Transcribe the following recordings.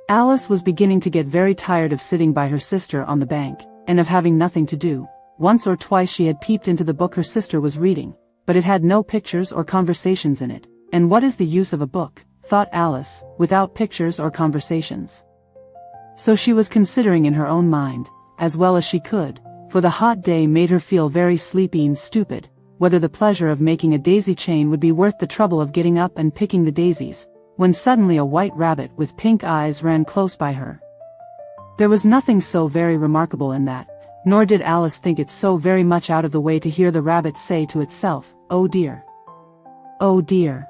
Alice was beginning to get very tired of sitting by her sister on the bank, and of having nothing to do. Once or twice she had peeped into the book her sister was reading, but it had no pictures or conversations in it. And what is the use of a book, thought Alice, without pictures or conversations? So she was considering in her own mind, as well as she could, for the hot day made her feel very sleepy and stupid, whether the pleasure of making a daisy chain would be worth the trouble of getting up and picking the daisies, when suddenly a white rabbit with pink eyes ran close by her. There was nothing so very remarkable in that, nor did Alice think it so very much out of the way to hear the rabbit say to itself, "Oh dear. Oh dear.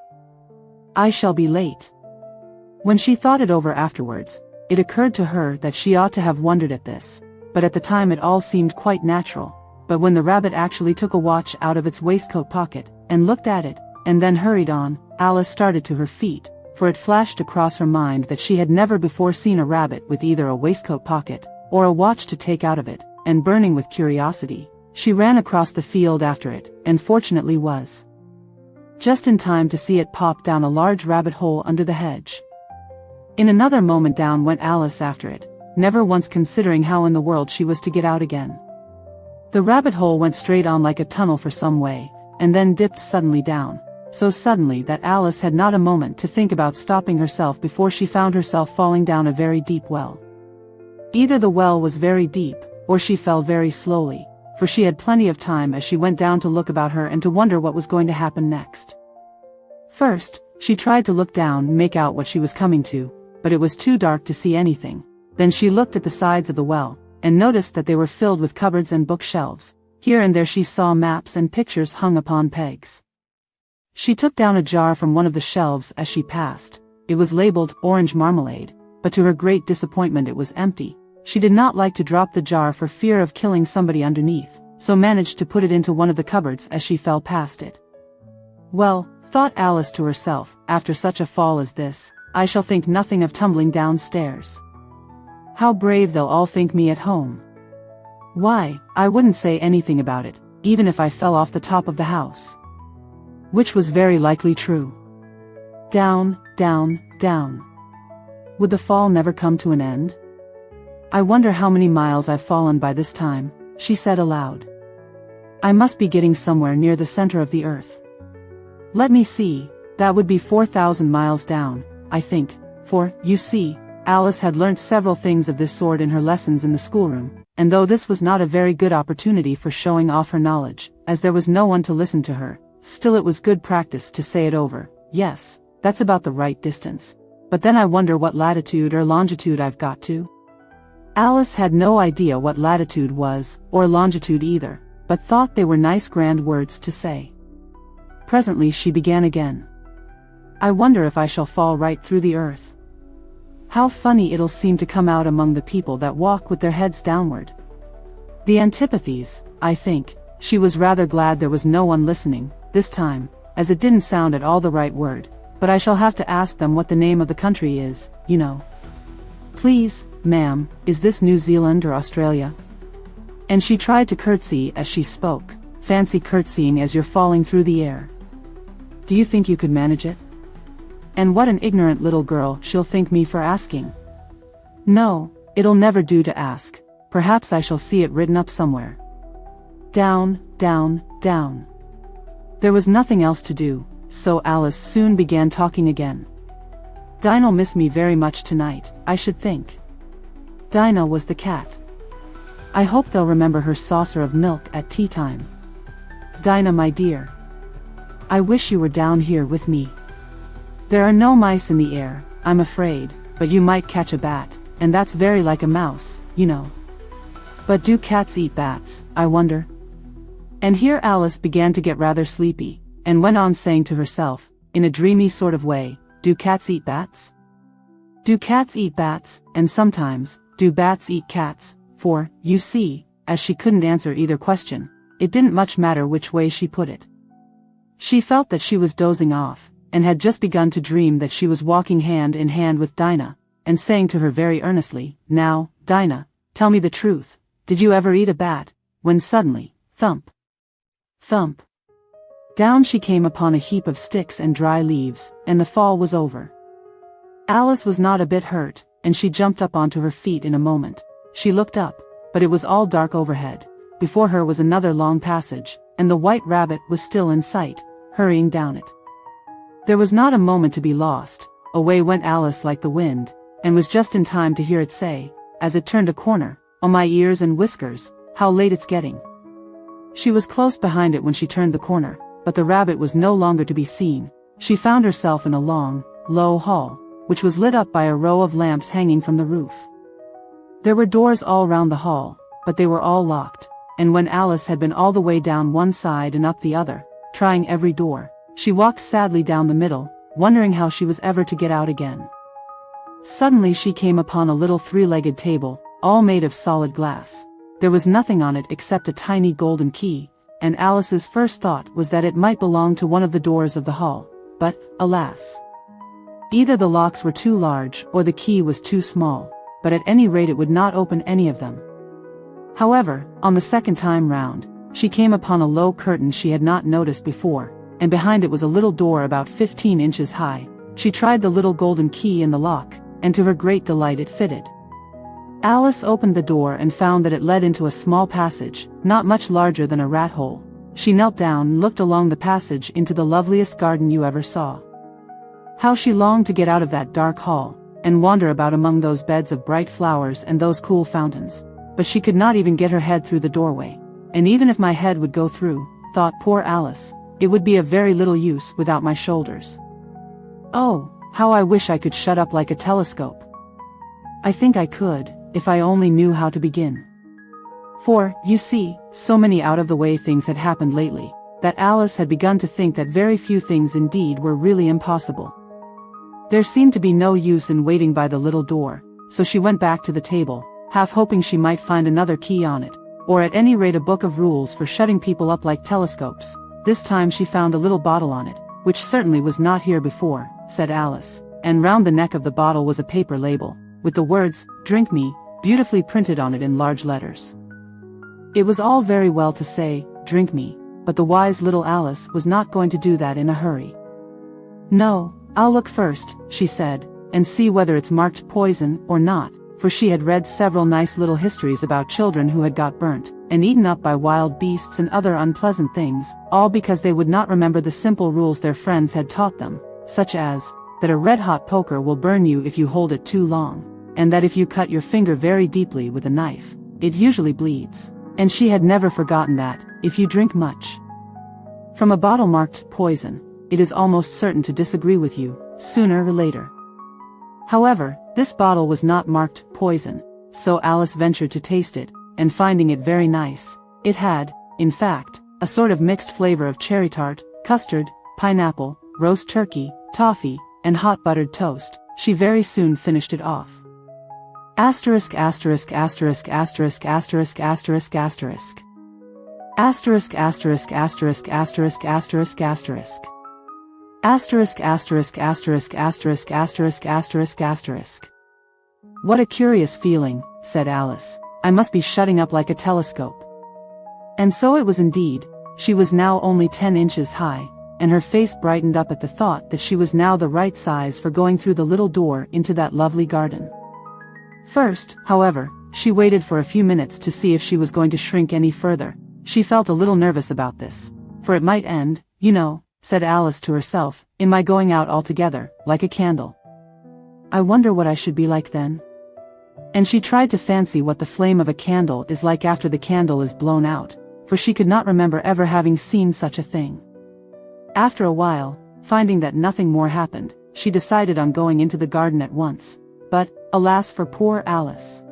I shall be late." When she thought it over afterwards, it occurred to her that she ought to have wondered at this, but at the time it all seemed quite natural. But when the rabbit actually took a watch out of its waistcoat pocket, and looked at it, and then hurried on, Alice started to her feet, for it flashed across her mind that she had never before seen a rabbit with either a waistcoat pocket, or a watch to take out of it, and burning with curiosity, she ran across the field after it, and fortunately was just in time to see it pop down a large rabbit hole under the hedge. In another moment down went Alice after it, never once considering how in the world she was to get out again. The rabbit hole went straight on like a tunnel for some way, and then dipped suddenly down, so suddenly that Alice had not a moment to think about stopping herself before she found herself falling down a very deep well. Either the well was very deep, or she fell very slowly, for she had plenty of time as she went down to look about her and to wonder what was going to happen next. First, she tried to look down and make out what she was coming to, but it was too dark to see anything. Then she looked at the sides of the well, and noticed that they were filled with cupboards and bookshelves. Here and there she saw maps and pictures hung upon pegs. She took down a jar from one of the shelves as she passed. It was labeled orange marmalade, but to her great disappointment it was empty. She did not like to drop the jar for fear of killing somebody underneath, so managed to put it into one of the cupboards as she fell past it. Well, thought Alice to herself, after such a fall as this, I shall think nothing of tumbling downstairs. How brave they'll all think me at home. Why, I wouldn't say anything about it, even if I fell off the top of the house. Which was very likely true. Down, down, down. Would the fall never come to an end? I wonder how many miles I've fallen by this time, she said aloud. I must be getting somewhere near the center of the earth. Let me see, that would be 4,000 miles down, I think, for, you see, Alice had learnt several things of this sort in her lessons in the schoolroom, and though this was not a very good opportunity for showing off her knowledge, as there was no one to listen to her, still it was good practice to say it over. Yes, that's about the right distance. But then I wonder what latitude or longitude I've got to. Alice had no idea what latitude was, or longitude either, but thought they were nice grand words to say. Presently she began again. I wonder if I shall fall right through the earth. How funny it'll seem to come out among the people that walk with their heads downward. The antipathies, I think. She was rather glad there was no one listening, this time, as it didn't sound at all the right word, but I shall have to ask them what the name of the country is, you know. Please, ma'am, is this New Zealand or Australia? And she tried to curtsy as she spoke. Fancy curtsying as you're falling through the air. Do you think you could manage it? And what an ignorant little girl she'll think me for asking. No, it'll never do to ask. Perhaps I shall see it written up somewhere. Down, down, down. There was nothing else to do, so Alice soon began talking again. Dinah'll miss me very much tonight, I should think. Dinah was the cat. I hope they'll remember her saucer of milk at tea time. Dinah, my dear. I wish you were down here with me. There are no mice in the air, I'm afraid, but you might catch a bat, and that's very like a mouse, you know. But do cats eat bats, I wonder? And here Alice began to get rather sleepy, and went on saying to herself, in a dreamy sort of way, do cats eat bats? Do cats eat bats, and sometimes, do bats eat cats? For, you see, as she couldn't answer either question, it didn't much matter which way she put it. She felt that she was dozing off, and had just begun to dream that she was walking hand in hand with Dinah, and saying to her very earnestly, Now, Dinah, tell me the truth, did you ever eat a bat? When suddenly, thump, thump, down she came upon a heap of sticks and dry leaves, and the fall was over. Alice was not a bit hurt, and she jumped up onto her feet in a moment. She looked up, but it was all dark overhead. Before her was another long passage, and the white rabbit was still in sight, hurrying down it. There was not a moment to be lost. Away went Alice like the wind, and was just in time to hear it say, as it turned a corner, "Oh my ears and whiskers, how late it's getting." She was close behind it when she turned the corner, but the rabbit was no longer to be seen. She found herself in a long, low hall, which was lit up by a row of lamps hanging from the roof. There were doors all round the hall, but they were all locked, and when Alice had been all the way down one side and up the other, trying every door, she walked sadly down the middle, wondering how she was ever to get out again. Suddenly she came upon a little three-legged table, all made of solid glass. There was nothing on it except a tiny golden key, and Alice's first thought was that it might belong to one of the doors of the hall, but, alas! Either the locks were too large or the key was too small, but at any rate it would not open any of them. However, on the second time round, she came upon a low curtain she had not noticed before, and behind it was a little door about 15 inches high. She tried the little golden key in the lock, and to her great delight it fitted. Alice opened the door and found that it led into a small passage, not much larger than a rat hole. She knelt down and looked along the passage into the loveliest garden you ever saw. How she longed to get out of that dark hall, and wander about among those beds of bright flowers and those cool fountains. But she could not even get her head through the doorway. And even if my head would go through, thought poor Alice, it would be of very little use without my shoulders. Oh, how I wish I could shut up like a telescope. I think I could, if I only knew how to begin. For, you see, so many out-of-the-way things had happened lately, that Alice had begun to think that very few things indeed were really impossible. There seemed to be no use in waiting by the little door, so she went back to the table, half hoping she might find another key on it, or at any rate a book of rules for shutting people up like telescopes. This time she found a little bottle on it, which certainly was not here before, said Alice, and round the neck of the bottle was a paper label, with the words, "Drink me," beautifully printed on it in large letters. It was all very well to say, "Drink me," but the wise little Alice was not going to do that in a hurry. "No, I'll look first," she said, "and see whether it's marked poison or not," for she had read several nice little histories about children who had got burnt, and eaten up by wild beasts and other unpleasant things, all because they would not remember the simple rules their friends had taught them, such as, that a red-hot poker will burn you if you hold it too long, and that if you cut your finger very deeply with a knife, it usually bleeds. And she had never forgotten that, if you drink much from a bottle marked poison, it is almost certain to disagree with you, sooner or later. However, this bottle was not marked poison, so Alice ventured to taste it, and finding it very nice, it had, in fact, a sort of mixed flavor of cherry tart, custard, pineapple, roast turkey, toffee, and hot buttered toast. She very soon finished it off. Asterisk asterisk asterisk asterisk asterisk asterisk asterisk. Asterisk asterisk asterisk asterisk asterisk asterisk. Asterisk asterisk asterisk asterisk asterisk asterisk asterisk. What a curious feeling, said Alice. I must be shutting up like a telescope. And so it was indeed. She was now only 10 inches high, and her face brightened up at the thought that she was now the right size for going through the little door into that lovely garden. First, however, she waited for a few minutes to see if she was going to shrink any further. She felt a little nervous about this, for it might end, you know, said Alice to herself, in my going out altogether, like a candle. I wonder what I should be like then. And she tried to fancy what the flame of a candle is like after the candle is blown out, for she could not remember ever having seen such a thing. After a while, finding that nothing more happened, she decided on going into the garden at once. But, alas for poor Alice.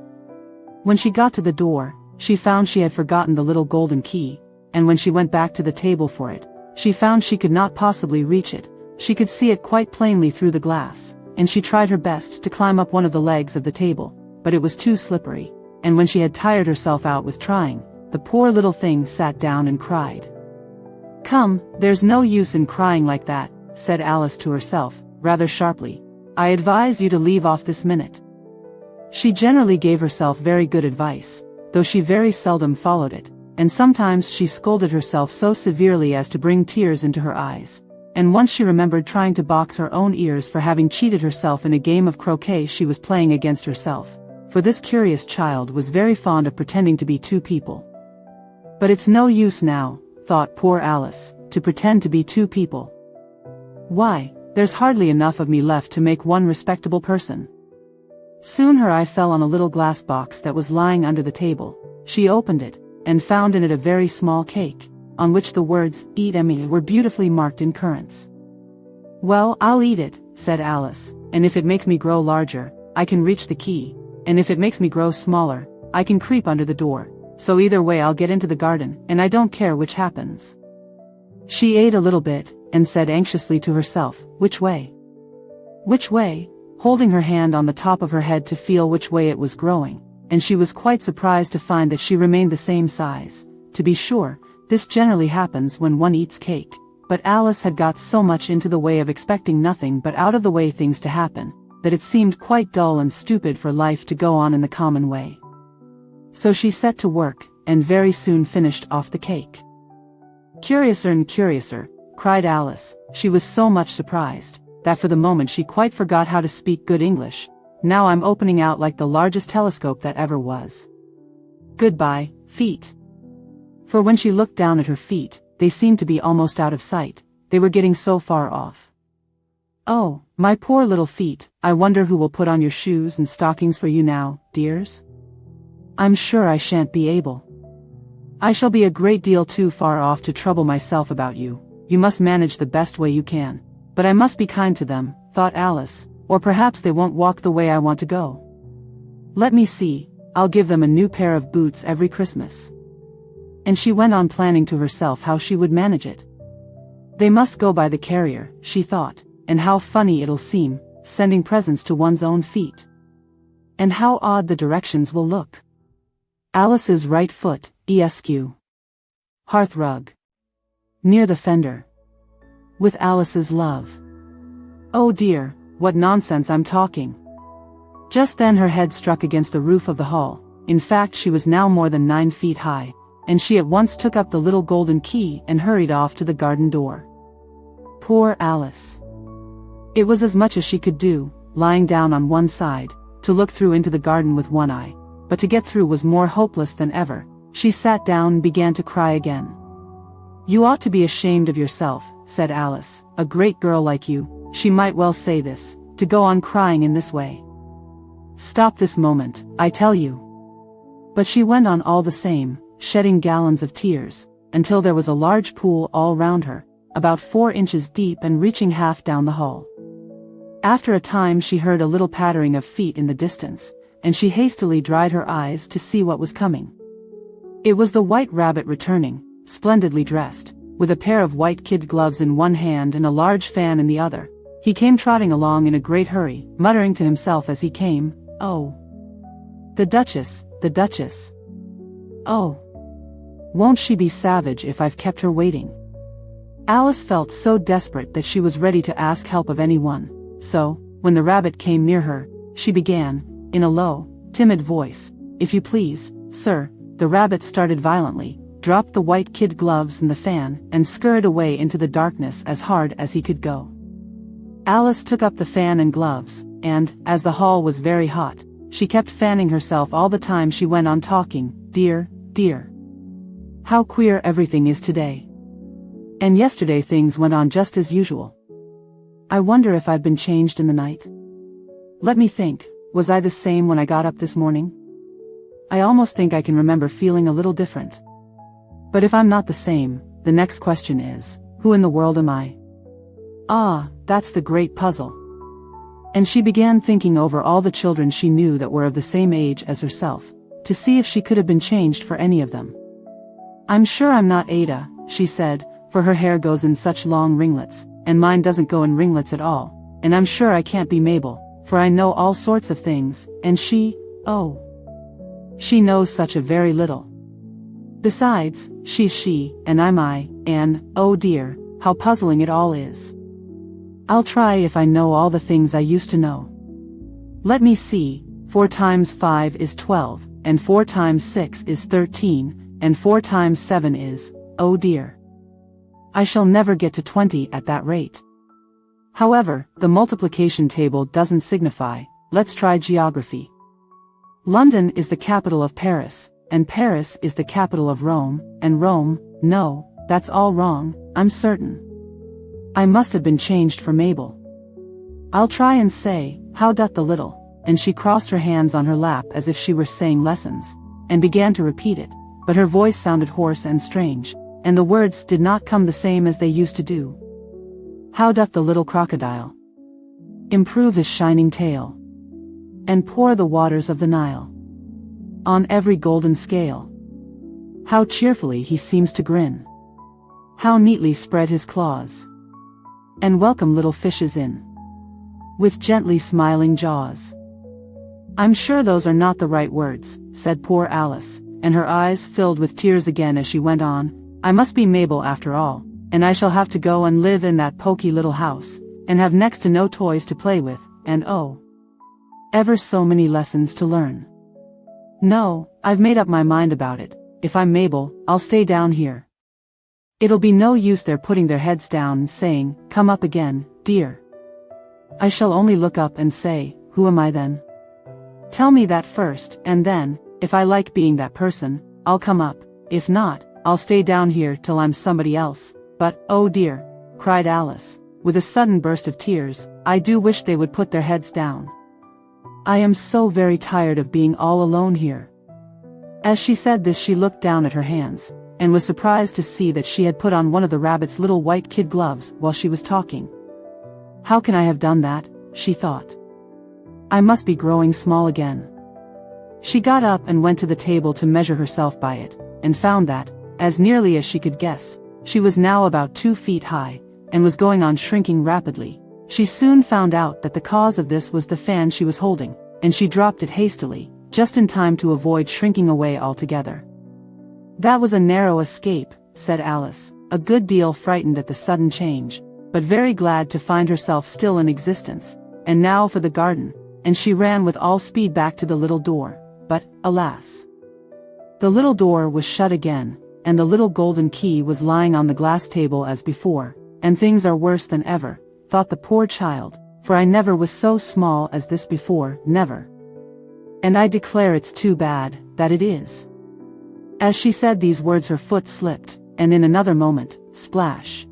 When she got to the door, she found she had forgotten the little golden key, and when she went back to the table for it, she found she could not possibly reach it. She could see it quite plainly through the glass, and she tried her best to climb up one of the legs of the table, but it was too slippery, and when she had tired herself out with trying, the poor little thing sat down and cried. Come, there's no use in crying like that, said Alice to herself, rather sharply. I advise you to leave off this minute. She generally gave herself very good advice, though she very seldom followed it, and sometimes she scolded herself so severely as to bring tears into her eyes. and once she remembered trying to box her own ears for having cheated herself in a game of croquet she was playing against herself, for this curious child was very fond of pretending to be two people. But it's no use now, thought poor Alice, to pretend to be two people. Why, there's hardly enough of me left to make one respectable person. Soon her eye fell on a little glass box that was lying under the table. She opened it, and found in it a very small cake, on which the words, "Eat me," were beautifully marked in currants. "Well, I'll eat it," said Alice, "and if it makes me grow larger, I can reach the key, and if it makes me grow smaller, I can creep under the door, so either way I'll get into the garden, and I don't care which happens." She ate a little bit, and said anxiously to herself, "Which way? Which way?" holding her hand on the top of her head to feel which way it was growing, and she was quite surprised to find that she remained the same size. To be sure, this generally happens when one eats cake, but Alice had got so much into the way of expecting nothing but out-of-the-way things to happen, that it seemed quite dull and stupid for life to go on in the common way. So she set to work, and very soon finished off the cake. "Curiouser and curiouser," cried Alice. She was so much surprised that for the moment she quite forgot how to speak good English. "Now I'm opening out like the largest telescope that ever was. Goodbye, feet." For when she looked down at her feet, they seemed to be almost out of sight, they were getting so far off. "Oh, my poor little feet, I wonder who will put on your shoes and stockings for you now, dears? I'm sure I shan't be able. I shall be a great deal too far off to trouble myself about you. You must manage the best way you can. But I must be kind to them," thought Alice, "or perhaps they won't walk the way I want to go. Let me see, I'll give them a new pair of boots every Christmas." And she went on planning to herself how she would manage it. "They must go by the carrier," she thought, "and how funny it'll seem, sending presents to one's own feet. And how odd the directions will look. Alice's right foot, ESQ. Hearthrug. Near the fender. With Alice's love. Oh dear, what nonsense I'm talking." Just then her head struck against the roof of the hall. In fact, she was now more than 9 feet high, and she at once took up the little golden key and hurried off to the garden door. Poor Alice. It was as much as she could do, lying down on one side, to look through into the garden with one eye, but to get through was more hopeless than ever. She sat down and began to cry again. "You ought to be ashamed of yourself," said Alice. "A great girl like you," she might well say this, "to go on crying in this way. Stop this moment, I tell you." But she went on all the same, shedding gallons of tears, until there was a large pool all round her, about 4 inches deep and reaching half down the hall. After a time she heard a little pattering of feet in the distance, and she hastily dried her eyes to see what was coming. It was the White Rabbit returning, splendidly dressed, with a pair of white kid gloves in one hand and a large fan in the other. He came trotting along in a great hurry, muttering to himself as he came, "Oh, the Duchess, the Duchess. Oh, won't she be savage if I've kept her waiting?" Alice felt so desperate that she was ready to ask help of anyone, so, when the rabbit came near her, she began, in a low, timid voice, "If you please, sir." The rabbit started violently, dropped the white kid gloves and the fan, and scurried away into the darkness as hard as he could go. Alice took up the fan and gloves, and, as the hall was very hot, she kept fanning herself all the time she went on talking, "Dear, dear. How queer everything is today. And yesterday things went on just as usual. I wonder if I've been changed in the night. Let me think, was I the same when I got up this morning? I almost think I can remember feeling a little different. But if I'm not the same, the next question is, who in the world am I? Ah, that's the great puzzle." And she began thinking over all the children she knew that were of the same age as herself, to see if she could have been changed for any of them. "I'm sure I'm not Ada," she said, "for her hair goes in such long ringlets, and mine doesn't go in ringlets at all, and I'm sure I can't be Mabel, for I know all sorts of things, and she, oh, she knows such a very little. Besides, she's she, and I'm I, and, oh dear, how puzzling it all is. I'll try if I know all the things I used to know. Let me see, 4 times 5 is 12, and 4 times 6 is 13, and 4 times 7 is, oh dear. I shall never get to 20 at that rate. However, the multiplication table doesn't signify. Let's try geography. London is the capital of Paris, and Paris is the capital of Rome, and Rome, no, that's all wrong, I'm certain. I must have been changed for Mabel. I'll try and say, how doth the little, and she crossed her hands on her lap as if she were saying lessons, and began to repeat it, but her voice sounded hoarse and strange, and the words did not come the same as they used to do. How doth the little crocodile improve his shining tail, and pour the waters of the Nile on every golden scale? How cheerfully he seems to grin, how neatly spread his claws, and welcome little fishes in, with gently smiling jaws. I'm sure those are not the right words, said poor Alice, and her eyes filled with tears again as she went on. I must be Mabel after all, and I shall have to go and live in that poky little house, and have next to no toys to play with, and oh, ever so many lessons to learn. No, I've made up my mind about it. If I'm Mabel, I'll stay down here. It'll be no use their putting their heads down and saying, come up again, dear. I shall only look up and say, who am I then? Tell me that first, and then, if I like being that person, I'll come up. If not, I'll stay down here till I'm somebody else. But, oh dear, cried Alice, with a sudden burst of tears, I do wish they would put their heads down. I am so very tired of being all alone here. As she said this, she looked down at her hands, and was surprised to see that she had put on one of the rabbit's little white kid gloves while she was talking. How can I have done that? She thought. I must be growing small again. She got up and went to the table to measure herself by it, and found that, as nearly as she could guess, she was now about 2 feet high, and was going on shrinking rapidly. She soon found out that the cause of this was the fan she was holding, and she dropped it hastily, just in time to avoid shrinking away altogether. That was a narrow escape, said Alice, a good deal frightened at the sudden change, but very glad to find herself still in existence. And now for the garden, and she ran with all speed back to the little door, but, alas! The little door was shut again, and the little golden key was lying on the glass table as before, and things are worse than ever, thought the poor child, for I never was so small as this before, never. And I declare it's too bad, that it is. As she said these words her foot slipped, and in another moment, splash!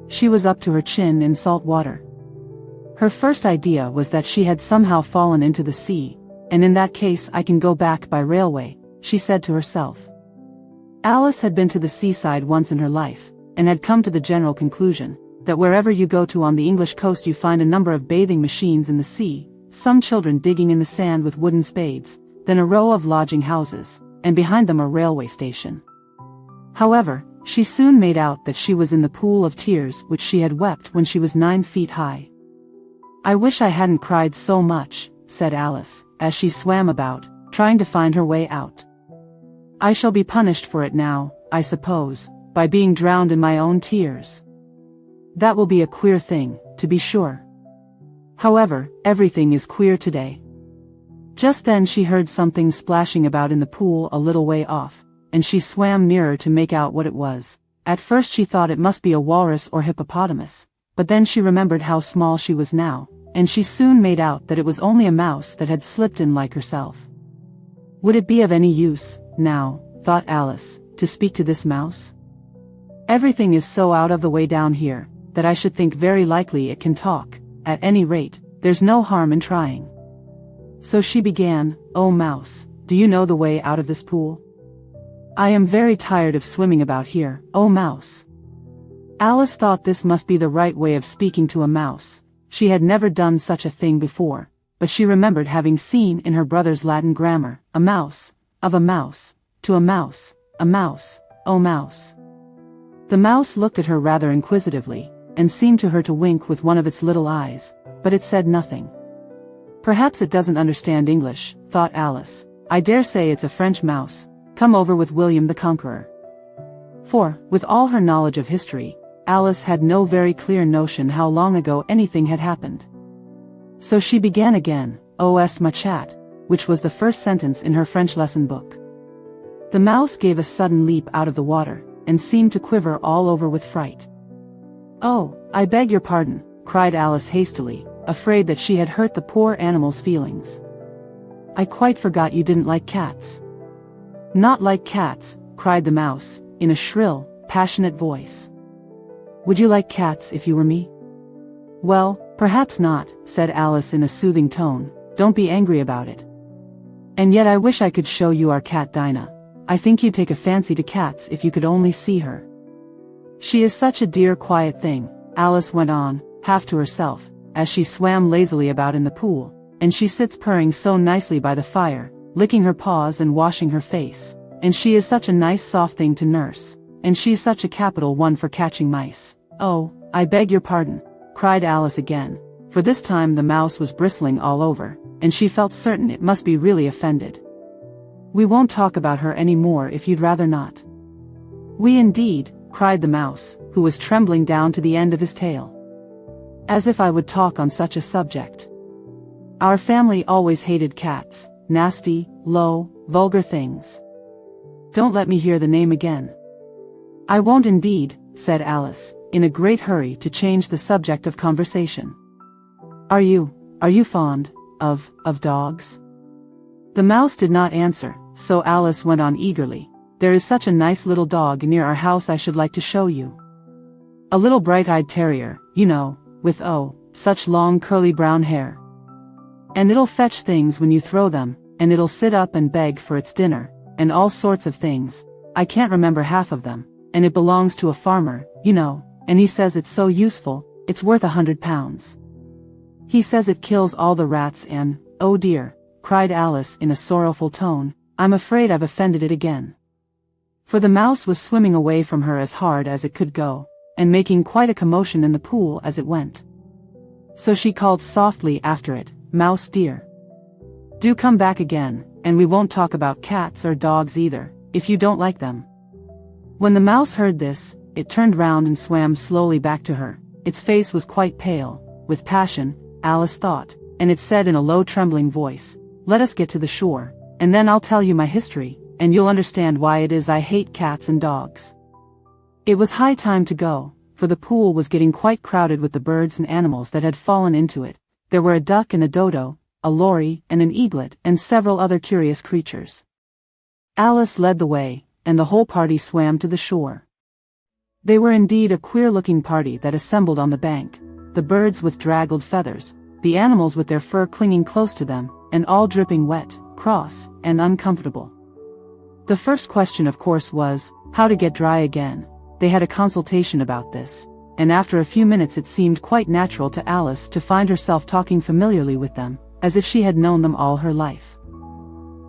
She was up to her chin in salt water. Her first idea was that she had somehow fallen into the sea, and in that case I can go back by railway, she said to herself. Alice had been to the seaside once in her life, and had come to the general conclusion, that wherever you go to on the English coast you find a number of bathing machines in the sea, some children digging in the sand with wooden spades, then a row of lodging houses, and behind them a railway station. However, she soon made out that she was in the pool of tears which she had wept when she was 9 feet high. I wish I hadn't cried so much, said Alice, as she swam about, trying to find her way out. I shall be punished for it now, I suppose, by being drowned in my own tears. That will be a queer thing, to be sure. However, everything is queer today. Just then she heard something splashing about in the pool a little way off, and she swam nearer to make out what it was. At first she thought it must be a walrus or hippopotamus, but then she remembered how small she was now, and she soon made out that it was only a mouse that had slipped in like herself. Would it be of any use, now, thought Alice, to speak to this mouse? Everything is so out of the way down here, that I should think very likely it can talk. At any rate, there's no harm in trying. So she began, "Oh mouse, do you know the way out of this pool? I am very tired of swimming about here, oh mouse." Alice thought this must be the right way of speaking to a mouse. She had never done such a thing before, but she remembered having seen in her brother's Latin grammar, a mouse, of a mouse, to a mouse, oh mouse. The mouse looked at her rather inquisitively, and seemed to her to wink with one of its little eyes, but it said nothing. Perhaps it doesn't understand English, thought Alice. I dare say it's a French mouse, come over with William the Conqueror. For, with all her knowledge of history, Alice had no very clear notion how long ago anything had happened. So she began again, "Oh est ma chat," which was the first sentence in her French lesson book. The mouse gave a sudden leap out of the water, and seemed to quiver all over with fright. "Oh, I beg your pardon," cried Alice hastily, afraid that she had hurt the poor animal's feelings. "I quite forgot you didn't like cats." "Not like cats," cried the mouse, in a shrill, passionate voice. "Would you like cats if you were me?" "Well, perhaps not," said Alice in a soothing tone. "Don't be angry about it. And yet I wish I could show you our cat Dinah. I think you'd take a fancy to cats if you could only see her. She is such a dear quiet thing," Alice went on, half to herself, as she swam lazily about in the pool, "and she sits purring so nicely by the fire, licking her paws and washing her face, and she is such a nice soft thing to nurse, and she's such a capital one for catching mice." "Oh, I beg your pardon," cried Alice again, for this time the mouse was bristling all over, and she felt certain it must be really offended. "We won't talk about her any more if you'd rather not." "We indeed," cried the mouse, who was trembling down to the end of his tail. "As if I would talk on such a subject. Our family always hated cats, nasty, low, vulgar things. Don't let me hear the name again." "I won't indeed," said Alice, in a great hurry to change the subject of conversation. Are you fond of dogs?" The mouse did not answer, so Alice went on eagerly. "There is such a nice little dog near our house I should like to show you. A little bright-eyed terrier, you know, with such long curly brown hair. And it'll fetch things when you throw them, and it'll sit up and beg for its dinner, and all sorts of things. I can't remember half of them, and it belongs to a farmer, you know, and he says it's so useful, it's worth £100. He says it kills all the rats and, oh dear," cried Alice in a sorrowful tone, "I'm afraid I've offended it again." For the mouse was swimming away from her as hard as it could go, and making quite a commotion in the pool as it went. So she called softly after it, "Mouse dear, do come back again, and we won't talk about cats or dogs either, if you don't like them." When the mouse heard this, it turned round and swam slowly back to her. Its face was quite pale, with passion, Alice thought, and it said in a low trembling voice, "Let us get to the shore, and then I'll tell you my history, and you'll understand why it is I hate cats and dogs." It was high time to go, for the pool was getting quite crowded with the birds and animals that had fallen into it. There were a duck and a dodo, a lory and an eaglet, and several other curious creatures. Alice led the way, and the whole party swam to the shore. They were indeed a queer-looking party that assembled on the bank, the birds with draggled feathers, the animals with their fur clinging close to them, and all dripping wet, cross, and uncomfortable. The first question of course was, how to get dry again. They had a consultation about this, and after a few minutes it seemed quite natural to Alice to find herself talking familiarly with them, as if she had known them all her life.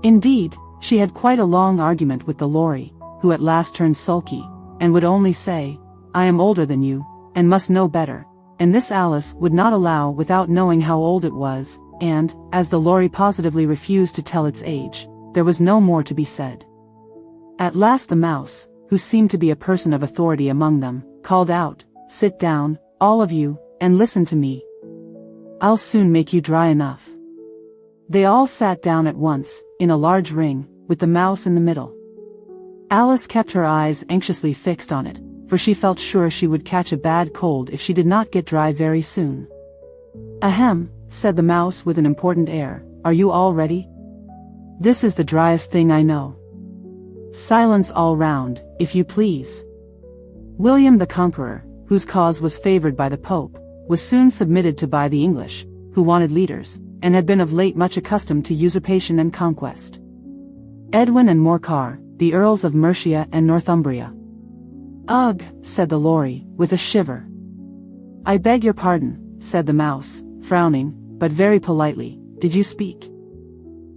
Indeed, she had quite a long argument with the lory, who at last turned sulky, and would only say, "I am older than you, and must know better," and this Alice would not allow without knowing how old it was, and, as the lory positively refused to tell its age, there was no more to be said. At last the mouse, who seemed to be a person of authority among them, called out, "Sit down, all of you, and listen to me. I'll soon make you dry enough." They all sat down at once, in a large ring, with the mouse in the middle. Alice kept her eyes anxiously fixed on it, for she felt sure she would catch a bad cold if she did not get dry very soon. "Ahem," said the mouse with an important air, "are you all ready? This is the driest thing I know. Silence all round, if you please." William the Conqueror, whose cause was favored by the Pope, was soon submitted to by the English, who wanted leaders, and had been of late much accustomed to usurpation and conquest. Edwin and Morcar, the Earls of Mercia and Northumbria. "Ugh," said the lory, with a shiver. "I beg your pardon," said the mouse, frowning, but very politely, "did you speak?"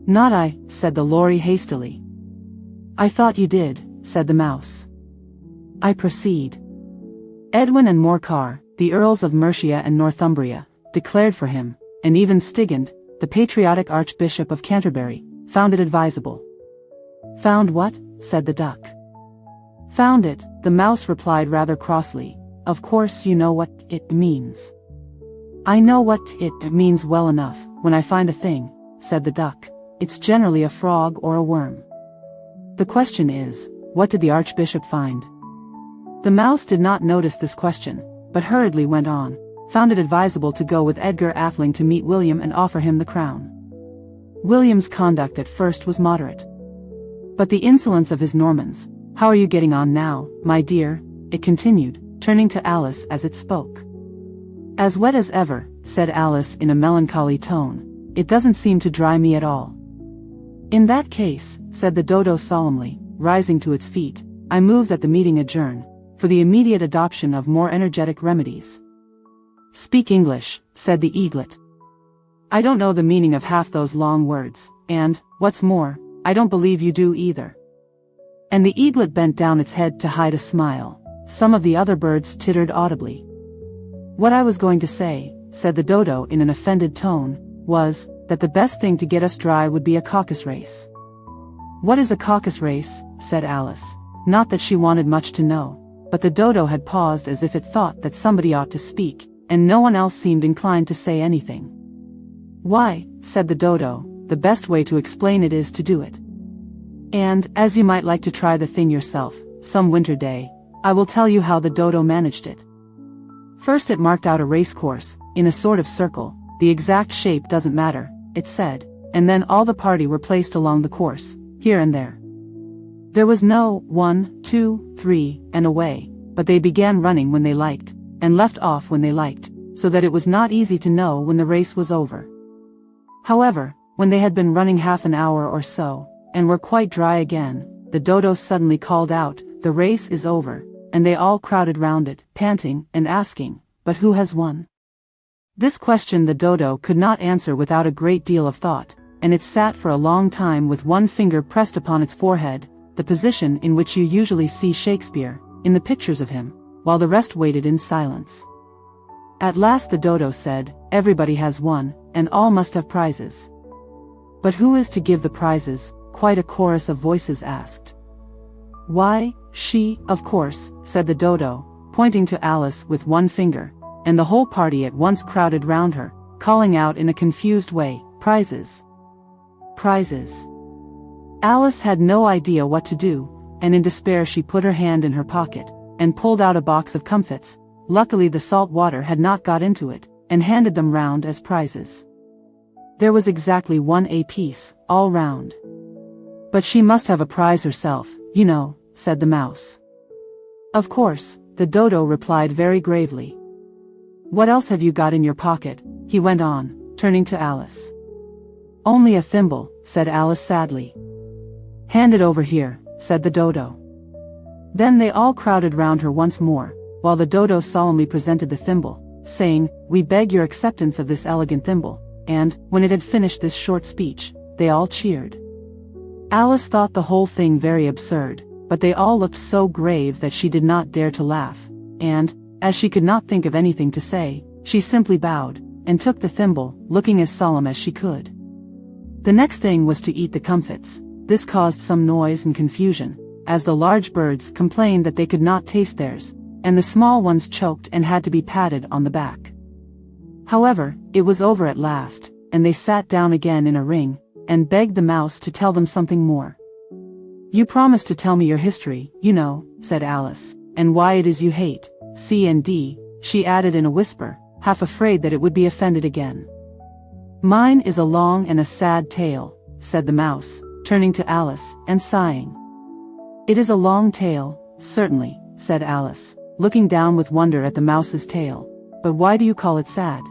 "Not I," said the lory hastily. "I thought you did," said the mouse. "I proceed. Edwin and Morcar, the Earls of Mercia and Northumbria, declared for him, and even Stigand, the patriotic Archbishop of Canterbury, found it advisable." "Found what?" said the duck. "Found it," the mouse replied rather crossly. "Of course you know what it means." "I know what it means well enough. When I find a thing," said the duck, "it's generally a frog or a worm. The question is, what did the Archbishop find?" The mouse did not notice this question, but hurriedly went on, found it advisable to go with Edgar Atheling to meet William and offer him the crown. William's conduct at first was moderate. But the insolence of his Normans, "How are you getting on now, my dear?" it continued, turning to Alice as it spoke. "As wet as ever," said Alice in a melancholy tone. "It doesn't seem to dry me at all." "In that case," said the dodo solemnly, rising to its feet, "I move that the meeting adjourn, for the immediate adoption of more energetic remedies." "Speak English," said the eaglet. "I don't know the meaning of half those long words, and, what's more, I don't believe you do either." And the eaglet bent down its head to hide a smile. Some of the other birds tittered audibly. "What I was going to say," said the dodo in an offended tone, "was, that the best thing to get us dry would be a caucus race." "What is a caucus race?" said Alice. Not that she wanted much to know, but the dodo had paused as if it thought that somebody ought to speak, and no one else seemed inclined to say anything. "Why," said the dodo, "the best way to explain it is to do it. And, as you might like to try the thing yourself, some winter day, I will tell you how the dodo managed it. First it marked out a race course, in a sort of circle, the exact shape doesn't matter, it said, and then all the party were placed along the course, here and there. There was no 1, 2, 3, and away, but they began running when they liked, and left off when they liked, so that it was not easy to know when the race was over. However, when they had been running half an hour or so, and were quite dry again, the dodo suddenly called out, 'The race is over,' and they all crowded round it, panting, and asking, 'But who has won?' This question the dodo could not answer without a great deal of thought, and it sat for a long time with one finger pressed upon its forehead, the position in which you usually see Shakespeare, in the pictures of him, while the rest waited in silence. At last the dodo said, 'Everybody has won, and all must have prizes.' 'But who is to give the prizes?' quite a chorus of voices asked. 'Why, she, of course,' said the dodo, pointing to Alice with one finger, and the whole party at once crowded round her, calling out in a confused way, 'Prizes! Prizes!' Alice had no idea what to do, and in despair she put her hand in her pocket, and pulled out a box of comfits. Luckily the salt water had not got into it, and handed them round as prizes. There was exactly one apiece, all round. 'But she must have a prize herself, you know,' said the mouse. 'Of course,' the dodo replied very gravely. 'What else have you got in your pocket?' he went on, turning to Alice. 'Only a thimble,' said Alice sadly. 'Hand it over here,' said the dodo. Then they all crowded round her once more, while the dodo solemnly presented the thimble, saying, 'We beg your acceptance of this elegant thimble,' and, when it had finished this short speech, they all cheered. Alice thought the whole thing very absurd, but they all looked so grave that she did not dare to laugh, and, as she could not think of anything to say, she simply bowed, and took the thimble, looking as solemn as she could. The next thing was to eat the comfits. This caused some noise and confusion, as the large birds complained that they could not taste theirs, and the small ones choked and had to be patted on the back. However, it was over at last, and they sat down again in a ring, and begged the mouse to tell them something more. "You promised to tell me your history, you know," said Alice, "and why it is you hate C and D," she added in a whisper, half afraid that it would be offended again. "Mine is a long and a sad tale," said the mouse, turning to Alice, and sighing. "It is a long tale, certainly," said Alice, looking down with wonder at the mouse's tail, "but why do you call it sad?"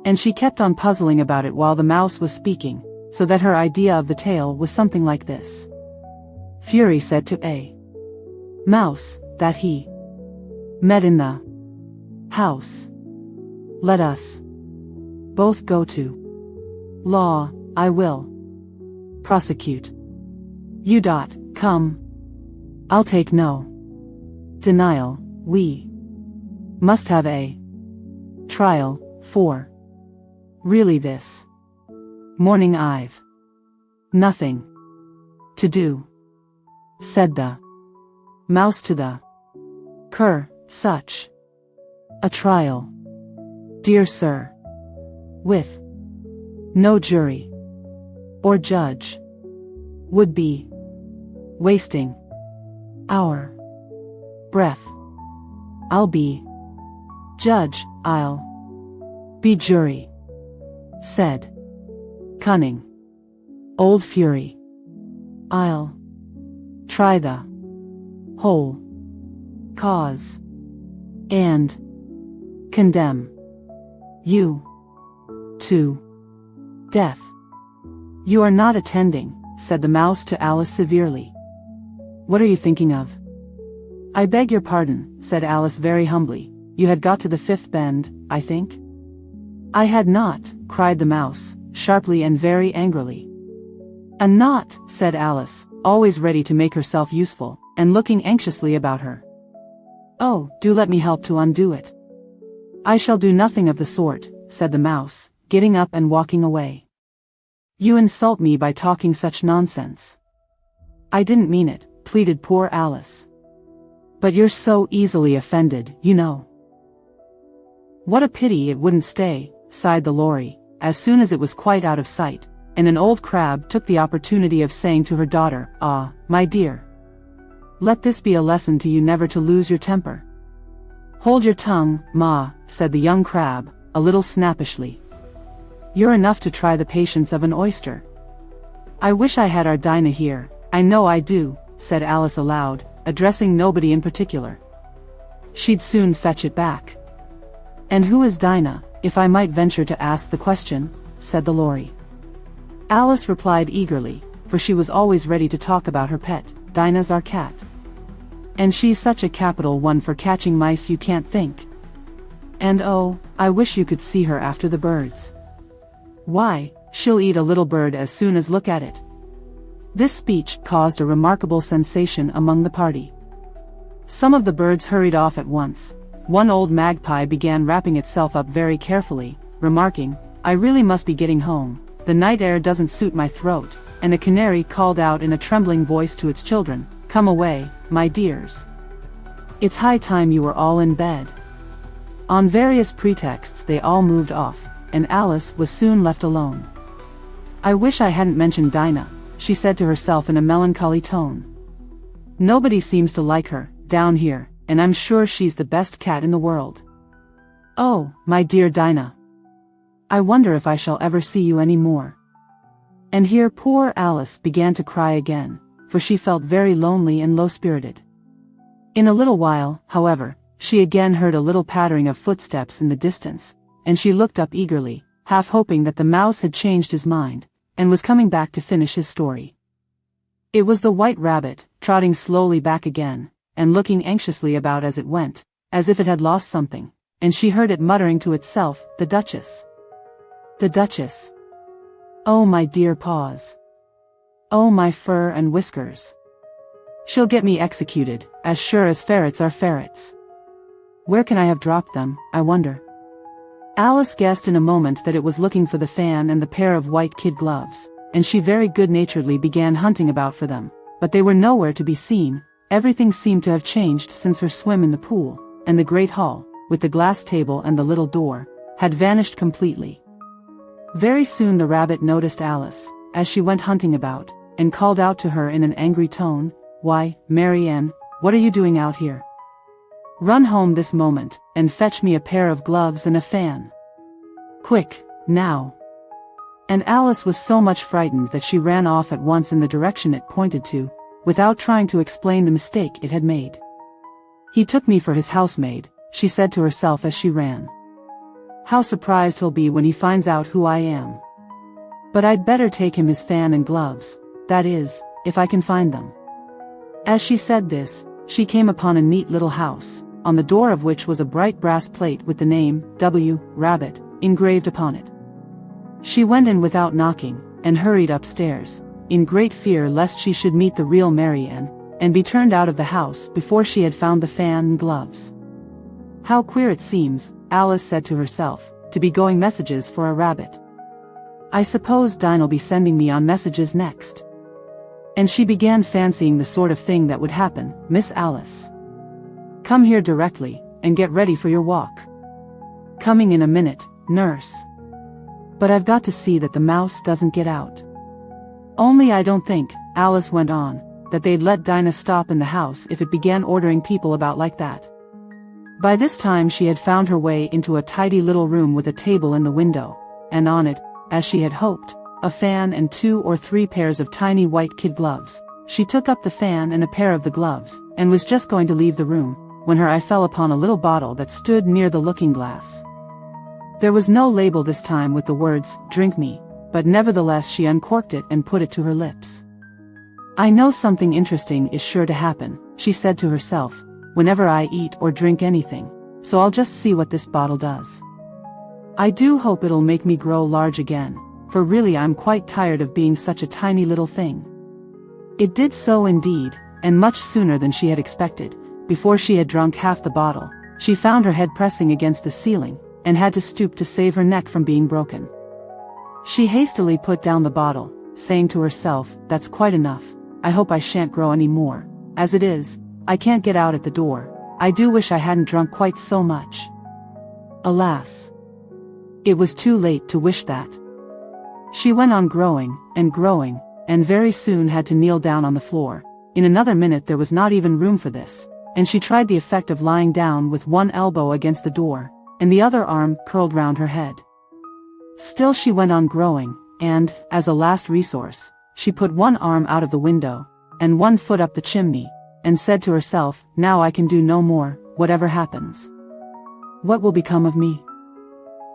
And she kept on puzzling about it while the mouse was speaking, so that her idea of the tale was something like this. Fury said to a mouse, that he met in the house. "Let us both go to law, I will prosecute. You. Come. I'll take no denial, we must have a trial, for really this morning I've nothing to do," said the mouse to the cur, "such a trial, dear sir, with no jury or judge, would be wasting our breath. I'll be judge, I'll be jury, said cunning old fury. I'll try the whole cause and condemn you to death. You are not attending, said the mouse to Alice severely. What are you thinking of? I beg your pardon, said Alice very humbly. You had got to the fifth bend, I think? I had not, cried the mouse, sharply and very angrily. A knot, said Alice, always ready to make herself useful, and looking anxiously about her. Oh, do let me help to undo it. I shall do nothing of the sort, said the mouse, getting up and walking away. You insult me by talking such nonsense. I didn't mean it, pleaded poor Alice. But you're so easily offended, you know. What a pity it wouldn't stay, sighed the lorry, as soon as it was quite out of sight, and an old crab took the opportunity of saying to her daughter, Ah, my dear, let this be a lesson to you never to lose your temper. Hold your tongue, ma, said the young crab, a little snappishly. You're enough to try the patience of an oyster. I wish I had our Dinah here, I know I do, said Alice aloud, addressing nobody in particular. She'd soon fetch it back. And who is Dinah, if I might venture to ask the question, said the lorry. Alice replied eagerly, for she was always ready to talk about her pet. Dinah's our cat. And she's such a capital one for catching mice you can't think. And oh, I wish you could see her after the birds. Why, she'll eat a little bird as soon as look at it. This speech caused a remarkable sensation among the party. Some of the birds hurried off at once. One old magpie began wrapping itself up very carefully, remarking, I really must be getting home, the night air doesn't suit my throat, and a canary called out in a trembling voice to its children, Come away, my dears. It's high time you were all in bed. On various pretexts they all moved off, and Alice was soon left alone. I wish I hadn't mentioned Dinah, she said to herself in a melancholy tone. Nobody seems to like her, down here, and I'm sure she's the best cat in the world. Oh, my dear Dinah. I wonder if I shall ever see you any more. And here poor Alice began to cry again, for she felt very lonely and low-spirited. In a little while, however, she again heard a little pattering of footsteps in the distance, and she looked up eagerly, half hoping that the mouse had changed his mind, and was coming back to finish his story. It was the white rabbit, trotting slowly back again, and looking anxiously about as it went, as if it had lost something, and she heard it muttering to itself, The Duchess. The Duchess. Oh my dear paws. Oh my fur and whiskers. She'll get me executed, as sure as ferrets are ferrets. Where can I have dropped them, I wonder? Alice guessed in a moment that it was looking for the fan and the pair of white kid gloves, and she very good-naturedly began hunting about for them, but they were nowhere to be seen. Everything seemed to have changed since her swim in the pool, and the great hall, with the glass table and the little door, had vanished completely. Very soon the rabbit noticed Alice, as she went hunting about, and called out to her in an angry tone, Why, Marianne, what are you doing out here? Run home this moment, and fetch me a pair of gloves and a fan. Quick, now. And Alice was so much frightened that she ran off at once in the direction it pointed to, without trying to explain the mistake it had made. He took me for his housemaid, she said to herself as she ran. How surprised he'll be when he finds out who I am. But I'd better take him his fan and gloves, that is, if I can find them. As she said this, she came upon a neat little house, on the door of which was a bright brass plate with the name, W. Rabbit, engraved upon it. She went in without knocking, and hurried upstairs, in great fear lest she should meet the real Marianne, and be turned out of the house before she had found the fan and gloves. How queer it seems, Alice said to herself, to be going messages for a rabbit. I suppose Dinah'll be sending me on messages next. And she began fancying the sort of thing that would happen. Miss Alice. Come here directly, and get ready for your walk. Coming in a minute, nurse. But I've got to see that the mouse doesn't get out. Only I don't think, Alice went on, that they'd let Dinah stop in the house if it began ordering people about like that. By this time she had found her way into a tidy little room with a table in the window, and on it, as she had hoped, a fan and 2 or 3 pairs of tiny white kid gloves. She took up the fan and a pair of the gloves, and was just going to leave the room, when her eye fell upon a little bottle that stood near the looking-glass. There was no label this time with the words, "Drink me," but nevertheless she uncorked it and put it to her lips. "I know something interesting is sure to happen," she said to herself, "whenever I eat or drink anything, so I'll just see what this bottle does. I do hope it'll make me grow large again, for really I'm quite tired of being such a tiny little thing." It did so indeed, and much sooner than she had expected. Before she had drunk half the bottle, she found her head pressing against the ceiling, and had to stoop to save her neck from being broken. She hastily put down the bottle, saying to herself, "That's quite enough, I hope I shan't grow any more. As it is, I can't get out at the door. I do wish I hadn't drunk quite so much." Alas! It was too late to wish that. She went on growing, and very soon had to kneel down on the floor. In another minute there was not even room for this, and she tried the effect of lying down with one elbow against the door, and the other arm curled round her head. Still she went on growing, and, as a last resource, she put one arm out of the window, and one foot up the chimney, and said to herself, "Now I can do no more, whatever happens. What will become of me?"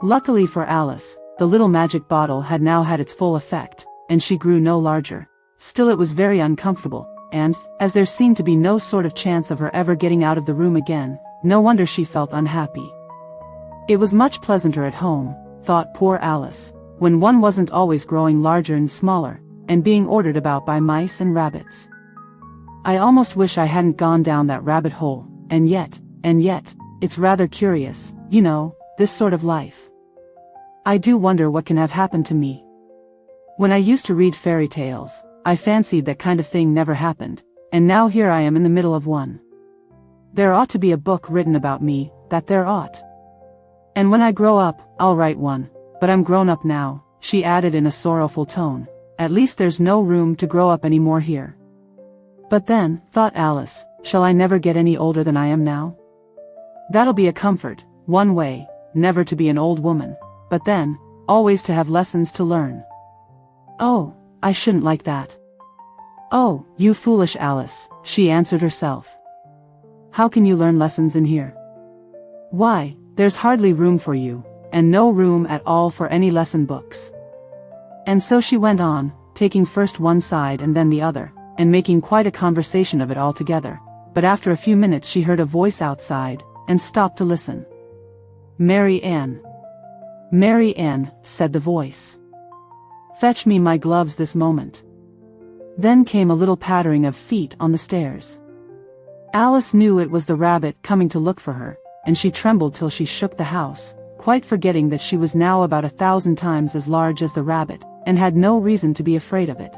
Luckily for Alice, the little magic bottle had now had its full effect, and she grew no larger. Still it was very uncomfortable, and, as there seemed to be no sort of chance of her ever getting out of the room again, no wonder she felt unhappy. It was much pleasanter at home, thought poor Alice, when one wasn't always growing larger and smaller, and being ordered about by mice and rabbits. "I almost wish I hadn't gone down that rabbit hole, and yet, it's rather curious, you know, this sort of life. I do wonder what can have happened to me. When I used to read fairy tales, I fancied that kind of thing never happened, and now here I am in the middle of one. There ought to be a book written about me, that there ought. And when I grow up, I'll write one, but I'm grown up now," she added in a sorrowful tone. "At least there's no room to grow up any more here. But then," thought Alice, "shall I never get any older than I am now? That'll be a comfort, one way, never to be an old woman, but then, always to have lessons to learn. Oh, I shouldn't like that." "Oh, you foolish Alice," she answered herself. "How can you learn lessons in here? Why, there's hardly room for you, and no room at all for any lesson books." And so she went on, taking first one side and then the other, and making quite a conversation of it altogether. But after a few minutes she heard a voice outside, and stopped to listen. "Mary Ann. Mary Ann," said the voice. "Fetch me my gloves this moment." Then came a little pattering of feet on the stairs. Alice knew it was the rabbit coming to look for her, and she trembled till she shook the house, quite forgetting that she was now about 1,000 times as large as the rabbit, and had no reason to be afraid of it.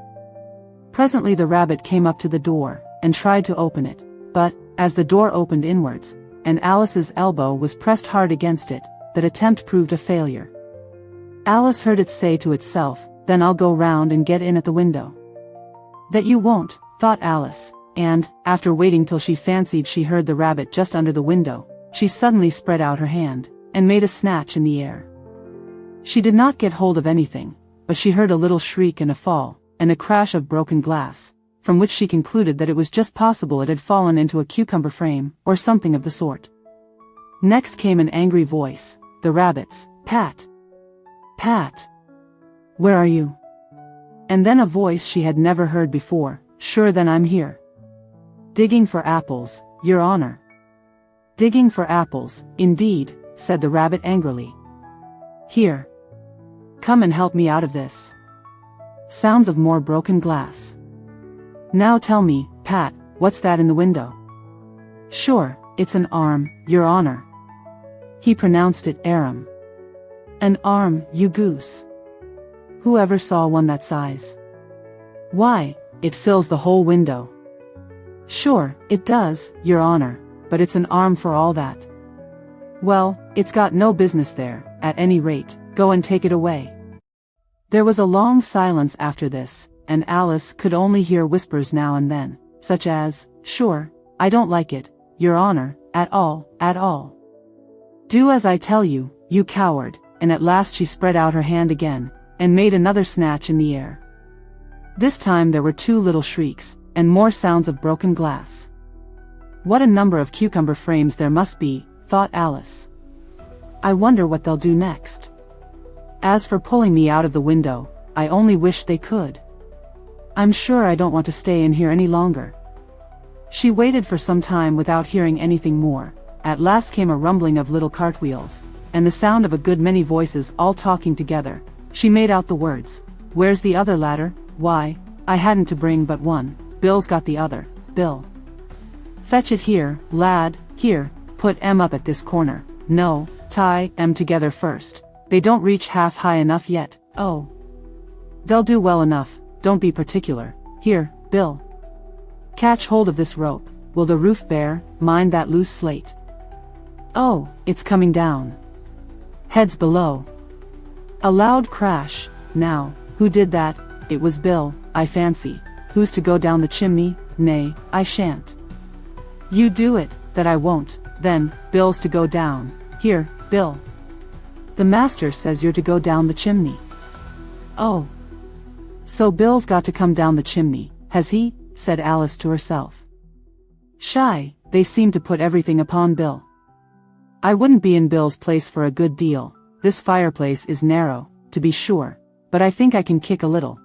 Presently the rabbit came up to the door, and tried to open it, but, as the door opened inwards, and Alice's elbow was pressed hard against it, that attempt proved a failure. Alice heard it say to itself, "Then I'll go round and get in at the window." "That you won't," thought Alice, and, after waiting till she fancied she heard the rabbit just under the window, she suddenly spread out her hand, and made a snatch in the air. She did not get hold of anything, but she heard a little shriek and a fall, and a crash of broken glass, from which she concluded that it was just possible it had fallen into a cucumber frame, or something of the sort. Next came an angry voice, the rabbit's, "Pat! Pat! Where are you?" And then a voice she had never heard before, "Sure then I'm here." "Digging for apples, Your Honor." "Digging for apples, indeed," said the rabbit angrily. "Here. Come and help me out of this." Sounds of more broken glass. "Now tell me, Pat, what's that in the window?" "Sure, it's an arm, Your Honor." He pronounced it arum. "An arm, you goose. Who ever saw one that size? Why, it fills the whole window." "Sure, it does, Your Honor, but it's an arm for all that." "Well, it's got no business there, at any rate, go and take it away." There was a long silence after this, and Alice could only hear whispers now and then, such as, "Sure, I don't like it, Your Honor, at all, at all. Do as I tell you, you coward," and at last she spread out her hand again, and made another snatch in the air. This time there were 2 little shrieks, and more sounds of broken glass. What a number of cucumber frames there must be, thought Alice. I wonder what they'll do next. As for pulling me out of the window, I only wish they could. I'm sure I don't want to stay in here any longer. She waited for some time without hearing anything more. At last came a rumbling of little cartwheels, and the sound of a good many voices all talking together. She made out the words, "Where's the other ladder? Why, I hadn't to bring but one. Bill's got the other, Bill. Fetch it here, lad, here, put 'em up at this corner. No, tie 'em together first. They don't reach half high enough yet, oh. They'll do well enough, don't be particular. Here, Bill. Catch hold of this rope. Will the roof bear? Mind that loose slate. Oh, it's coming down. Heads below." A loud crash. Now, who did that? It was Bill, I fancy. Who's to go down the chimney? Nay, I shan't. You do it, that I won't. Then, Bill's to go down. Here, Bill. The master says you're to go down the chimney. Oh. So Bill's got to come down the chimney, has he? Said Alice to herself. Shy, they seem to put everything upon Bill. I wouldn't be in Bill's place for a good deal. This fireplace is narrow, to be sure, but I think I can kick a little.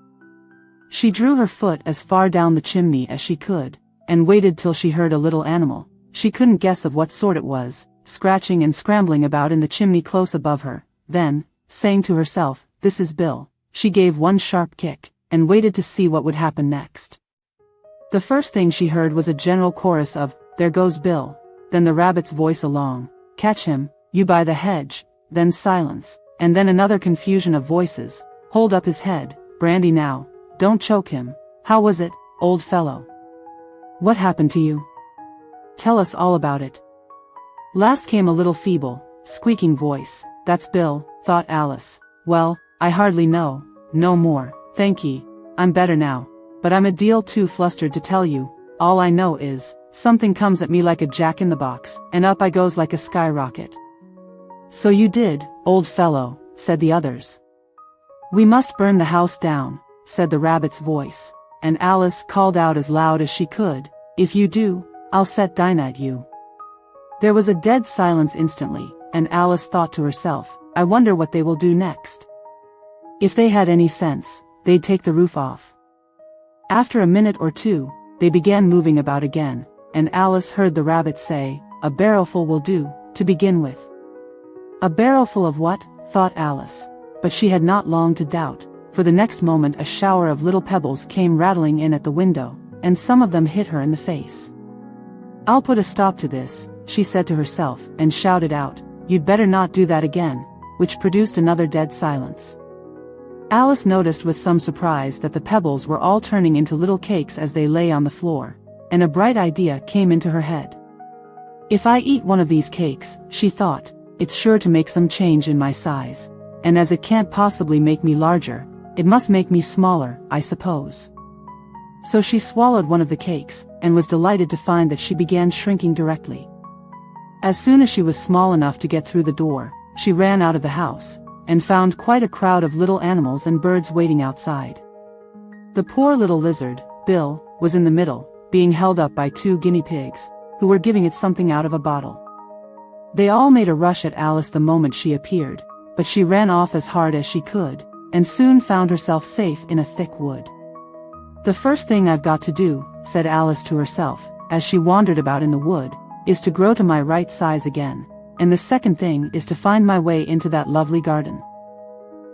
She drew her foot as far down the chimney as she could, and waited till she heard a little animal, she couldn't guess of what sort it was, scratching and scrambling about in the chimney close above her. Then, saying to herself, "This is Bill," she gave one sharp kick, and waited to see what would happen next. The first thing she heard was a general chorus of, "There goes Bill," then the rabbit's voice along, "Catch him, you by the hedge," then silence, and then another confusion of voices, "Hold up his head, brandy now, don't choke him. How was it, old fellow? What happened to you? Tell us all about it." Last came a little feeble, squeaking voice. "That's Bill," thought Alice. "Well, I hardly know, no more, thank ye, I'm better now, but I'm a deal too flustered to tell you. All I know is, something comes at me like a jack-in-the-box, and up I goes like a skyrocket." "So you did, old fellow," said the others. "We must burn the house down," said the rabbit's voice, and Alice called out as loud as she could, "If you do, I'll set dynamite you." There was a dead silence instantly, and Alice thought to herself, "I wonder what they will do next. If they had any sense, they'd take the roof off." After a minute or two, they began moving about again, and Alice heard the rabbit say, "A barrowful will do, to begin with." A barrowful of what? Thought Alice. But she had not long to doubt, for the next moment a shower of little pebbles came rattling in at the window, and some of them hit her in the face. "I'll put a stop to this," she said to herself, and shouted out, "You'd better not do that again," which produced another dead silence. Alice noticed with some surprise that the pebbles were all turning into little cakes as they lay on the floor, and a bright idea came into her head. "If I eat one of these cakes," she thought, "it's sure to make some change in my size, and as it can't possibly make me larger, it must make me smaller, I suppose." So she swallowed one of the cakes, and was delighted to find that she began shrinking directly. As soon as she was small enough to get through the door, she ran out of the house, and found quite a crowd of little animals and birds waiting outside. The poor little lizard, Bill, was in the middle, being held up by 2 guinea pigs, who were giving it something out of a bottle. They all made a rush at Alice the moment she appeared, but she ran off as hard as she could, and soon found herself safe in a thick wood. "The first thing I've got to do," said Alice to herself, as she wandered about in the wood, "is to grow to my right size again, and the second thing is to find my way into that lovely garden.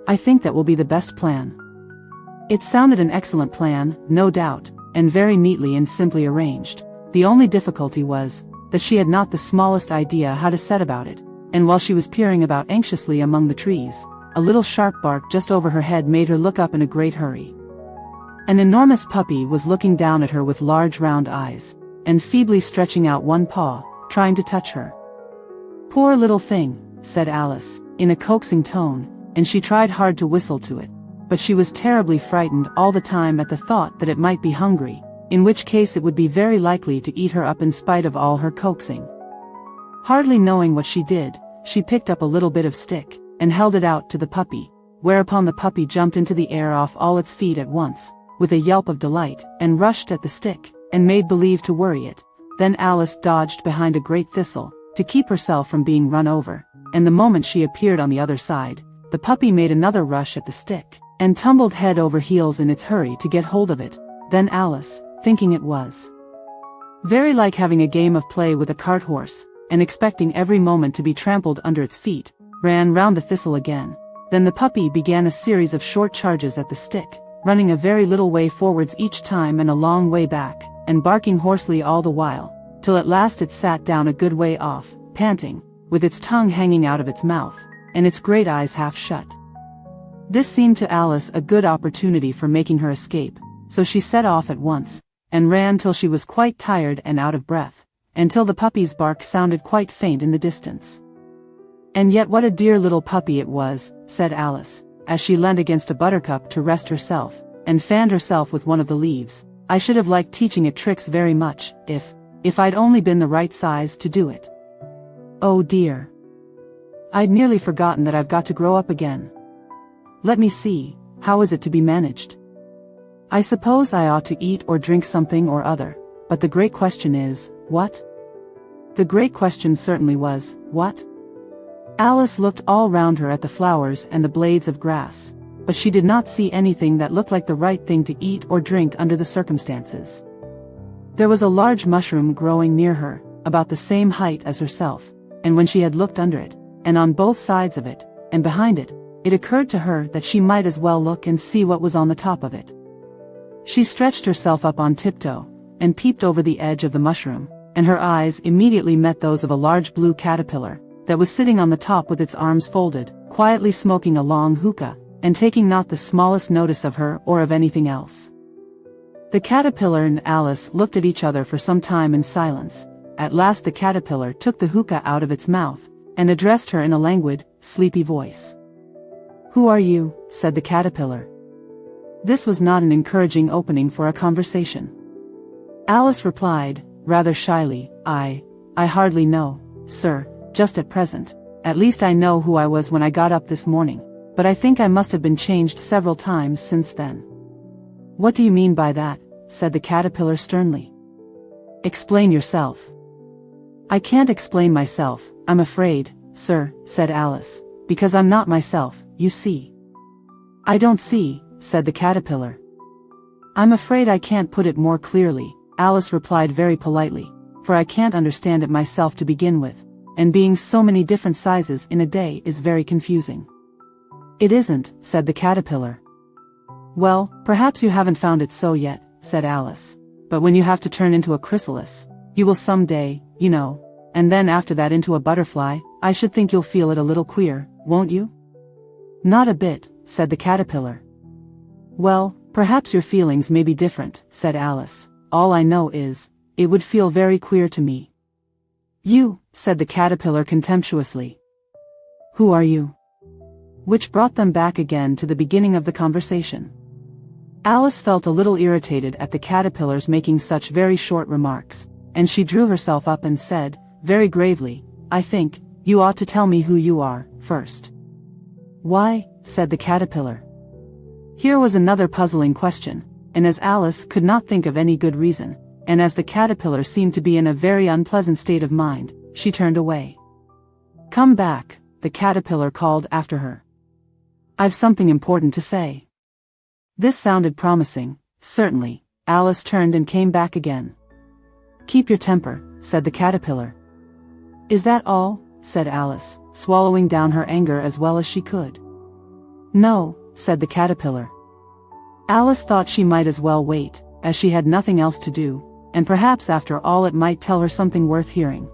I think that will be the best plan." It sounded an excellent plan, no doubt, and very neatly and simply arranged. The only difficulty was, that she had not the smallest idea how to set about it, and while she was peering about anxiously among the trees, a little sharp bark just over her head made her look up in a great hurry. An enormous puppy was looking down at her with large round eyes, and feebly stretching out one paw, trying to touch her. "Poor little thing," said Alice, in a coaxing tone, and she tried hard to whistle to it, but she was terribly frightened all the time at the thought that it might be hungry, in which case it would be very likely to eat her up in spite of all her coaxing. Hardly knowing what she did, she picked up a little bit of stick, and held it out to the puppy, whereupon the puppy jumped into the air off all its feet at once, with a yelp of delight, and rushed at the stick, and made believe to worry it. Then Alice dodged behind a great thistle, to keep herself from being run over, and the moment she appeared on the other side, the puppy made another rush at the stick, and tumbled head over heels in its hurry to get hold of it. Then Alice, thinking it was very like having a game of play with a cart horse, and expecting every moment to be trampled under its feet, ran round the thistle again. Then the puppy began a series of short charges at the stick, running a very little way forwards each time and a long way back, and barking hoarsely all the while, till at last it sat down a good way off, panting, with its tongue hanging out of its mouth, and its great eyes half shut. This seemed to Alice a good opportunity for making her escape, so she set off at once, and ran till she was quite tired and out of breath, until the puppy's bark sounded quite faint in the distance. "And yet what a dear little puppy it was," said Alice, as she leant against a buttercup to rest herself, and fanned herself with one of the leaves. "I should have liked teaching it tricks very much, if I'd only been the right size to do it. Oh dear. I'd nearly forgotten that I've got to grow up again. Let me see, how is it to be managed? I suppose I ought to eat or drink something or other, but the great question is, what?" The great question certainly was, what? Alice looked all round her at the flowers and the blades of grass, but she did not see anything that looked like the right thing to eat or drink under the circumstances. There was a large mushroom growing near her, about the same height as herself, and when she had looked under it, and on both sides of it, and behind it, it occurred to her that she might as well look and see what was on the top of it. She stretched herself up on tiptoe, and peeped over the edge of the mushroom, and her eyes immediately met those of a large blue caterpillar, that was sitting on the top with its arms folded, quietly smoking a long hookah, and taking not the smallest notice of her or of anything else. The caterpillar and Alice looked at each other for some time in silence. At last the caterpillar took the hookah out of its mouth, and addressed her in a languid, sleepy voice. "Who are you?" said the caterpillar. This was not an encouraging opening for a conversation. Alice replied, rather shyly, I hardly know, sir, just at present. At least I know who I was when I got up this morning, but I think I must have been changed several times since then." "What do you mean by that?" said the caterpillar sternly. "Explain yourself." "I can't explain myself, I'm afraid, sir," said Alice, "because I'm not myself, you see." "I don't see," said the caterpillar. "I'm afraid I can't put it more clearly," Alice replied very politely, "for I can't understand it myself to begin with, and being so many different sizes in a day is very confusing." "It isn't," said the caterpillar. "Well, perhaps you haven't found it so yet," said Alice, "but when you have to turn into a chrysalis, you will some day, you know, and then after that into a butterfly, I should think you'll feel it a little queer, won't you?" "Not a bit," said the caterpillar. "Well, perhaps your feelings may be different," said Alice. "All I know is, it would feel very queer to me." "You," said the caterpillar contemptuously. "Who are you?" Which brought them back again to the beginning of the conversation. Alice felt a little irritated at the caterpillar's making such very short remarks, and she drew herself up and said, very gravely, "I think, you ought to tell me who you are, first." "Why?" said the caterpillar. Here was another puzzling question, and as Alice could not think of any good reason, and as the caterpillar seemed to be in a very unpleasant state of mind, she turned away. "Come back," the caterpillar called after her. "I've something important to say." This sounded promising. Certainly, Alice turned and came back again. "Keep your temper," said the caterpillar. "Is that all?" said Alice, swallowing down her anger as well as she could. "No," said the caterpillar. Alice thought she might as well wait, as she had nothing else to do, and perhaps after all it might tell her something worth hearing.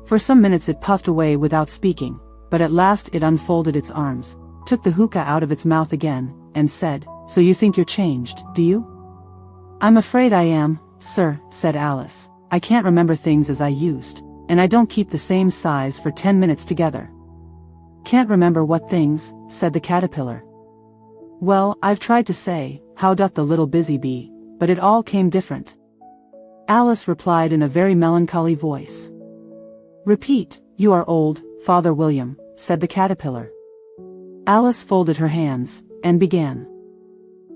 For some minutes it puffed away without speaking, but at last it unfolded its arms, took the hookah out of its mouth again, and said, "So you think you're changed, do you?" "I'm afraid I am, sir," said Alice. "I can't remember things as I used, and I don't keep the same size for 10 minutes together." "Can't remember what things?" said the caterpillar. "Well, I've tried to say, how doth the little busy bee, but it all came different. Alice replied in a very melancholy voice. "Repeat, you are old, Father William," said the caterpillar. Alice folded her hands, and began.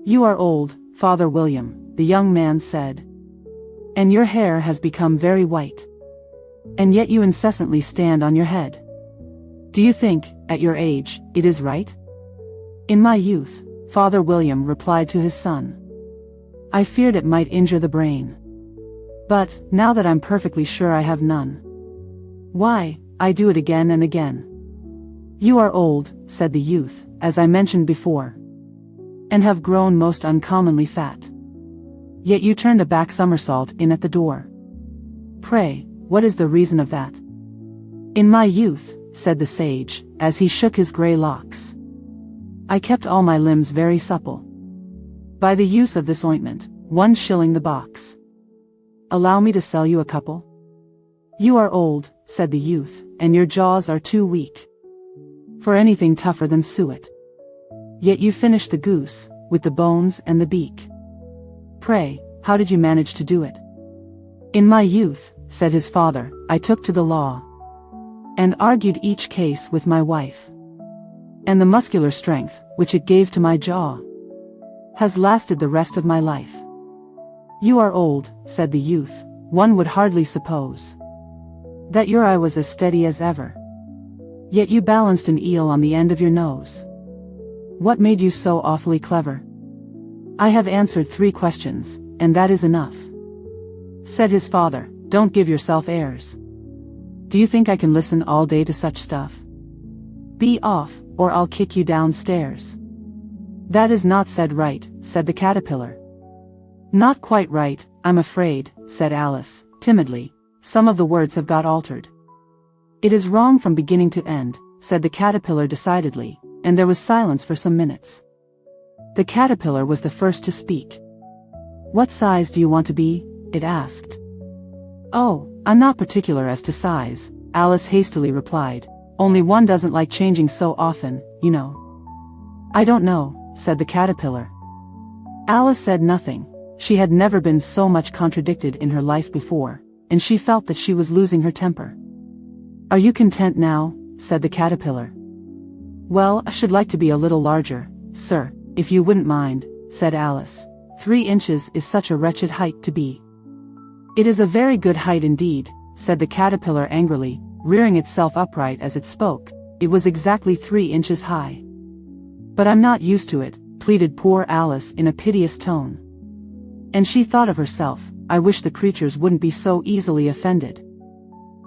"You are old, Father William," the young man said. "And your hair has become very white. And yet you incessantly stand on your head. Do you think, at your age, it is right?" "In my youth," Father William replied to his son, "I feared it might injure the brain. But, now that I'm perfectly sure I have none, why, I do it again and again." "You are old," said the youth, "as I mentioned before, and have grown most uncommonly fat. Yet you turned a back somersault in at the door. Pray, what is the reason of that?" "In my youth," said the sage, as he shook his grey locks, "I kept all my limbs very supple. By the use of this ointment, 1 shilling the box. Allow me to sell you a couple?" "You are old," said the youth, "and your jaws are too weak for anything tougher than suet. Yet you finished the goose, with the bones and the beak. Pray, how did you manage to do it?" "In my youth," said his father, "I took to the law, and argued each case with my wife. And the muscular strength, which it gave to my jaw, has lasted the rest of my life." "You are old," said the youth, "one would hardly suppose that your eye was as steady as ever. Yet you balanced an eel on the end of your nose. What made you so awfully clever?" "I have answered 3 questions, and that is enough," said his father. "Don't give yourself airs. Do you think I can listen all day to such stuff? Be off, or I'll kick you downstairs." "That is not said right," said the caterpillar. "Not quite right, I'm afraid," said Alice, timidly. "Some of the words have got altered." "It is wrong from beginning to end," said the caterpillar decidedly, and there was silence for some minutes. The caterpillar was the first to speak. "What size do you want to be?" it asked. "Oh, I'm not particular as to size," Alice hastily replied, "only one doesn't like changing so often, you know." "I don't know," said the caterpillar. Alice said nothing. She had never been so much contradicted in her life before, and she felt that she was losing her temper. "Are you content now?" said the caterpillar. "Well, I should like to be a little larger, sir, if you wouldn't mind," said Alice. 3 inches is such a wretched height to be." "It is a very good height indeed," said the caterpillar angrily, rearing itself upright as it spoke. "It was exactly 3 inches high." "But I'm not used to it," pleaded poor Alice in a piteous tone. And she thought of herself, "I wish the creatures wouldn't be so easily offended."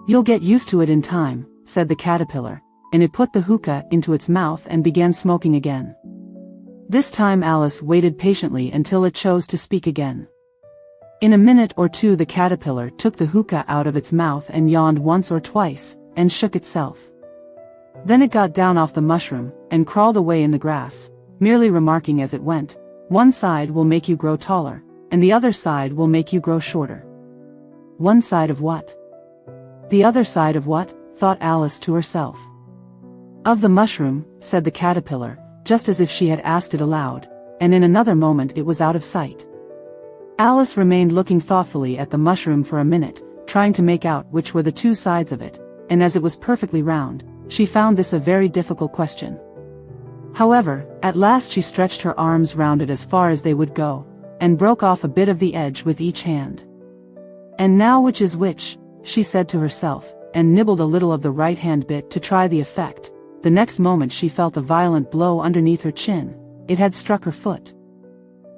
"You'll get used to it in time," said the caterpillar, and it put the hookah into its mouth and began smoking again. This time Alice waited patiently until it chose to speak again. In a minute or 2 the caterpillar took the hookah out of its mouth and yawned once or twice, and shook itself. Then it got down off the mushroom, and crawled away in the grass, merely remarking as it went, "One side will make you grow taller, and the other side will make you grow shorter." "One side of what? The other side of what?" thought Alice to herself. "Of the mushroom," said the caterpillar, just as if she had asked it aloud, and in another moment it was out of sight. Alice remained looking thoughtfully at the mushroom for a minute, trying to make out which were the 2 sides of it, and as it was perfectly round, she found this a very difficult question. However, at last she stretched her arms round it as far as they would go, and broke off a bit of the edge with each hand. "And now which is which?" she said to herself, and nibbled a little of the right-hand bit to try the effect. The next moment she felt a violent blow underneath her chin. It had struck her foot.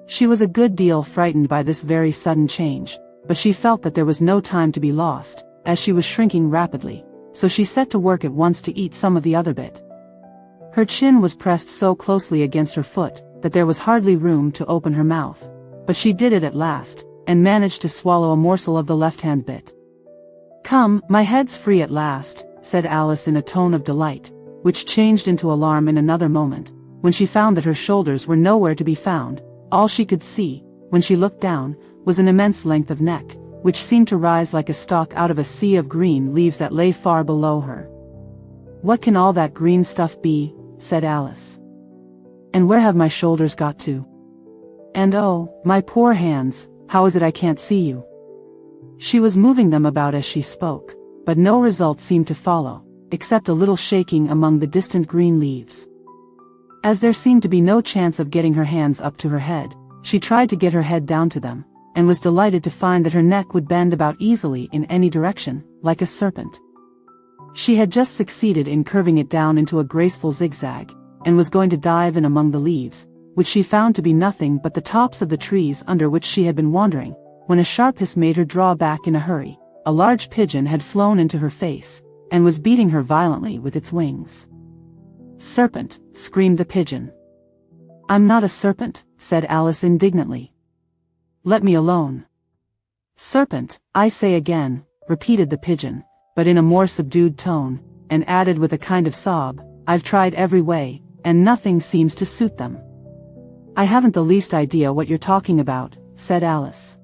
She was a good deal frightened by this very sudden change, but she felt that there was no time to be lost, as she was shrinking rapidly, so she set to work at once to eat some of the other bit. Her chin was pressed so closely against her foot that there was hardly room to open her mouth, but she did it at last, and managed to swallow a morsel of the left-hand bit. "Come, my head's free at last," said Alice in a tone of delight, which changed into alarm in another moment, when she found that her shoulders were nowhere to be found. All she could see, when she looked down, was an immense length of neck, which seemed to rise like a stalk out of a sea of green leaves that lay far below her. "What can all that green stuff be?" said Alice. "And where have my shoulders got to? And oh, my poor hands, how is it I can't see you?" She was moving them about as she spoke, but no result seemed to follow, except a little shaking among the distant green leaves. As there seemed to be no chance of getting her hands up to her head, she tried to get her head down to them, and was delighted to find that her neck would bend about easily in any direction, like a serpent. She had just succeeded in curving it down into a graceful zigzag, and was going to dive in among the leaves, which she found to be nothing but the tops of the trees under which she had been wandering, when a sharp hiss made her draw back in a hurry. A large pigeon had flown into her face, and was beating her violently with its wings. "Serpent!" screamed the pigeon. "I'm not a serpent," said Alice indignantly. "Let me alone." "Serpent, I say again," repeated the pigeon, but in a more subdued tone, and added with a kind of sob, "I've tried every way, and nothing seems to suit them." "I haven't the least idea what you're talking about," said Alice.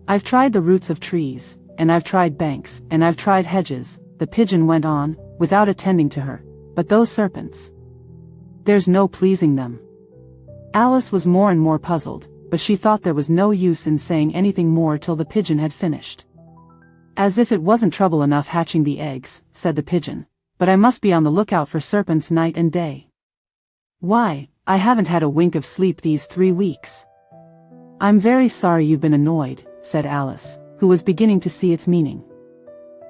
"I've tried the roots of trees, and I've tried banks, and I've tried hedges," the pigeon went on, without attending to her, "but those serpents, there's no pleasing them." Alice was more and more puzzled, but she thought there was no use in saying anything more till the pigeon had finished. "As if it wasn't trouble enough hatching the eggs," said the pigeon, "but I must be on the lookout for serpents night and day. Why, I haven't had a wink of sleep these 3 weeks." "I'm very sorry you've been annoyed," said Alice, who was beginning to see its meaning.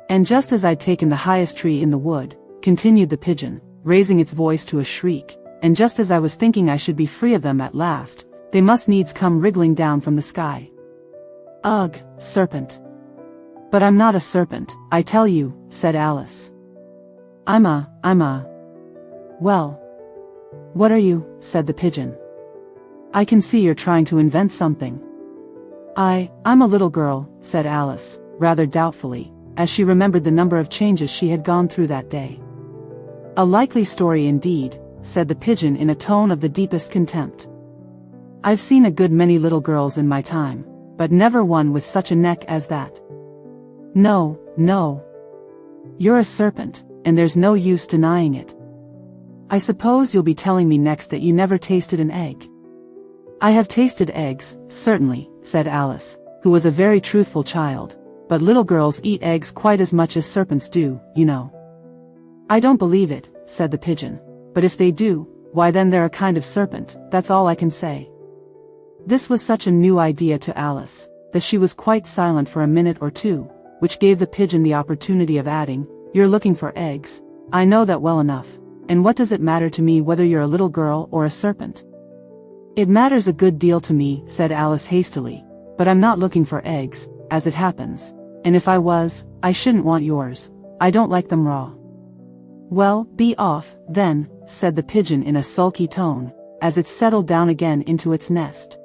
"And just as I'd taken the highest tree in the wood," continued the pigeon, raising its voice to a shriek, "and just as I was thinking I should be free of them at last, they must needs come wriggling down from the sky. Ugh, serpent." "But I'm not a serpent, I tell you," said Alice. I'm a. "Well, what are you?" said the pigeon. "I can see you're trying to invent something." I'm a little girl," said Alice, rather doubtfully, as she remembered the number of changes she had gone through that day. "A likely story indeed," said the pigeon in a tone of the deepest contempt. "I've seen a good many little girls in my time, but never one with such a neck as that. No. You're a serpent, and there's no use denying it. I suppose you'll be telling me next that you never tasted an egg." "I have tasted eggs, certainly," said Alice, who was a very truthful child, "but little girls eat eggs quite as much as serpents do, you know." "I don't believe it," said the pigeon, "but if they do, why then they're a kind of serpent, that's all I can say." This was such a new idea to Alice, that she was quite silent for a minute or two, which gave the pigeon the opportunity of adding, "You're looking for eggs, I know that well enough, and what does it matter to me whether you're a little girl or a serpent?" "It matters a good deal to me," said Alice hastily, "but I'm not looking for eggs, as it happens, and if I was, I shouldn't want yours. I don't like them raw." "Well, be off, then," said the pigeon in a sulky tone, as it settled down again into its nest.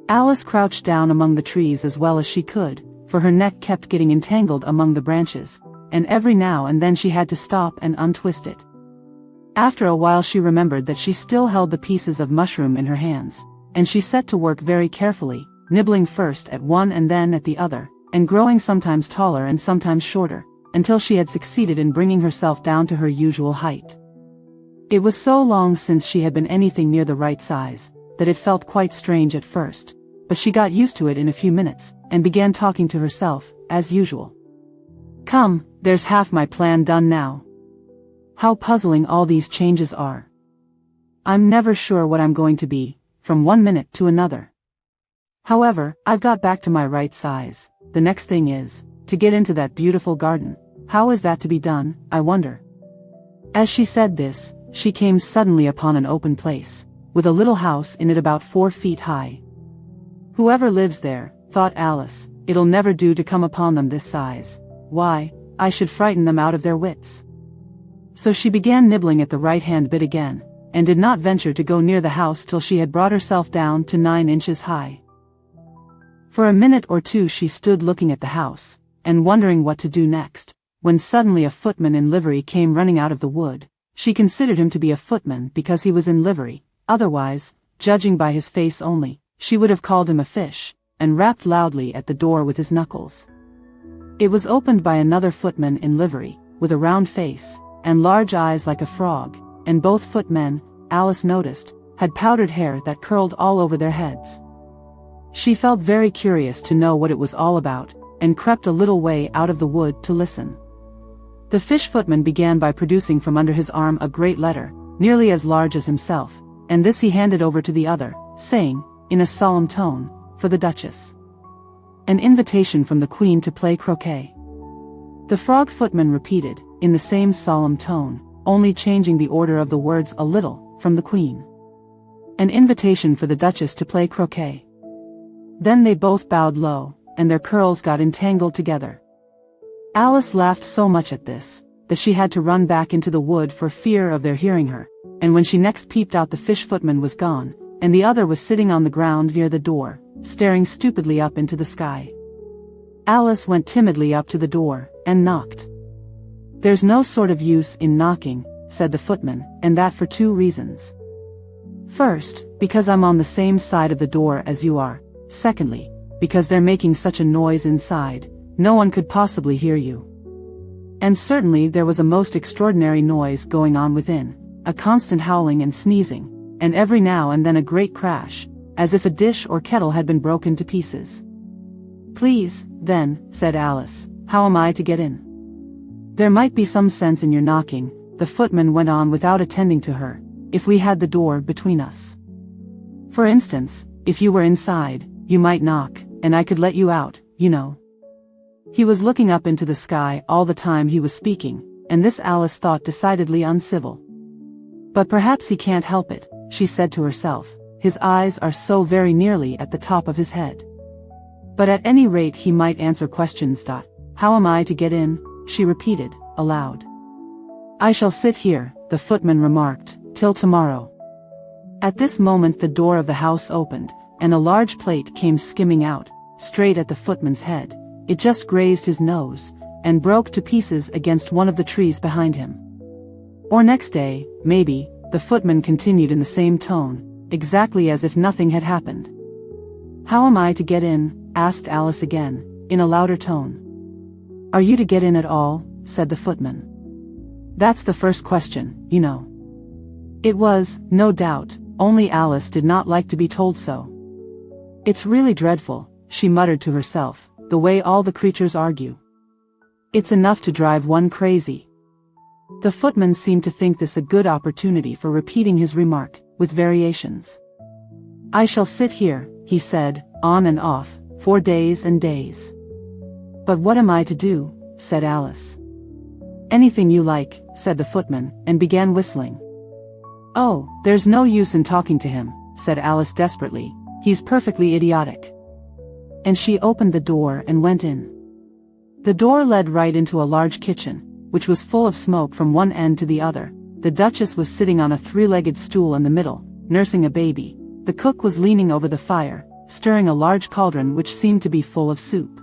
Alice crouched down among the trees as well as she could, for her neck kept getting entangled among the branches, and every now and then she had to stop and untwist it. After a while she remembered that she still held the pieces of mushroom in her hands, and she set to work very carefully, nibbling first at one and then at the other, and growing sometimes taller and sometimes shorter, until she had succeeded in bringing herself down to her usual height. It was so long since she had been anything near the right size, that it felt quite strange at first, but she got used to it in a few minutes, and began talking to herself, as usual. "Come, there's half my plan done now. How puzzling all these changes are. I'm never sure what I'm going to be, from one minute to another. However, I've got back to my right size. The next thing is, to get into that beautiful garden. How is that to be done, I wonder?" As she said this, she came suddenly upon an open place, with a little house in it about 4 feet high. "Whoever lives there," thought Alice, "it'll never do to come upon them this size. Why, I should frighten them out of their wits." So she began nibbling at the right-hand bit again, and did not venture to go near the house till she had brought herself down to 9 inches high. For a minute or two she stood looking at the house, and wondering what to do next, when suddenly a footman in livery came running out of the wood. She considered him to be a footman because he was in livery, otherwise, judging by his face only, she would have called him a fish, and rapped loudly at the door with his knuckles. It was opened by another footman in livery, with a round face, and large eyes like a frog, and both footmen, Alice noticed, had powdered hair that curled all over their heads. She felt very curious to know what it was all about, and crept a little way out of the wood to listen. The fish footman began by producing from under his arm a great letter, nearly as large as himself, and this he handed over to the other, saying, in a solemn tone, "For the Duchess. An invitation from the Queen to play croquet." The frog footman repeated, in the same solemn tone, only changing the order of the words a little, "From the Queen. An invitation for the Duchess to play croquet." Then they both bowed low, and their curls got entangled together. Alice laughed so much at this, that she had to run back into the wood for fear of their hearing her, and when she next peeped out, the fish footman was gone, and the other was sitting on the ground near the door, staring stupidly up into the sky. Alice went timidly up to the door, and knocked. "There's no sort of use in knocking," said the footman, "and that for 2 reasons. First, because I'm on the same side of the door as you are. Secondly, because they're making such a noise inside, no one could possibly hear you." And certainly there was a most extraordinary noise going on within, a constant howling and sneezing, and every now and then a great crash, as if a dish or kettle had been broken to pieces. "Please, then," said Alice, "how am I to get in?" "There might be some sense in your knocking," the footman went on without attending to her, "if we had the door between us. For instance, if you were inside, you might knock, and I could let you out, you know." He was looking up into the sky all the time he was speaking, and this Alice thought decidedly uncivil. "But perhaps he can't help it," she said to herself, "his eyes are so very nearly at the top of his head. But at any rate he might answer questions. How am I to get in?" she repeated, aloud. "I shall sit here," the footman remarked, "till tomorrow." At this moment the door of the house opened, and a large plate came skimming out, straight at the footman's head. It just grazed his nose, and broke to pieces against one of the trees behind him. "Or next day, maybe," the footman continued in the same tone, exactly as if nothing had happened. "How am I to get in?" asked Alice again, in a louder tone. "Are you to get in at all?" said the footman. "That's the first question, you know." It was, no doubt, only Alice did not like to be told so. "It's really dreadful," she muttered to herself, "the way all the creatures argue. It's enough to drive one crazy." The footman seemed to think this a good opportunity for repeating his remark, with variations. "I shall sit here," he said, on and off, "for days and days." "But what am I to do?" said Alice. "Anything you like," said the footman, and began whistling. "Oh, there's no use in talking to him," said Alice desperately, "he's perfectly idiotic." And she opened the door and went in. The door led right into a large kitchen, which was full of smoke from one end to the other. The Duchess was sitting on a 3-legged stool in the middle, nursing a baby. The cook was leaning over the fire, stirring a large cauldron which seemed to be full of soup.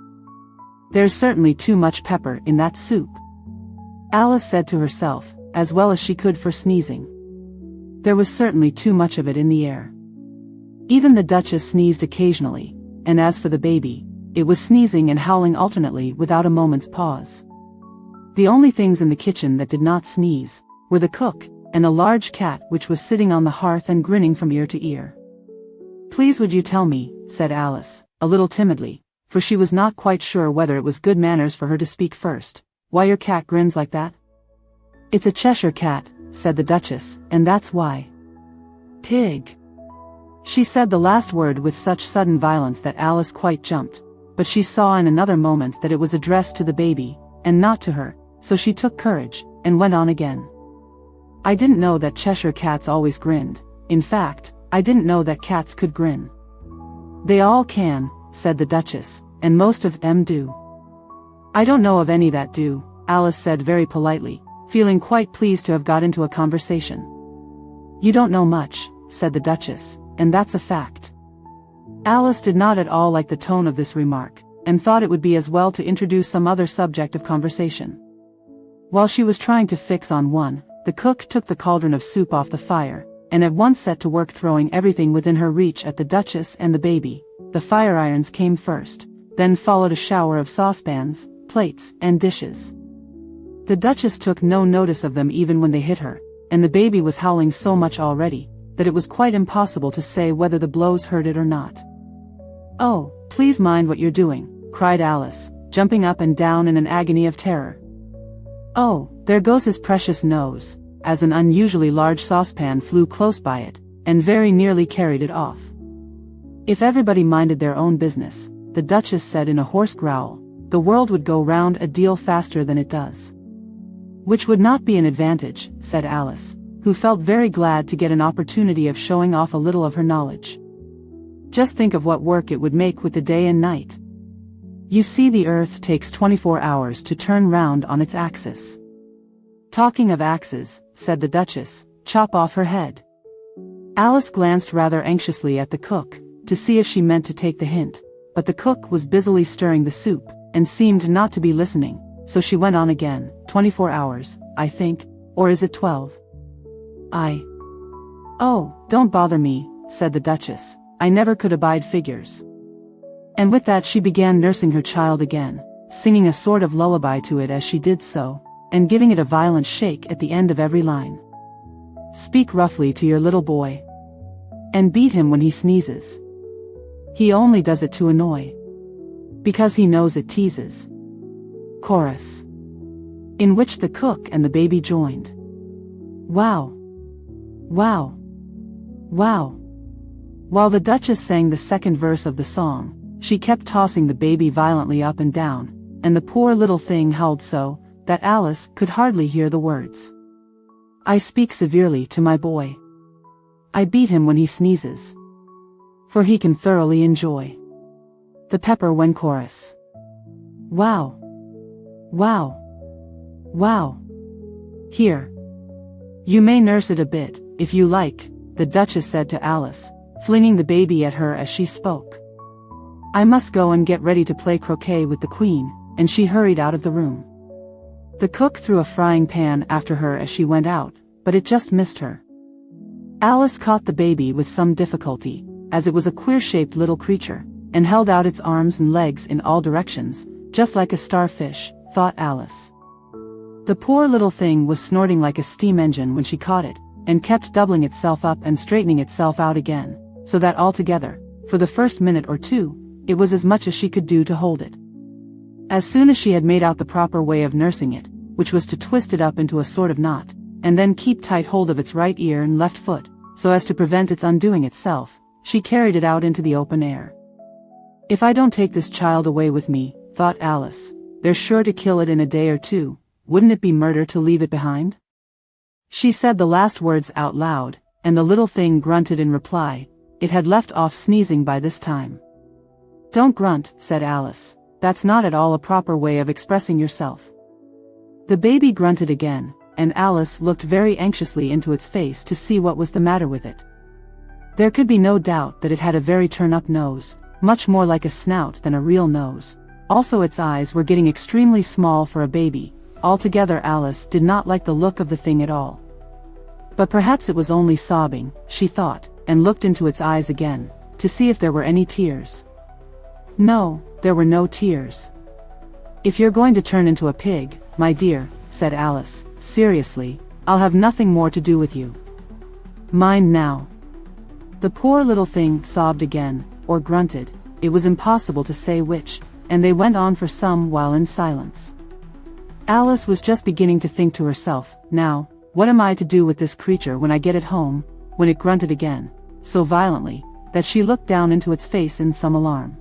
"There's certainly too much pepper in that soup," Alice said to herself, as well as she could for sneezing. There was certainly too much of it in the air. Even the Duchess sneezed occasionally, and as for the baby, it was sneezing and howling alternately without a moment's pause. The only things in the kitchen that did not sneeze were the cook, and a large cat which was sitting on the hearth and grinning from ear to ear. "Please would you tell me," said Alice, a little timidly, for she was not quite sure whether it was good manners for her to speak first, "why your cat grins like that?" "It's a Cheshire Cat," said the Duchess, "and that's why." "Pig." She said the last word with such sudden violence that Alice quite jumped, but she saw in another moment that it was addressed to the baby, and not to her, so she took courage, and went on again. "I didn't know that Cheshire Cats always grinned. In fact, I didn't know that cats could grin." "They all can," said the Duchess, "and most of them do." "I don't know of any that do," Alice said very politely, feeling quite pleased to have got into a conversation. "You don't know much," said the Duchess, "and that's a fact." Alice did not at all like the tone of this remark, and thought it would be as well to introduce some other subject of conversation. While she was trying to fix on one, the cook took the cauldron of soup off the fire, and at once set to work throwing everything within her reach at the Duchess and the baby. The fire irons came first, then followed a shower of saucepans, plates, and dishes. The Duchess took no notice of them even when they hit her, and the baby was howling so much already, that it was quite impossible to say whether the blows hurt it or not. "Oh, please mind what you're doing," cried Alice, jumping up and down in an agony of terror. "Oh, there goes his precious nose," as an unusually large saucepan flew close by it, and very nearly carried it off. "If everybody minded their own business," the Duchess said in a hoarse growl, "the world would go round a deal faster than it does." "Which would not be an advantage," said Alice, who felt very glad to get an opportunity of showing off a little of her knowledge. "Just think of what work it would make with the day and night. You see, the Earth takes 24 hours to turn round on its axis." "Talking of axes," said the Duchess, "chop off her head." Alice glanced rather anxiously at the cook, to see if she meant to take the hint, but the cook was busily stirring the soup, and seemed not to be listening, so she went on again. 24 hours, I think, or is it 12? "Oh, don't bother me," said the Duchess, "I never could abide figures." And with that she began nursing her child again, singing a sort of lullaby to it as she did so, and giving it a violent shake at the end of every line. "Speak roughly to your little boy. And beat him when he sneezes. He only does it to annoy. Because he knows it teases." Chorus. In which the cook and the baby joined. "Wow! Wow! Wow!" While the Duchess sang the second verse of the song, she kept tossing the baby violently up and down, and the poor little thing howled so, that Alice could hardly hear the words. "I speak severely to my boy. I beat him when he sneezes. For he can thoroughly enjoy the pepper when chorus. Wow! Wow! Wow! Here. You may nurse it a bit, if you like," the Duchess said to Alice, flinging the baby at her as she spoke. "I must go and get ready to play croquet with the Queen," and she hurried out of the room. The cook threw a frying pan after her as she went out, but it just missed her. Alice caught the baby with some difficulty, as it was a queer-shaped little creature, and held out its arms and legs in all directions, just like a starfish, thought Alice. The poor little thing was snorting like a steam engine when she caught it, and kept doubling itself up and straightening itself out again, so that altogether, for the first minute or two, it was as much as she could do to hold it. As soon as she had made out the proper way of nursing it, which was to twist it up into a sort of knot, and then keep tight hold of its right ear and left foot, so as to prevent its undoing itself, she carried it out into the open air. "If I don't take this child away with me," thought Alice, "they're sure to kill it in a day or two. Wouldn't it be murder to leave it behind?" She said the last words out loud, and the little thing grunted in reply. It had left off sneezing by this time. "Don't grunt," said Alice. "That's not at all a proper way of expressing yourself." The baby grunted again, and Alice looked very anxiously into its face to see what was the matter with it. There could be no doubt that it had a very turn-up nose, much more like a snout than a real nose. Also its eyes were getting extremely small for a baby. Altogether Alice did not like the look of the thing at all. But perhaps it was only sobbing, she thought, and looked into its eyes again, to see if there were any tears. No, there were no tears. "If you're going to turn into a pig, my dear," said Alice, seriously, "I'll have nothing more to do with you. Mind now." The poor little thing sobbed again, or grunted, it was impossible to say which, and they went on for some while in silence. Alice was just beginning to think to herself, "Now, what am I to do with this creature when I get it home?" when it grunted again, so violently, that she looked down into its face in some alarm.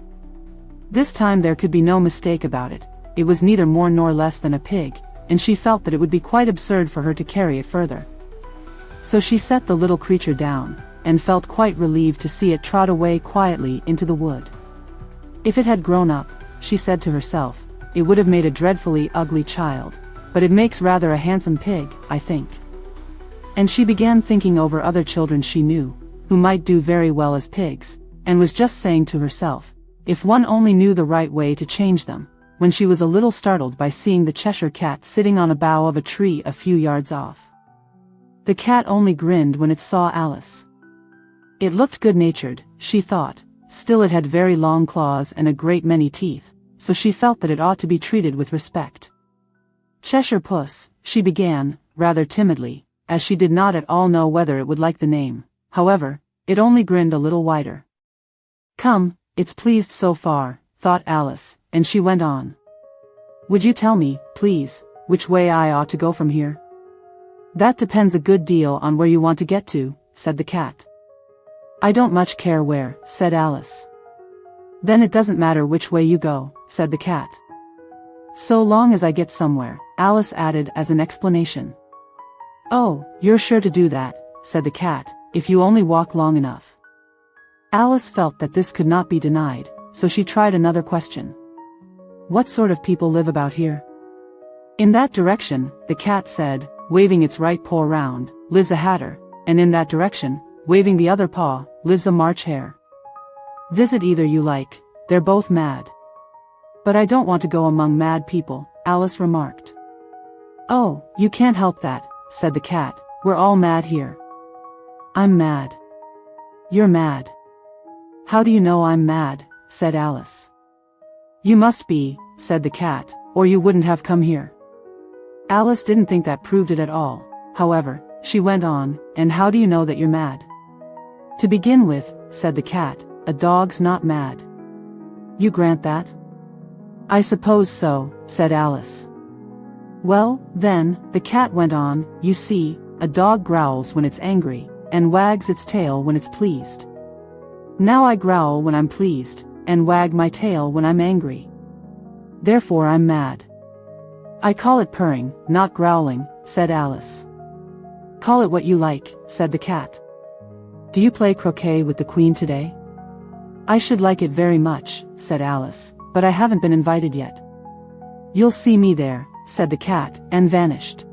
This time there could be no mistake about it. It was neither more nor less than a pig, and she felt that it would be quite absurd for her to carry it further. So she set the little creature down, and felt quite relieved to see it trot away quietly into the wood. If it had grown up, she said to herself, it would have made a dreadfully ugly child, but it makes rather a handsome pig, I think. And she began thinking over other children she knew, who might do very well as pigs, and was just saying to herself, if one only knew the right way to change them, when she was a little startled by seeing the Cheshire Cat sitting on a bough of a tree a few yards off. The cat only grinned when it saw Alice. It looked good-natured, she thought, still it had very long claws and a great many teeth, so she felt that it ought to be treated with respect. "Cheshire Puss," she began, rather timidly, as she did not at all know whether it would like the name. However, it only grinned a little wider. Come, it's pleased so far, thought Alice, and she went on. Would you tell me, please, which way I ought to go from here? That depends a good deal on where you want to get to, said the cat. I don't much care where, said Alice. Then it doesn't matter which way you go, said the cat. So long as I get somewhere, Alice added as an explanation. Oh, you're sure to do that, said the cat, if you only walk long enough. Alice felt that this could not be denied, so she tried another question. What sort of people live about here? In that direction, the cat said, waving its right paw round, lives a hatter, and in that direction, waving the other paw, lives a March hare. Visit either you like, they're both mad. But I don't want to go among mad people, Alice remarked. Oh, you can't help that, said the cat, we're all mad here. I'm mad. You're mad. How do you know I'm mad, said Alice. You must be, said the cat, or you wouldn't have come here. Alice didn't think that proved it at all. However, she went on, and how do you know that you're mad? To begin with, said the cat, a dog's not mad. You grant that? I suppose so, said Alice. Well, then, the cat went on, you see, a dog growls when it's angry, and wags its tail when it's pleased. Now I growl when I'm pleased, and wag my tail when I'm angry. Therefore I'm mad. I call it purring, not growling, said Alice. Call it what you like, said the cat. Do you play croquet with the Queen today? I should like it very much, said Alice, but I haven't been invited yet. You'll see me there, said the cat, and vanished.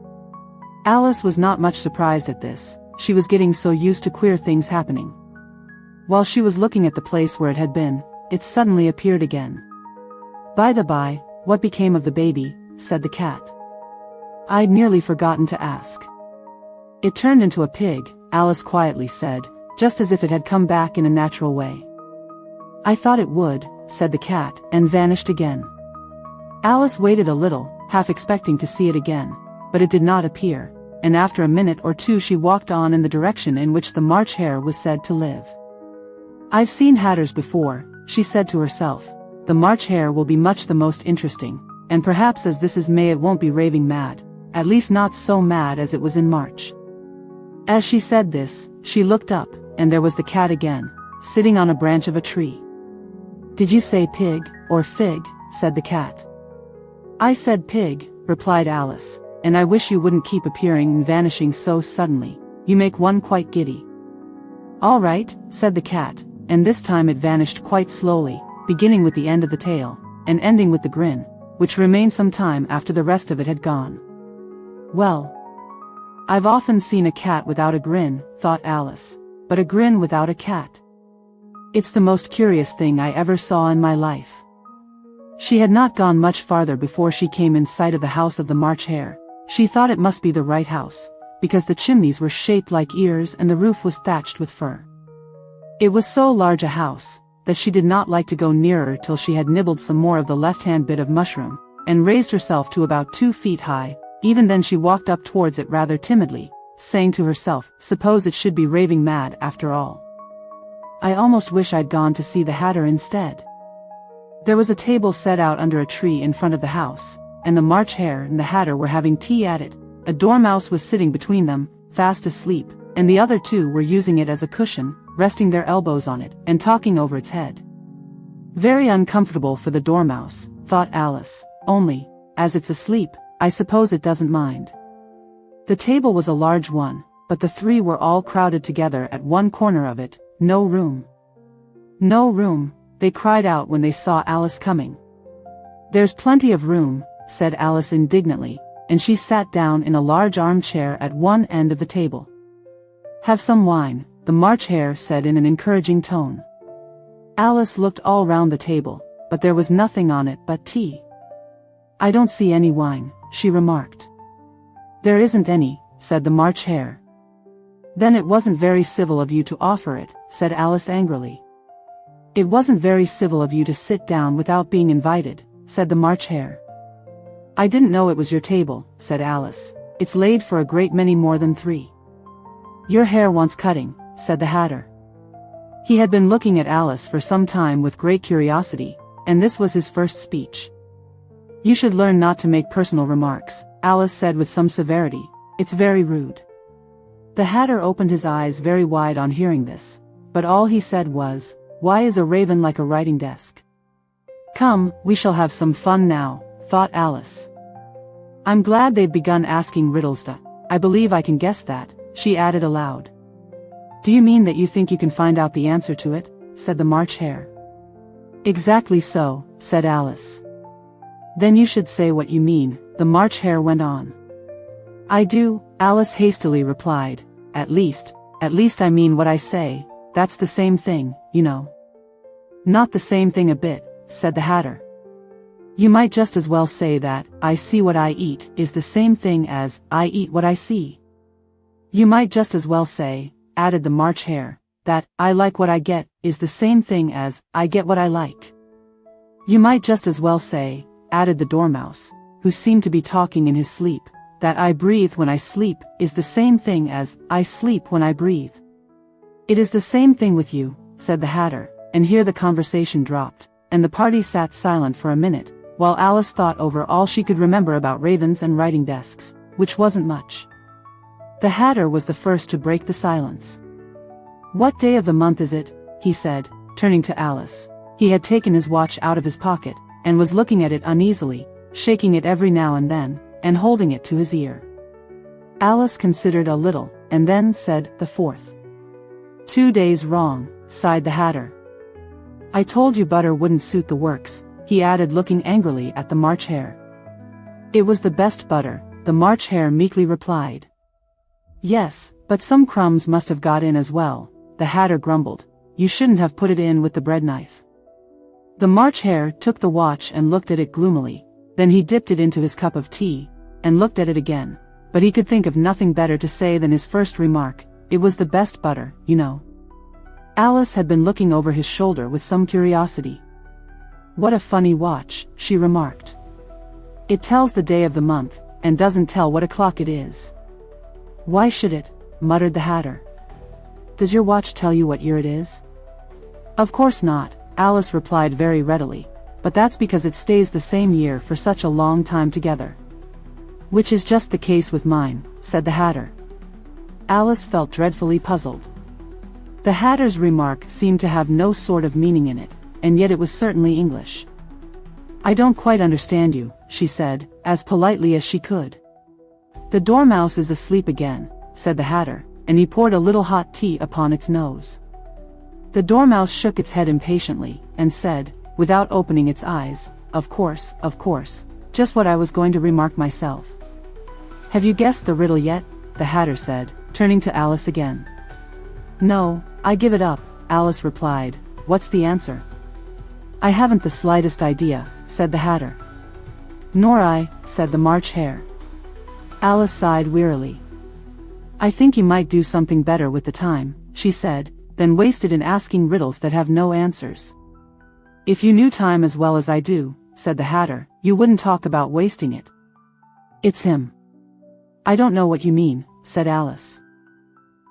Alice was not much surprised at this, she was getting so used to queer things happening. While she was looking at the place where it had been, it suddenly appeared again. By the by, what became of the baby, said the cat. I'd nearly forgotten to ask. It turned into a pig, Alice quietly said, just as if it had come back in a natural way. I thought it would, said the cat, and vanished again. Alice waited a little, half expecting to see it again, but it did not appear, and after a minute or two she walked on in the direction in which the March hare was said to live. I've seen hatters before, she said to herself. The March hare will be much the most interesting, and perhaps as this is May it won't be raving mad, at least not so mad as it was in March. As she said this, she looked up, and there was the cat again, sitting on a branch of a tree. Did you say pig, or fig, said the cat. I said pig, replied Alice, and I wish you wouldn't keep appearing and vanishing so suddenly, you make one quite giddy. All right, said the cat, and this time it vanished quite slowly, beginning with the end of the tail, and ending with the grin, which remained some time after the rest of it had gone. Well, I've often seen a cat without a grin, thought Alice, but a grin without a cat. It's the most curious thing I ever saw in my life. She had not gone much farther before she came in sight of the house of the March hare. She thought it must be the right house, because the chimneys were shaped like ears and the roof was thatched with fur. It was so large a house, that she did not like to go nearer till she had nibbled some more of the left-hand bit of mushroom, and raised herself to about 2 feet high. Even then she walked up towards it rather timidly, saying to herself, suppose it should be raving mad after all. I almost wish I'd gone to see the hatter instead. There was a table set out under a tree in front of the house, and the March hare and the hatter were having tea at it. A dormouse was sitting between them, fast asleep, and the other two were using it as a cushion, resting their elbows on it, and talking over its head. Very uncomfortable for the dormouse, thought Alice, only, as it's asleep, I suppose it doesn't mind. The table was a large one, but the three were all crowded together at one corner of it, no room. No room, they cried out when they saw Alice coming. There's plenty of room, said Alice indignantly, and she sat down in a large armchair at one end of the table. Have some wine, the March hare said in an encouraging tone. Alice looked all round the table, but there was nothing on it but tea. I don't see any wine, she remarked. There isn't any, said the March hare. Then it wasn't very civil of you to offer it, said Alice angrily. It wasn't very civil of you to sit down without being invited, said the March hare. I didn't know it was your table, said Alice. It's laid for a great many more than 3. Your hair wants cutting, said the Hatter. He had been looking at Alice for some time with great curiosity, and this was his first speech. "You should learn not to make personal remarks," Alice said with some severity. "It's very rude." The Hatter opened his eyes very wide on hearing this, but all he said was, "Why is a raven like a writing desk?" "Come, we shall have some fun now," thought Alice. "I'm glad they've begun asking riddles. I believe I can guess that," she added aloud. "Do you mean that you think you can find out the answer to it?" said the March Hare. "Exactly so," said Alice. "Then you should say what you mean," the March Hare went on. "I do," Alice hastily replied. At least I mean what I say, that's the same thing, you know." "Not the same thing a bit," said the Hatter. "You might just as well say that, 'I see what I eat' is the same thing as, 'I eat what I see.'" "You might just as well say," added the March Hare, "that, 'I like what I get' is the same thing as, 'I get what I like.'" "You might just as well say," added the Dormouse, who seemed to be talking in his sleep, "that 'I breathe when I sleep' is the same thing as, 'I sleep when I breathe.'" "It is the same thing with you," said the Hatter, and here the conversation dropped, and the party sat silent for a minute, while Alice thought over all she could remember about ravens and writing desks, which wasn't much. The Hatter was the first to break the silence. "What day of the month is it?" he said, turning to Alice. He had taken his watch out of his pocket, and was looking at it uneasily, shaking it every now and then, and holding it to his ear. Alice considered a little, and then said, "The 4th. "2 days wrong," sighed the Hatter. "I told you butter wouldn't suit the works," he added, looking angrily at the March Hare. "It was the best butter," the March Hare meekly replied. "Yes, but some crumbs must have got in as well," the Hatter grumbled. "You shouldn't have put it in with the bread knife." The March Hare took the watch and looked at it gloomily, then he dipped it into his cup of tea, and looked at it again, but he could think of nothing better to say than his first remark, "It was the best butter, you know." Alice had been looking over his shoulder with some curiosity. "What a funny watch," she remarked. "It tells the day of the month, and doesn't tell what o'clock it is." "Why should it?" muttered the Hatter. "Does your watch tell you what year it is?" "Of course not," Alice replied very readily, "but that's because it stays the same year for such a long time together." "Which is just the case with mine," said the Hatter. Alice felt dreadfully puzzled. The Hatter's remark seemed to have no sort of meaning in it, and yet it was certainly English. "I don't quite understand you," she said, as politely as she could. "The Dormouse is asleep again," said the Hatter, and he poured a little hot tea upon its nose. The Dormouse shook its head impatiently, and said, without opening its eyes, of course, just what I was going to remark myself." "Have you guessed the riddle yet?" the Hatter said, turning to Alice again. "No, I give it up," Alice replied. "What's the answer?" "I haven't the slightest idea," said the Hatter. "Nor I," said the March Hare. Alice sighed wearily. "I think you might do something better with the time," she said, "than waste it in asking riddles that have no answers." "If you knew time as well as I do," said the Hatter, "you wouldn't talk about wasting it." "It's him." "I don't know what you mean," said Alice.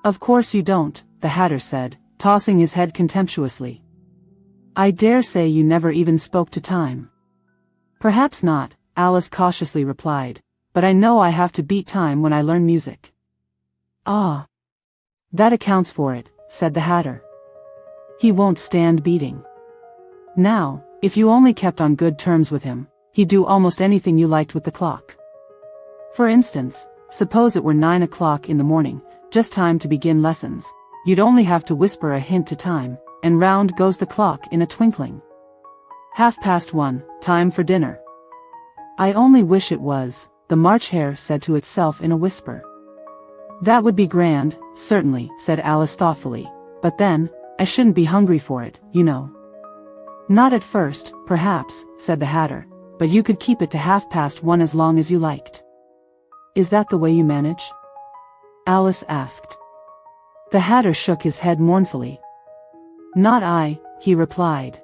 "Of course you don't," the Hatter said, tossing his head contemptuously. "I dare say you never even spoke to time." "Perhaps not," Alice cautiously replied, "but I know I have to beat time when I learn music." "Ah. That accounts for it," said the Hatter. "He won't stand beating. Now, if you only kept on good terms with him, he'd do almost anything you liked with the clock. For instance, suppose it were 9 o'clock in the morning, just time to begin lessons, you'd only have to whisper a hint to time, and round goes the clock in a twinkling. 1:30, time for dinner." "I only wish it was," the March Hare said to itself in a whisper. "That would be grand, certainly," said Alice thoughtfully, "but then, I shouldn't be hungry for it, you know." "Not at first, perhaps," said the Hatter, "but you could keep it to 1:30 as long as you liked." "Is that the way you manage?" Alice asked. The Hatter shook his head mournfully. "Not I," he replied.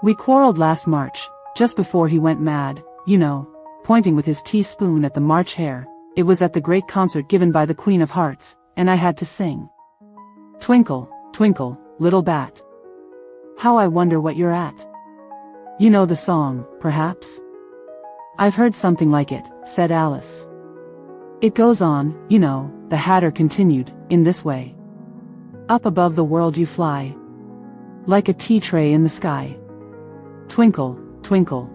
"We quarreled last March, just before he went mad, you know," pointing with his teaspoon at the March Hare. "It was at the great concert given by the Queen of Hearts, and I had to sing." Twinkle, twinkle, little bat. How I wonder what you're at. You know the song, perhaps? I've heard something like it, said Alice. It goes on, you know, the Hatter continued, in this way. Up above the world you fly, like a tea tray in the sky. Twinkle, twinkle.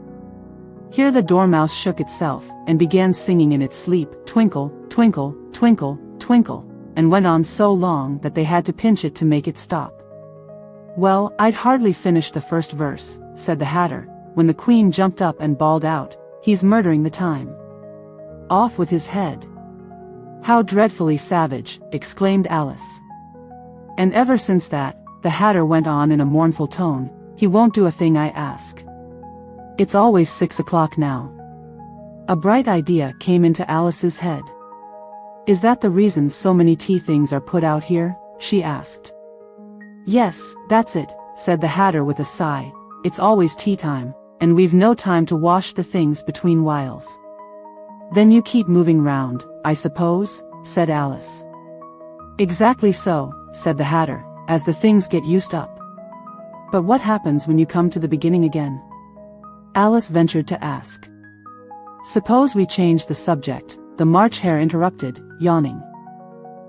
Here the dormouse shook itself, and began singing in its sleep, twinkle, twinkle, twinkle, twinkle, and went on so long that they had to pinch it to make it stop. Well, I'd hardly finished the first verse, said the Hatter, when the Queen jumped up and bawled out, he's murdering the time. Off with his head. How dreadfully savage, exclaimed Alice. And ever since that, the Hatter went on in a mournful tone, he won't do a thing I ask. It's always 6 o'clock now. A bright idea came into Alice's head. Is that the reason so many tea things are put out here? She asked. Yes, that's it, said the Hatter with a sigh, it's always tea time, and we've no time to wash the things between whiles. Then you keep moving round, I suppose, said Alice. Exactly so, said the Hatter, as the things get used up. But what happens when you come to the beginning again? Alice ventured to ask. Suppose we change the subject, the March Hare interrupted, yawning.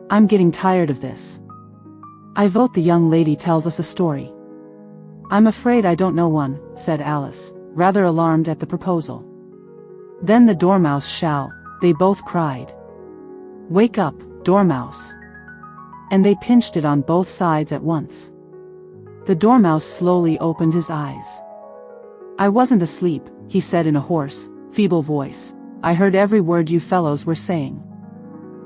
I'm getting tired of this. I vote the young lady tells us a story. I'm afraid I don't know one, said Alice, rather alarmed at the proposal. Then the Dormouse shall, they both cried. Wake up, Dormouse. And they pinched it on both sides at once. The Dormouse slowly opened his eyes. I wasn't asleep, he said in a hoarse, feeble voice. I heard every word you fellows were saying.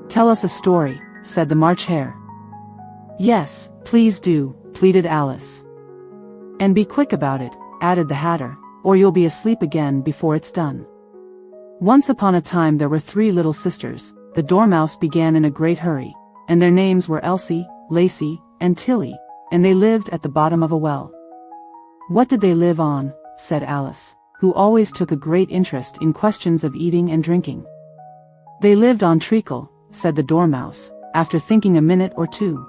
Tell us a story, said the March Hare. Yes, please do, pleaded Alice. And be quick about it, added the Hatter, or you'll be asleep again before it's done. Once upon a time there were 3 little sisters, the Dormouse began in a great hurry, and their names were Elsie, Lacey, and Tilly, and they lived at the bottom of a well. What did they live on? Said Alice, who always took a great interest in questions of eating and drinking. They lived on treacle, said the Dormouse, after thinking a minute or two.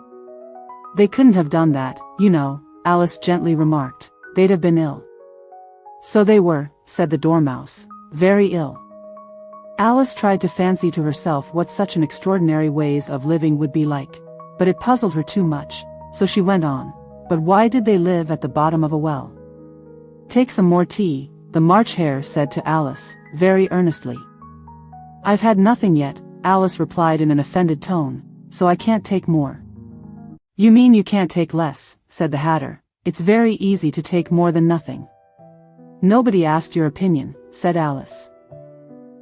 They couldn't have done that, you know, Alice gently remarked, they'd have been ill. So they were, said the Dormouse, very ill. Alice tried to fancy to herself what such an extraordinary ways of living would be like, but it puzzled her too much, so she went on, but why did they live at the bottom of a well? Take some more tea, the March Hare said to Alice, very earnestly. I've had nothing yet, Alice replied in an offended tone, so I can't take more. You mean you can't take less, said the Hatter, it's very easy to take more than nothing. Nobody asked your opinion, said Alice.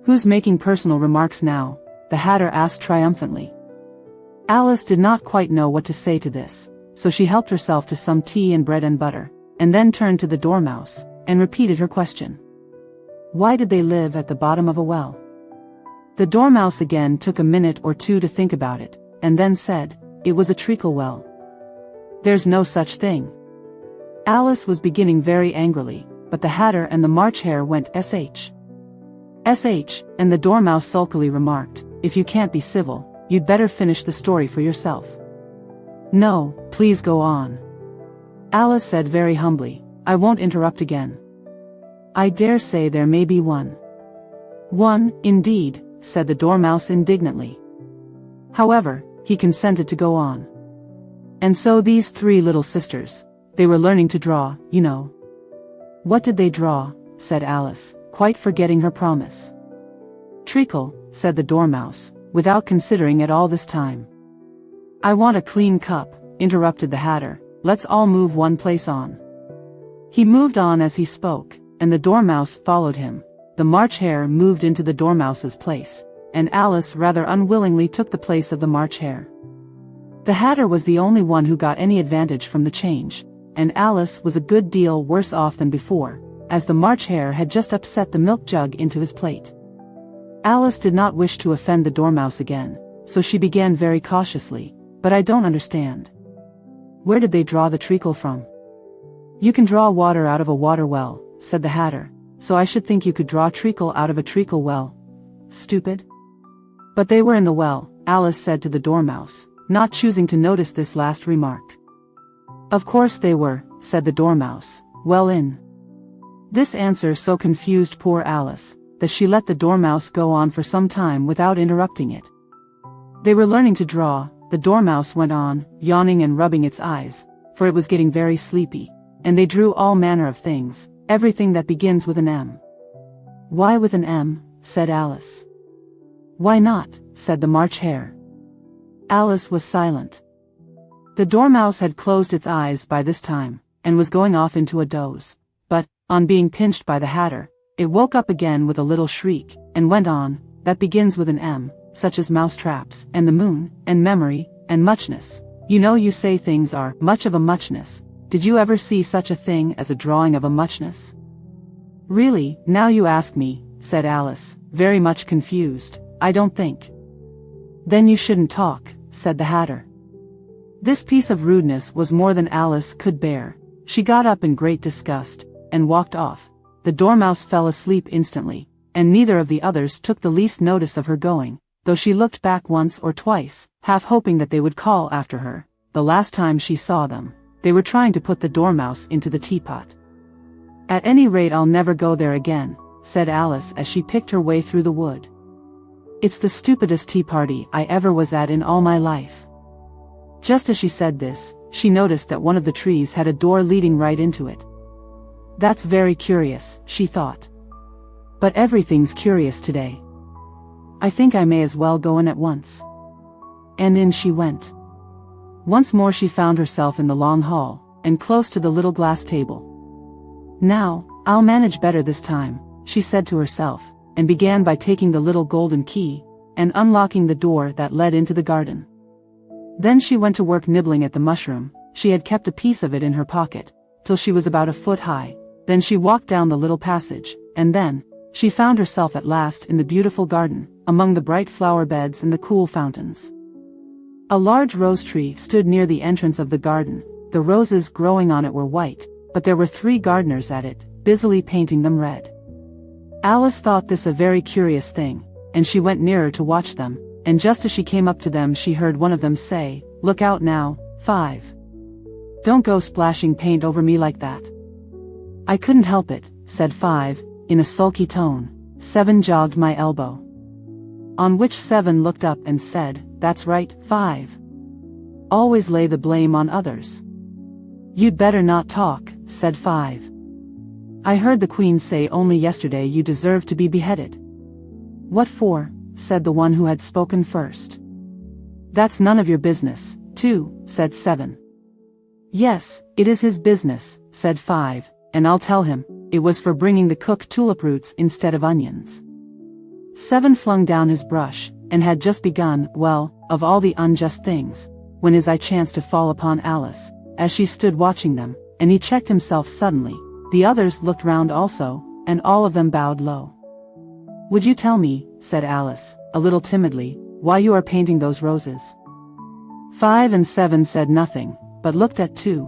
Who's making personal remarks now? The Hatter asked triumphantly. Alice did not quite know what to say to this, so she helped herself to some tea and bread and butter, and then turned to the Dormouse, and repeated her question. Why did they live at the bottom of a well? The Dormouse again took a minute or two to think about it, and then said, it was a treacle well. There's no such thing. Alice was beginning very angrily, but the Hatter and the March Hare went sh. Sh, and the Dormouse sulkily remarked, if you can't be civil, you'd better finish the story for yourself. No, please go on. Alice said very humbly, I won't interrupt again. I dare say there may be one. One, indeed, said the Dormouse indignantly. However, he consented to go on. And so these 3 little sisters, they were learning to draw, you know. What did they draw? Said Alice, quite forgetting her promise. Treacle, said the Dormouse, without considering it all this time. I want a clean cup, interrupted the Hatter, let's all move one place on. He moved on as he spoke, and the Dormouse followed him. The March Hare moved into the Dormouse's place, and Alice rather unwillingly took the place of the March Hare. The Hatter was the only one who got any advantage from the change, and Alice was a good deal worse off than before, as the March Hare had just upset the milk jug into his plate. Alice did not wish to offend the Dormouse again, so she began very cautiously, but I don't understand. Where did they draw the treacle from? You can draw water out of a water well, said the Hatter, so I should think you could draw treacle out of a treacle well. Stupid. But they were in the well, Alice said to the Dormouse, not choosing to notice this last remark. Of course they were, said the Dormouse. Well in. This answer so confused poor Alice, that she let the Dormouse go on for some time without interrupting it. They were learning to draw, the Dormouse went on, yawning and rubbing its eyes, for it was getting very sleepy, and they drew all manner of things, everything that begins with an M. Why with an M? Said Alice. Why not? Said the March Hare. Alice was silent. The Dormouse had closed its eyes by this time, and was going off into a doze, but, on being pinched by the Hatter, it woke up again with a little shriek, and went on, that begins with an M, such as mousetraps, and the moon, and memory, and muchness. You know you say things are much of a muchness. Did you ever see such a thing as a drawing of a muchness? Really, now you ask me, said Alice, very much confused, I don't think. Then you shouldn't talk, said the Hatter. This piece of rudeness was more than Alice could bear. She got up in great disgust, and walked off. The Dormouse fell asleep instantly, and neither of the others took the least notice of her going, though she looked back once or twice, half hoping that they would call after her. The last time she saw them, they were trying to put the Dormouse into the teapot. At any rate I'll never go there again, said Alice as she picked her way through the wood. It's the stupidest tea party I ever was at in all my life. Just as she said this, she noticed that one of the trees had a door leading right into it. That's very curious, she thought. But everything's curious today. I think I may as well go in at once. And in she went. Once more she found herself in the long hall, and close to the little glass table. Now, I'll manage better this time, she said to herself, and began by taking the little golden key, and unlocking the door that led into the garden. Then she went to work nibbling at the mushroom. She had kept a piece of it in her pocket, till she was about a foot high. Then she walked down the little passage, and then, she found herself at last in the beautiful garden, among the bright flower beds and the cool fountains. A large rose tree stood near the entrance of the garden. The roses growing on it were white, but there were 3 gardeners at it, busily painting them red. Alice thought this a very curious thing, and she went nearer to watch them, and just as she came up to them she heard one of them say, "Look out now, 5. Don't go splashing paint over me like that." "I couldn't help it," said 5, in a sulky tone. 7 jogged my elbow. On which 7 looked up and said, "That's right, 5. Always lay the blame on others." "You'd better not talk," said 5. "I heard the Queen say only yesterday you deserved to be beheaded." "What for?" said the one who had spoken first. "That's none of your business, too," said 7. "Yes, it is his business," said 5, "and I'll tell him, it was for bringing the cook tulip roots instead of onions." 7 flung down his brush, and had just begun, well, of all the unjust things, when his eye chanced to fall upon Alice, as she stood watching them, and he checked himself suddenly. The others looked round also, and all of them bowed low. "Would you tell me," said Alice, a little timidly, "why you are painting those roses?" 5 and 7 said nothing, but looked at 2.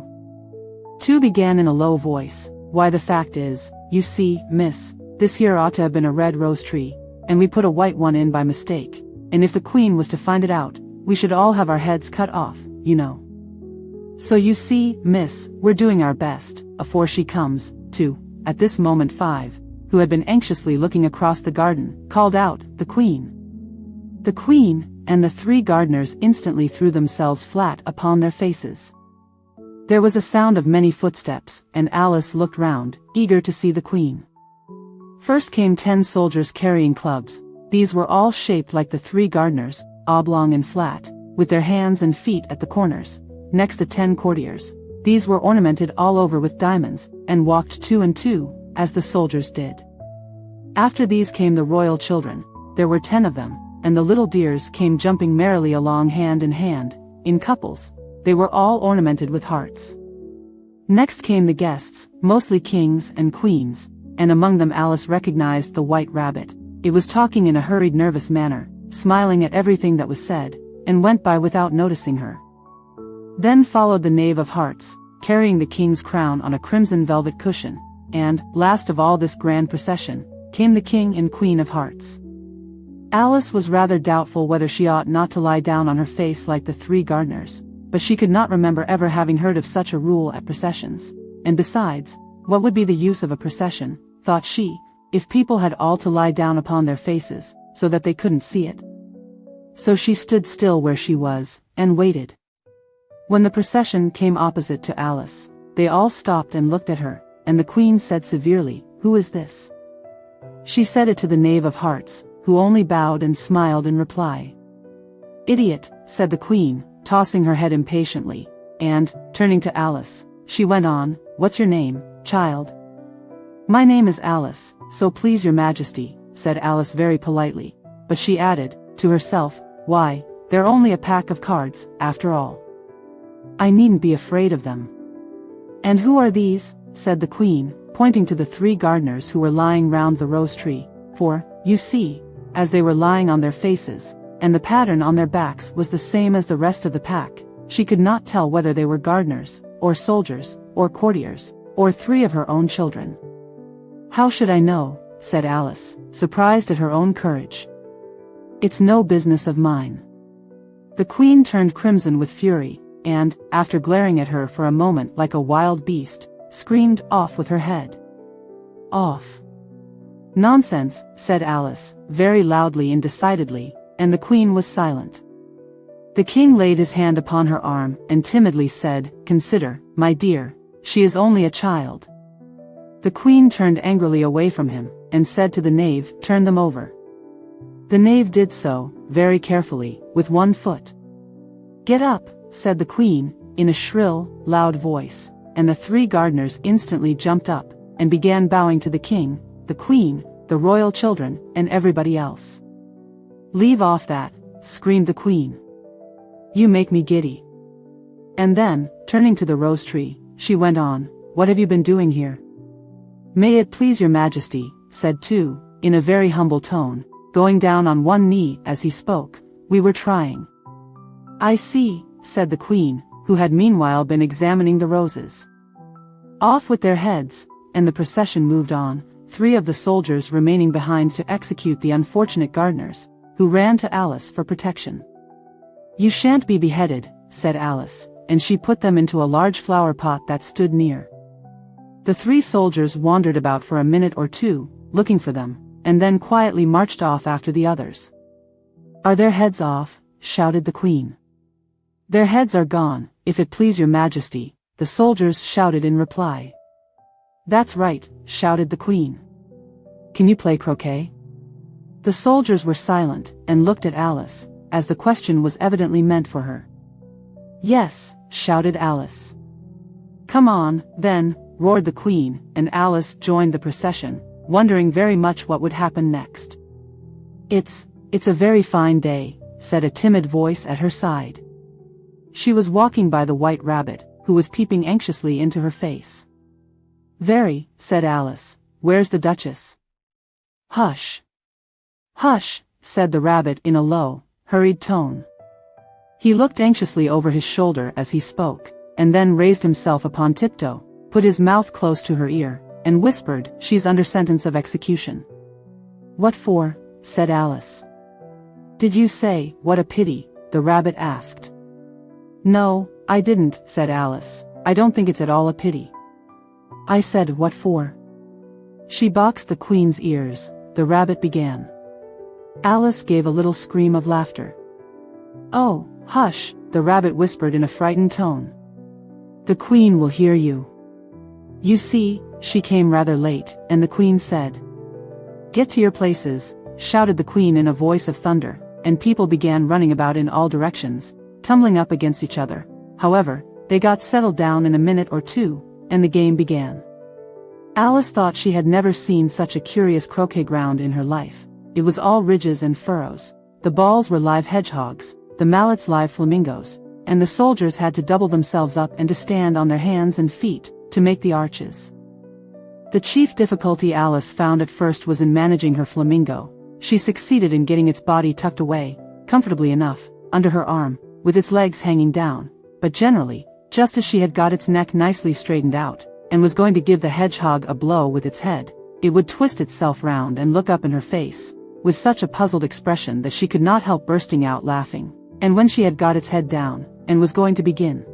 2 began in a low voice, "Why the fact is, you see, miss, this here ought to have been a red rose tree, and we put a white one in by mistake, and if the Queen was to find it out, we should all have our heads cut off, you know. So you see, miss, we're doing our best, afore she comes, to." At this moment 5, who had been anxiously looking across the garden, called out, "The Queen! The Queen!" and the 3 gardeners instantly threw themselves flat upon their faces. There was a sound of many footsteps, and Alice looked round, eager to see the Queen. First came 10 soldiers carrying clubs. These were all shaped like the 3 gardeners, oblong and flat, with their hands and feet at the corners. Next the 10 courtiers. These were ornamented all over with diamonds, and walked 2 and 2, as the soldiers did. After these came the royal children. There were 10 of them, and the little dears came jumping merrily along hand in hand, in couples. They were all ornamented with hearts. Next came the guests, mostly kings and queens, and among them Alice recognized the White Rabbit. It was talking in a hurried, nervous manner, smiling at everything that was said, and went by without noticing her. Then followed the Knave of Hearts, carrying the king's crown on a crimson velvet cushion, and, last of all this grand procession, came the King and Queen of Hearts. Alice was rather doubtful whether she ought not to lie down on her face like the three gardeners, but she could not remember ever having heard of such a rule at processions. And besides, what would be the use of a procession, thought she, if people had all to lie down upon their faces, so that they couldn't see it? So she stood still where she was, and waited. When the procession came opposite to Alice, they all stopped and looked at her, and the Queen said severely, "Who is this?" She said it to the Knave of Hearts, who only bowed and smiled in reply. "Idiot," said the Queen, tossing her head impatiently, and, turning to Alice, she went on, "What's your name, child?" "My name is Alice, so please your Majesty," said Alice very politely, but she added, to herself, "Why, they're only a pack of cards, after all. I needn't be afraid of them." "And who are these?" said the Queen, pointing to the three gardeners who were lying round the rose tree, for, you see, as they were lying on their faces, and the pattern on their backs was the same as the rest of the pack, she could not tell whether they were gardeners, or soldiers, or courtiers, or three of her own children. "How should I know?" said Alice, surprised at her own courage. "It's no business of mine." The Queen turned crimson with fury, and, after glaring at her for a moment like a wild beast, screamed, "Off with her head! Off!" "Nonsense," said Alice, very loudly and decidedly, and the Queen was silent. The King laid his hand upon her arm, and timidly said, "Consider, my dear, she is only a child." The Queen turned angrily away from him, and said to the Knave, "Turn them over." The Knave did so, very carefully, with one foot. "Get up," said the Queen, in a shrill, loud voice, and the three gardeners instantly jumped up, and began bowing to the King, the Queen, the royal children, and everybody else. "Leave off that," screamed the Queen. "You make me giddy." And then, turning to the rose tree, she went on, "What have you been doing here?" "May it please your Majesty," said two, in a very humble tone, going down on one knee as he spoke, "we were trying." "I see," said the Queen, who had meanwhile been examining the roses. "Off with their heads," and the procession moved on, three of the soldiers remaining behind to execute the unfortunate gardeners, who ran to Alice for protection. "You shan't be beheaded," said Alice, and she put them into a large flower pot that stood near. The three soldiers wandered about for a minute or two, looking for them, and then quietly marched off after the others. "Are their heads off?" shouted the Queen. "Their heads are gone, if it please your Majesty," the soldiers shouted in reply. "That's right," shouted the Queen. "Can you play croquet?" The soldiers were silent, and looked at Alice, as the question was evidently meant for her. "Yes," shouted Alice. "Come on, then," roared the Queen, and Alice joined the procession, wondering very much what would happen next. It's a very fine day," said a timid voice at her side. She was walking by the White Rabbit, who was peeping anxiously into her face. "Very," said Alice. "Where's the Duchess?" "Hush! Hush!" said the Rabbit in a low, hurried tone. He looked anxiously over his shoulder as he spoke, and then raised himself upon tiptoe, put his mouth close to her ear, and whispered, "She's under sentence of execution." "What for?" said Alice. "Did you say, 'What a pity'?" the Rabbit asked. "No, I didn't," said Alice. "I don't think it's at all a pity. I said, 'What for?'" "She boxed the Queen's ears," the Rabbit began. Alice gave a little scream of laughter. "Oh, hush," the Rabbit whispered in a frightened tone. "The Queen will hear you. You see, she came rather late," and the Queen said. "Get to your places," shouted the Queen in a voice of thunder, and people began running about in all directions, tumbling up against each other. However, they got settled down in a minute or two, and the game began. Alice thought she had never seen such a curious croquet ground in her life. It was all ridges and furrows. The balls were live hedgehogs, the mallets live flamingos, and the soldiers had to double themselves up and to stand on their hands and feet, to make the arches. The chief difficulty Alice found at first was in managing her flamingo. She succeeded in getting its body tucked away, comfortably enough, under her arm, with its legs hanging down, but generally, just as she had got its neck nicely straightened out, and was going to give the hedgehog a blow with its head, it would twist itself round and look up in her face, with such a puzzled expression that she could not help bursting out laughing. And when she had got its head down, and was going to begin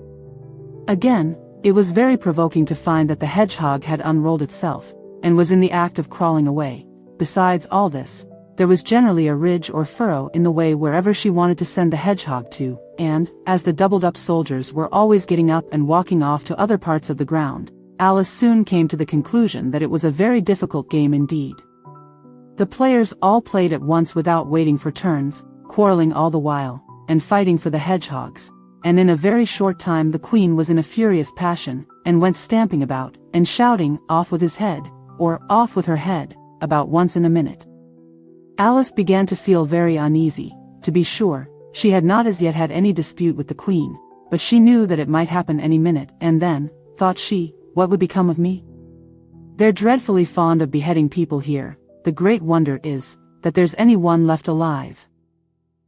again, it was very provoking to find that the hedgehog had unrolled itself, and was in the act of crawling away. Besides all this, there was generally a ridge or furrow in the way wherever she wanted to send the hedgehog to, and, as the doubled-up soldiers were always getting up and walking off to other parts of the ground, Alice soon came to the conclusion that it was a very difficult game indeed. The players all played at once without waiting for turns, quarreling all the while, and fighting for the hedgehogs, and in a very short time the queen was in a furious passion, and went stamping about, and shouting, "Off with his head," or "Off with her head," about once in a minute. Alice began to feel very uneasy. To be sure, she had not as yet had any dispute with the queen, but she knew that it might happen any minute, and then, thought she, what would become of me? They're dreadfully fond of beheading people here. The great wonder is, that there's any one left alive.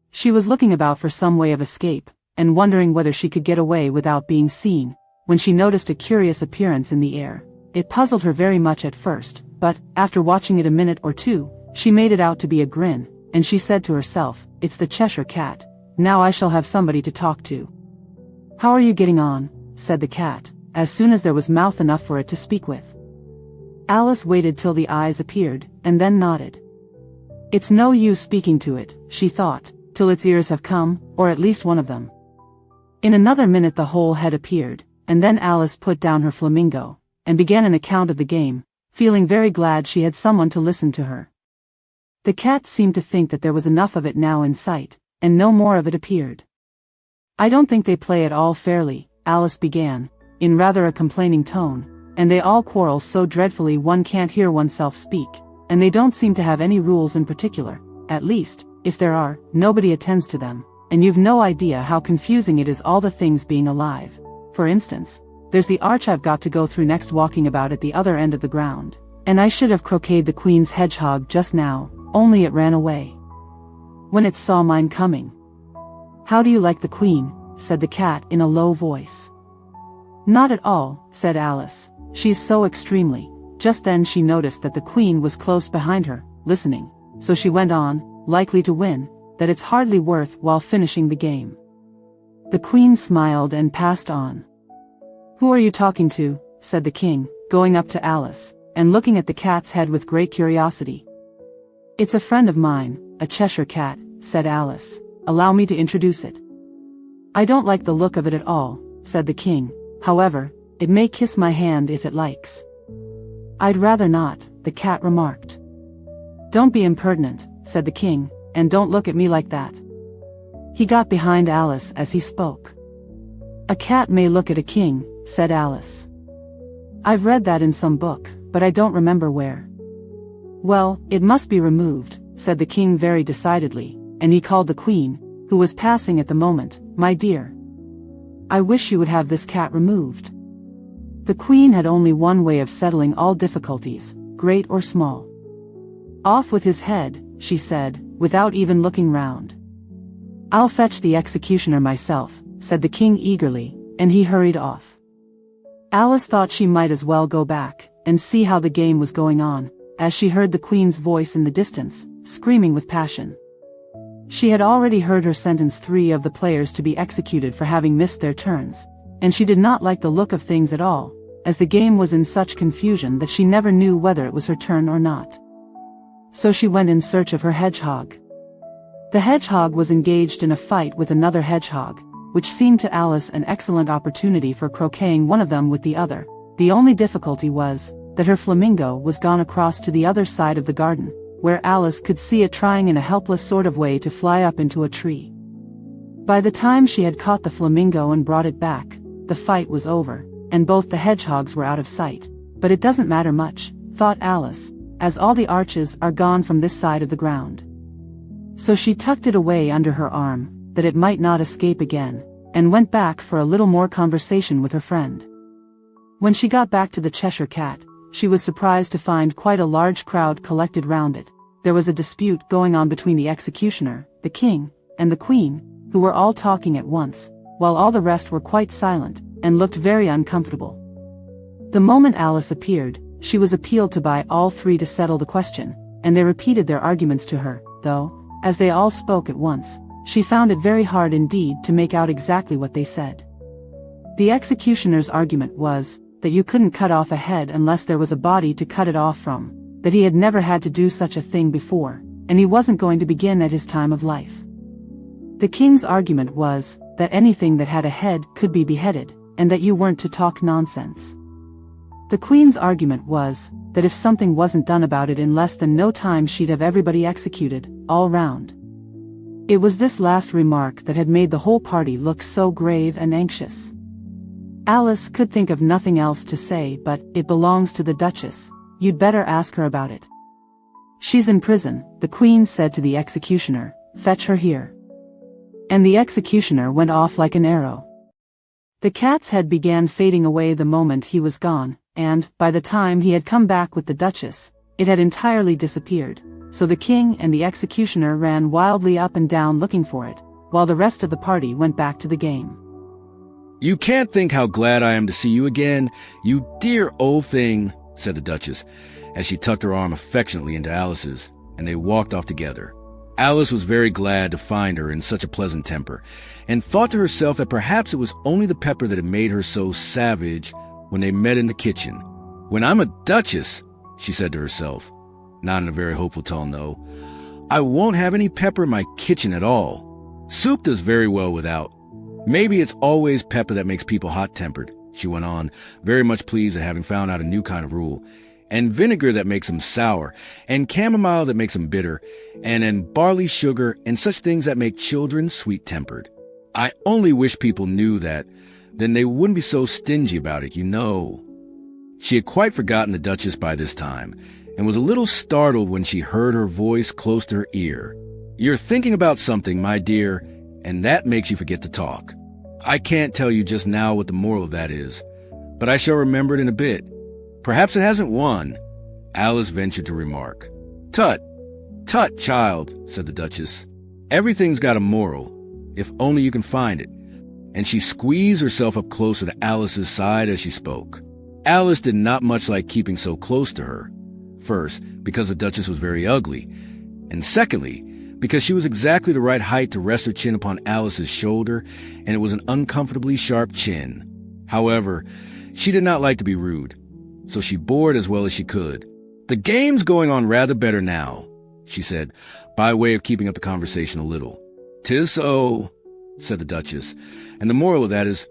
She was looking about for some way of escape, and wondering whether she could get away without being seen, when she noticed a curious appearance in the air. It puzzled her very much at first, but, after watching it a minute or two, she made it out to be a grin, and she said to herself, "It's the Cheshire Cat. Now I shall have somebody to talk to." "How are you getting on?" said the cat, as soon as there was mouth enough for it to speak with. Alice waited till the eyes appeared, and then nodded. "It's no use speaking to it," she thought, "till its ears have come, or at least one of them." In another minute the whole head appeared, and then Alice put down her flamingo, and began an account of the game, feeling very glad she had someone to listen to her. The cat seemed to think that there was enough of it now in sight, and no more of it appeared. "I don't think they play at all fairly," Alice began, in rather a complaining tone, "and they all quarrel so dreadfully one can't hear oneself speak, and they don't seem to have any rules in particular. At least, if there are, nobody attends to them, and you've no idea how confusing it is all the things being alive. For instance, there's the arch I've got to go through next walking about at the other end of the ground, and I should have croqueted the queen's hedgehog just now, only it ran away when it saw mine coming." "How do you like the queen?" said the cat in a low voice. "Not at all," said Alice. "She's so extremely—" Just then she noticed that the queen was close behind her, listening, so she went on, likely to win, that it's hardly worth while finishing the game. The queen smiled and passed on. "Who are you talking to?" said the king, going up to Alice, and looking at the cat's head with great curiosity. "It's a friend of mine, a Cheshire Cat," said Alice. "Allow me to introduce it." "I don't like the look of it at all," said the king. "However, it may kiss my hand if it likes." "I'd rather not," the cat remarked. "Don't be impertinent," said the king, "and don't look at me like that." He got behind Alice as he spoke. "A cat may look at a king," said Alice. "I've read that in some book, but I don't remember where." "Well, it must be removed," said the king very decidedly, and he called the queen, who was passing at the moment, "My dear, I wish you would have this cat removed." The queen had only one way of settling all difficulties, great or small. "Off with his head," she said, without even looking round. "I'll fetch the executioner myself," said the king eagerly, and he hurried off. Alice thought she might as well go back, and see how the game was going on, as she heard the queen's voice in the distance, screaming with passion. She had already heard her sentence 3 of the players to be executed for having missed their turns, and she did not like the look of things at all, as the game was in such confusion that she never knew whether it was her turn or not. So she went in search of her hedgehog. The hedgehog was engaged in a fight with another hedgehog, which seemed to Alice an excellent opportunity for croqueting one of them with the other. The only difficulty was, that her flamingo was gone across to the other side of the garden, where Alice could see it trying in a helpless sort of way to fly up into a tree. By the time she had caught the flamingo and brought it back, the fight was over, and both the hedgehogs were out of sight. But it doesn't matter much, thought Alice, as all the arches are gone from this side of the ground. So she tucked it away under her arm, that it might not escape again, and went back for a little more conversation with her friend. When she got back to the Cheshire Cat, she was surprised to find quite a large crowd collected round it. There was a dispute going on between the executioner, the king, and the queen, who were all talking at once, while all the rest were quite silent, and looked very uncomfortable. The moment Alice appeared, she was appealed to by all three to settle the question, and they repeated their arguments to her, though, as they all spoke at once, she found it very hard indeed to make out exactly what they said. The executioner's argument was, that you couldn't cut off a head unless there was a body to cut it off from, that he had never had to do such a thing before, and he wasn't going to begin at his time of life. The king's argument was, that anything that had a head could be beheaded, and that you weren't to talk nonsense. The queen's argument was, that if something wasn't done about it in less than no time she'd have everybody executed, all round. It was this last remark that had made the whole party look so grave and anxious. Alice could think of nothing else to say but, "It belongs to the Duchess, you'd better ask her about it." "She's in prison," the queen said to the executioner, "fetch her here." And the executioner went off like an arrow. The cat's head began fading away the moment he was gone, and, by the time he had come back with the Duchess, it had entirely disappeared, so the king and the executioner ran wildly up and down looking for it, while the rest of the party went back to the game. "You can't think how glad I am to see you again, you dear old thing," said the Duchess, as she tucked her arm affectionately into Alice's, and they walked off together. Alice was very glad to find her in such a pleasant temper, and thought to herself that perhaps it was only the pepper that had made her so savage when they met in the kitchen. "When I'm a duchess," she said to herself, not in a very hopeful tone though, "I won't have any pepper in my kitchen at all. Soup does very well without. Maybe it's always pepper that makes people hot-tempered," she went on, very much pleased at having found out a new kind of rule, "and vinegar that makes them sour, and chamomile that makes them bitter, and barley sugar, and such things that make children sweet-tempered. I only wish people knew that, then they wouldn't be so stingy about it, you know." She had quite forgotten the Duchess by this time, and was a little startled when she heard her voice close to her ear. "You're thinking about something, my dear, and that makes you forget to talk. I can't tell you just now what the moral of that is, but I shall remember it in a bit. Perhaps it hasn't won," Alice ventured to remark. "Tut, tut, child," said the Duchess. "Everything's got a moral, if only you can find it," and she squeezed herself up closer to Alice's side as she spoke. Alice did not much like keeping so close to her. First, because the Duchess was very ugly, and secondly, because she was exactly the right height to rest her chin upon Alice's shoulder, and it was an uncomfortably sharp chin. However, she did not like to be rude, so she bore it as well as she could. "The game's going on rather better now," she said, by way of keeping up the conversation a little. "'Tis so," said the Duchess, "and the moral of that is,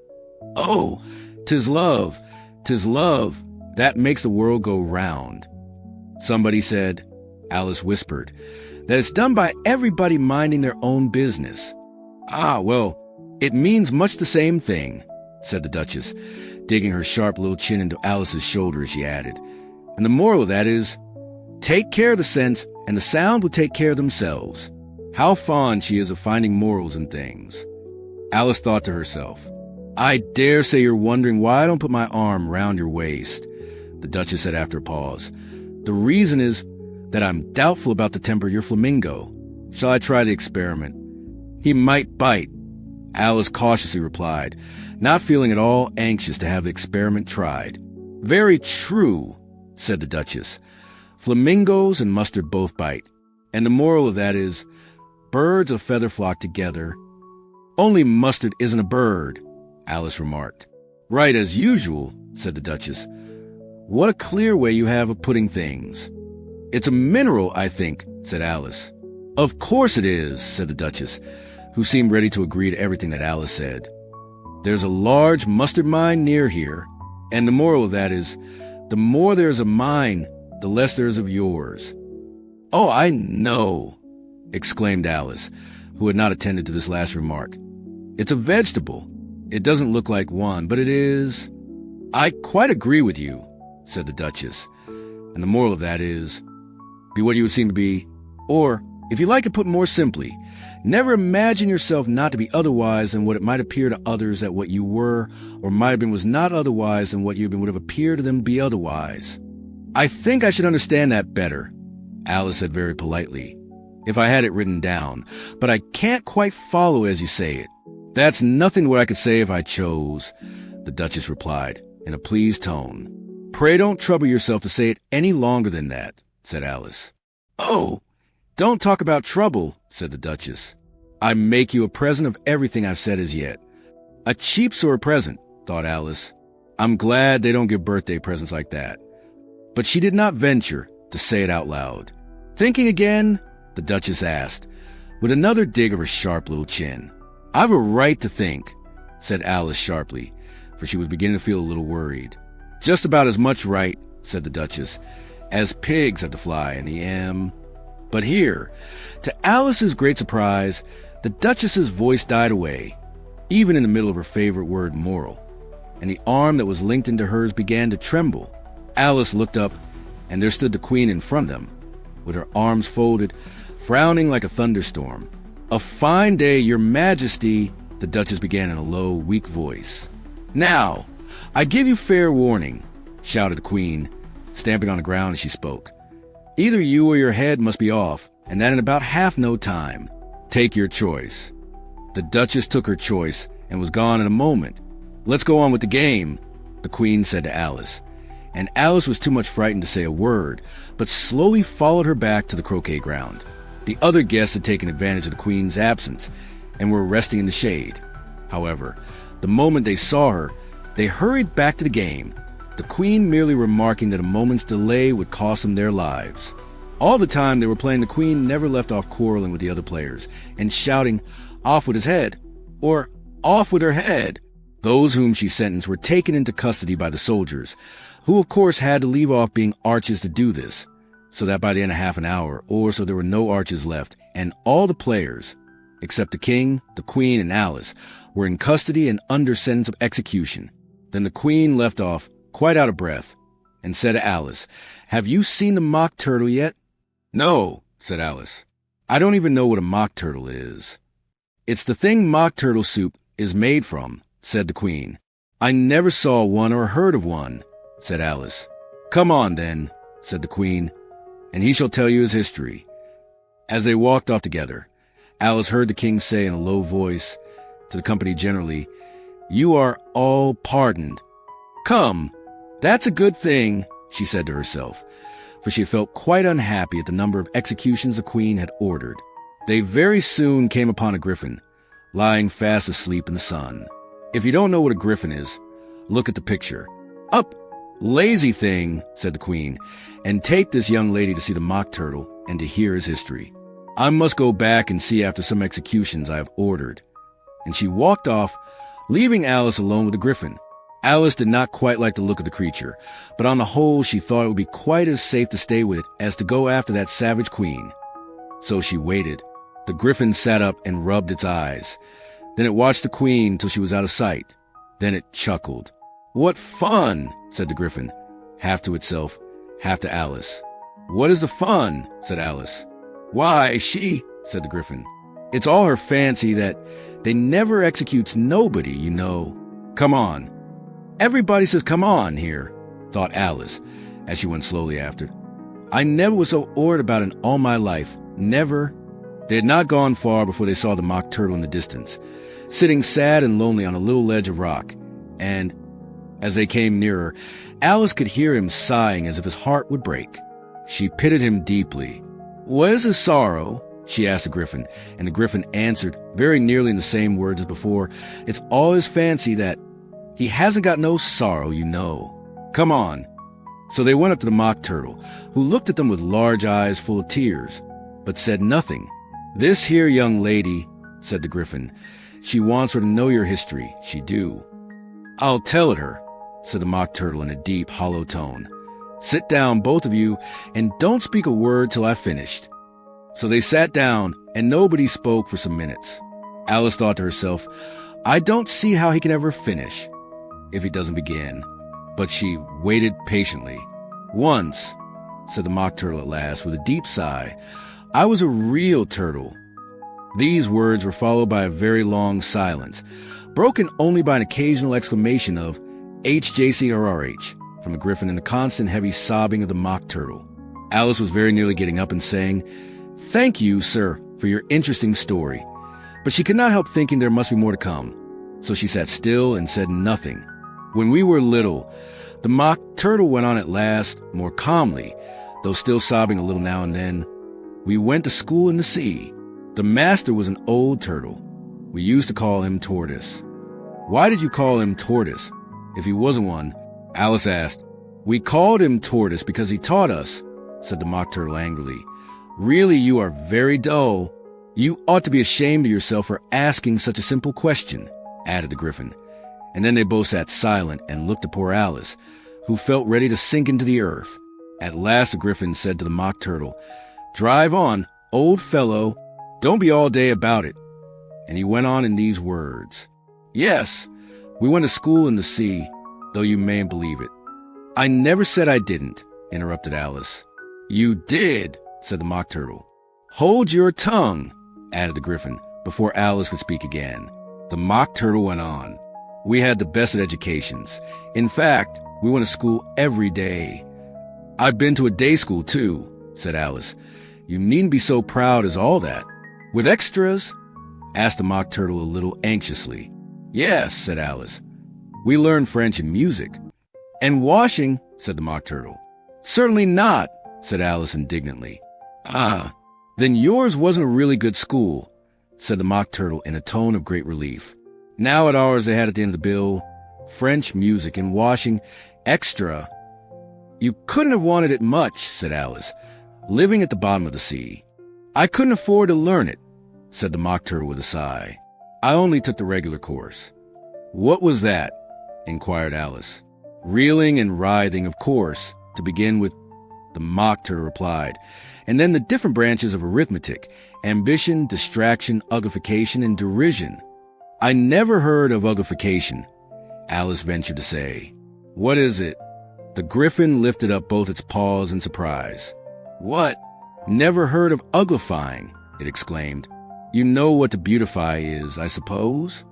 oh, 'tis love, that makes the world go round." Somebody said, Alice whispered, "that it's done by everybody minding their own business." "Ah, well, it means much the same thing," said the Duchess, digging her sharp little chin into Alice's shoulder as she added. "And the moral of that is, take care of the sense, and the sound will take care of themselves." How fond she is of finding morals in things. Alice thought to herself, "I dare say you're wondering why I don't put my arm round your waist," the Duchess said after a pause. "The reason is that I'm doubtful about the temper of your flamingo. Shall I try the experiment?" "He might bite," Alice cautiously replied, not feeling at all anxious to have the experiment tried. "Very true," said the Duchess. "Flamingos and mustard both bite. And the moral of that is, birds of feather flock together." "Only mustard isn't a bird," Alice remarked. "Right as usual," said the Duchess. "What a clear way you have of putting things." "It's a mineral, I think," said Alice. "Of course it is," said the Duchess, who seemed ready to agree to everything that Alice said. "There's a large mustard mine near here, and the moral of that is, the more there is of mine, the less there is of yours." "Oh, I know," exclaimed Alice, who had not attended to this last remark. "It's a vegetable. It doesn't look like one, but it is." "I quite agree with you," said the Duchess. "And the moral of that is, be what you would seem to be, or, if you like to put more simply, never imagine yourself not to be otherwise than what it might appear to others that what you were or might have been was not otherwise than what you have been would have appeared to them to be otherwise." "I think I should understand that better," Alice said very politely, "if I had it written down, but I can't quite follow as you say it." "That's nothing what I could say if I chose," the Duchess replied, in a pleased tone. "Pray don't trouble yourself to say it any longer than that," said Alice. "Oh, don't talk about trouble," said the Duchess. "I make you a present of everything I've said as yet." A cheap sort of present, thought Alice. I'm glad they don't give birthday presents like that. But she did not venture to say it out loud. "Thinking again?" the Duchess asked, with another dig of her sharp little chin. "I've a right to think," said Alice sharply, for she was beginning to feel a little worried. "Just about as much right," said the Duchess, "as pigs have to fly in the But here, to Alice's great surprise, the Duchess's voice died away, even in the middle of her favorite word, moral, and the arm that was linked into hers began to tremble. Alice looked up, and there stood the Queen in front of them, with her arms folded, frowning like a thunderstorm. "A fine day, Your Majesty," the Duchess began in a low, weak voice. "Now, I give you fair warning," shouted the Queen, stamping on the ground as she spoke. "Either you or your head must be off, and that in about half no time. Take your choice." The Duchess took her choice and was gone in a moment. "Let's go on with the game," the Queen said to Alice, and Alice was too much frightened to say a word, but slowly followed her back to the croquet ground. The other guests had taken advantage of the Queen's absence and were resting in the shade. However, the moment they saw her, they hurried back to the game, the Queen merely remarking that a moment's delay would cost them their lives. All the time they were playing, the Queen never left off quarreling with the other players and shouting, "Off with his head," or "Off with her head." Those whom she sentenced were taken into custody by the soldiers, who of course had to leave off being archers to do this, so that by the end of half an hour or so there were no archers left, and all the players, except the King, the Queen, and Alice, were in custody and under sentence of execution. Then the Queen left off, quite out of breath, and said to Alice, "Have you seen the mock turtle yet?" "No," said Alice. "I don't even know what a mock turtle is." "It's the thing mock turtle soup is made from," said the Queen. "I never saw one or heard of one," said Alice. "Come on, then," said the Queen, "and he shall tell you his history." As they walked off together, Alice heard the King say in a low voice to the company generally, "You are all pardoned." "Come, that's a good thing," she said to herself, for she felt quite unhappy at the number of executions the Queen had ordered. They very soon came upon a griffin, lying fast asleep in the sun. If you don't know what a griffin is, look at the picture. "Up, lazy thing," said the Queen, "and take this young lady to see the mock turtle and to hear his history. I must go back and see after some executions I have ordered." And she walked off, leaving Alice alone with the griffin. Alice did not quite like the look of the creature, but on the whole she thought it would be quite as safe to stay with it as to go after that savage Queen. So she waited. The griffin sat up and rubbed its eyes. Then it watched the Queen till she was out of sight. Then it chuckled. "What fun!" said the griffin, half to itself, half to Alice. "What is the fun?" said Alice. "Why, said the griffin. "It's all her fancy that they never executes nobody, you know. Come on." "Everybody says come on here," thought Alice, as she went slowly after. "I never was so awed about it in all my life. Never." They had not gone far before they saw the mock turtle in the distance, sitting sad and lonely on a little ledge of rock, and, as they came nearer, Alice could hear him sighing as if his heart would break. She pitied him deeply. "What is his sorrow?" she asked the griffin, and the griffin answered, very nearly in the same words as before, "It's all his fancy that he hasn't got no sorrow, you know. Come on." So they went up to the mock turtle, who looked at them with large eyes full of tears, but said nothing. "This here young lady," said the griffin, "she wants her to know your history, she do." "I'll tell it her," said the mock turtle in a deep, hollow tone. "Sit down, both of you, and don't speak a word till I've finished." So they sat down, and nobody spoke for some minutes. Alice thought to herself, "I don't see how he can ever finish if he doesn't begin." But she waited patiently. "Once," said the mock turtle at last, with a deep sigh, "I was a real turtle." These words were followed by a very long silence, broken only by an occasional exclamation of "HJC or RH" from the griffin and the constant heavy sobbing of the mock turtle. Alice was very nearly getting up and saying, "Thank you, sir, for your interesting story." But she could not help thinking there must be more to come, so she sat still and said nothing. "When we were little," the mock turtle went on at last, more calmly, though still sobbing a little now and then, We went to school in the sea. The master was an old turtle. We used to call him Tortoise. Why did you call him Tortoise? If he wasn't one, Alice asked. We called him Tortoise because he taught us, said the Mock Turtle angrily. Really, you are very dull. You ought to be ashamed of yourself for asking such a simple question, added the Griffin. And then they both sat silent and looked at poor Alice, who felt ready to sink into the earth. At last the Griffin said to the Mock Turtle, Drive on, old fellow. Don't be all day about it. And he went on in these words. Yes, we went to school in the sea, though you mayn't believe it. I never said I didn't, interrupted Alice. You did, said the Mock Turtle. Hold your tongue, added the Griffin, before Alice could speak again. The Mock Turtle went on. We had the best of educations. In fact, we went to school every day. I've been to a day school, too, said Alice. You needn't be so proud as all that. With extras? Asked the Mock Turtle a little anxiously. Yes, said Alice. We learned French and music. And washing, said the Mock Turtle. Certainly not, said Alice indignantly. Ah, then yours wasn't a really good school, said the Mock Turtle in a tone of great relief. Now at ours they had at the end of the bill, French, music, and washing, extra. You couldn't have wanted it much, said Alice, living at the bottom of the sea. I couldn't afford to learn it, said the Mock Turtle with a sigh. I only took the regular course. What was that? Inquired Alice. Reeling and writhing, of course, to begin with, the Mock Turtle replied, and then the different branches of arithmetic, ambition, distraction, uglification, and derision. I never heard of uglification, Alice ventured to say. What is it? The Griffin lifted up both its paws in surprise. What? Never heard of uglifying, it exclaimed. You know what to beautify is, I suppose?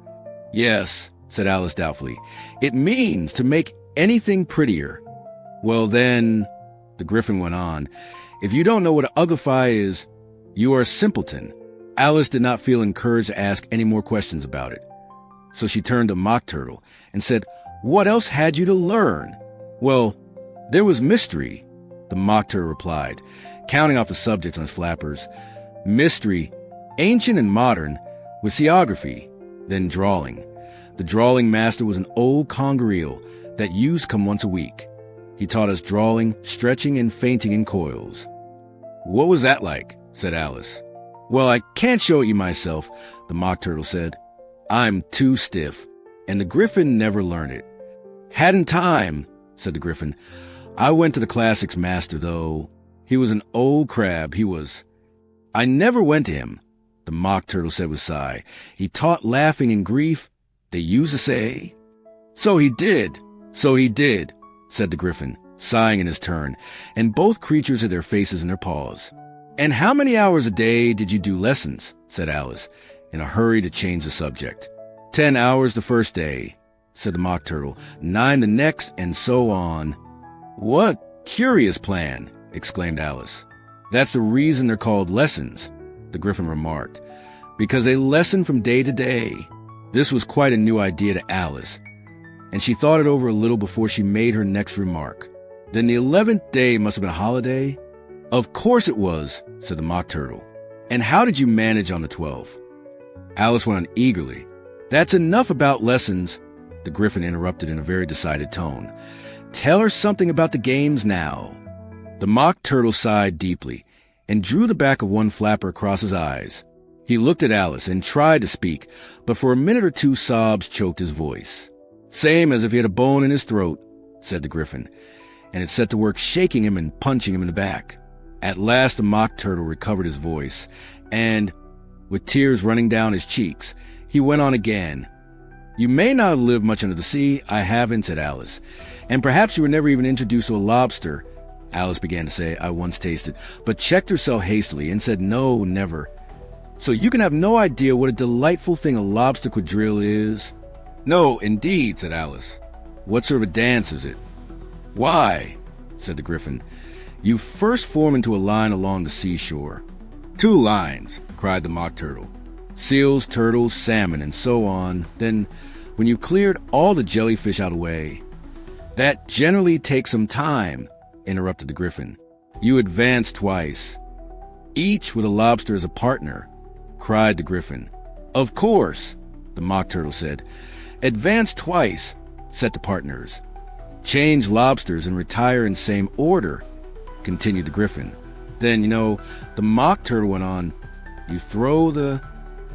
Yes, said Alice doubtfully. It means to make anything prettier. Well then, the Griffin went on, if you don't know what to uglify is, you are a simpleton. Alice did not feel encouraged to ask any more questions about it. So she turned to Mock Turtle and said, What else had you to learn? Well, there was mystery, the Mock Turtle replied, counting off the subjects on his flappers. Mystery, ancient and modern, with seography, then drawing. The drawing master was an old congaree that used to come once a week. He taught us drawing, stretching, and fainting in coils. What was that like? Said Alice. Well, I can't show it you myself, the Mock Turtle said. I'm too stiff, and the Griffin never learned it. Hadn't time, said the Griffin. I went to the classics master, though. He was an old crab, he was. I never went to him, the Mock Turtle said with a sigh. He taught laughing and grief, they used to say. So he did, said the Griffin, sighing in his turn, and both creatures had their faces in their paws. And how many hours a day did you do lessons? Said Alice, in a hurry to change the subject. 10 hours the first day, said the Mock Turtle, 9 the next, and so on. What curious plan, exclaimed Alice. That's the reason they're called lessons, the Griffin remarked, because they lesson from day to day. This was quite a new idea to Alice, and she thought it over a little before she made her next remark. Then the 11th day must have been a holiday? Of course it was, said the Mock Turtle. And how did you manage on the 12th? Alice went on eagerly. That's enough about lessons, the Griffin interrupted in a very decided tone. Tell her something about the games now. The Mock Turtle sighed deeply and drew the back of one flapper across his eyes. He looked at Alice and tried to speak, but for a minute or two sobs choked his voice. Same as if he had a bone in his throat, said the Griffin, and it set to work shaking him and punching him in the back. At last the Mock Turtle recovered his voice, and, with tears running down his cheeks, he went on again. You may not have lived much under the sea, I haven't, said Alice, and perhaps you were never even introduced to a lobster, Alice began to say, I once tasted, but checked herself hastily and said, no, never. So you can have no idea what a delightful thing a lobster quadrille is? No, indeed, said Alice. What sort of a dance is it? Why, said the Griffin, you first form into a line along the seashore. 2 lines, cried the Mock Turtle. Seals, turtles, salmon, and so on. Then, when you've cleared all the jellyfish out of the way. That generally takes some time, interrupted the Griffin. You advance twice. Each with a lobster as a partner, cried the Griffin. Of course, the Mock Turtle said. Advance twice, said the partners. Change lobsters and retire in same order, continued the Griffin. Then, the Mock Turtle went on. You throw the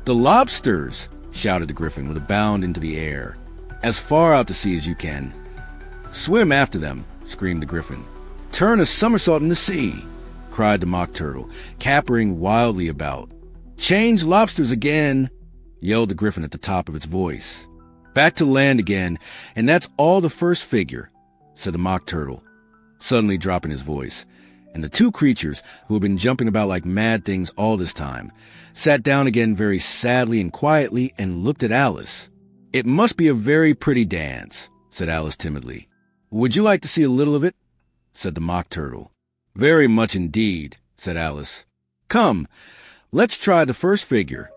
lobsters, shouted the Griffin with a bound into the air. As far out to sea as you can. Swim after them, screamed the Griffin. Turn a somersault in the sea, cried the Mock Turtle, capering wildly about. Change lobsters again, yelled the Griffin at the top of its voice. Back to land again, and that's all the first figure, said the Mock Turtle, suddenly dropping his voice. And the two creatures, who had been jumping about like mad things all this time, sat down again very sadly and quietly and looked at Alice. It must be a very pretty dance, said Alice timidly. Would you like to see a little of it? Said the Mock Turtle. Very much indeed, said Alice. Come, let's try the first figure,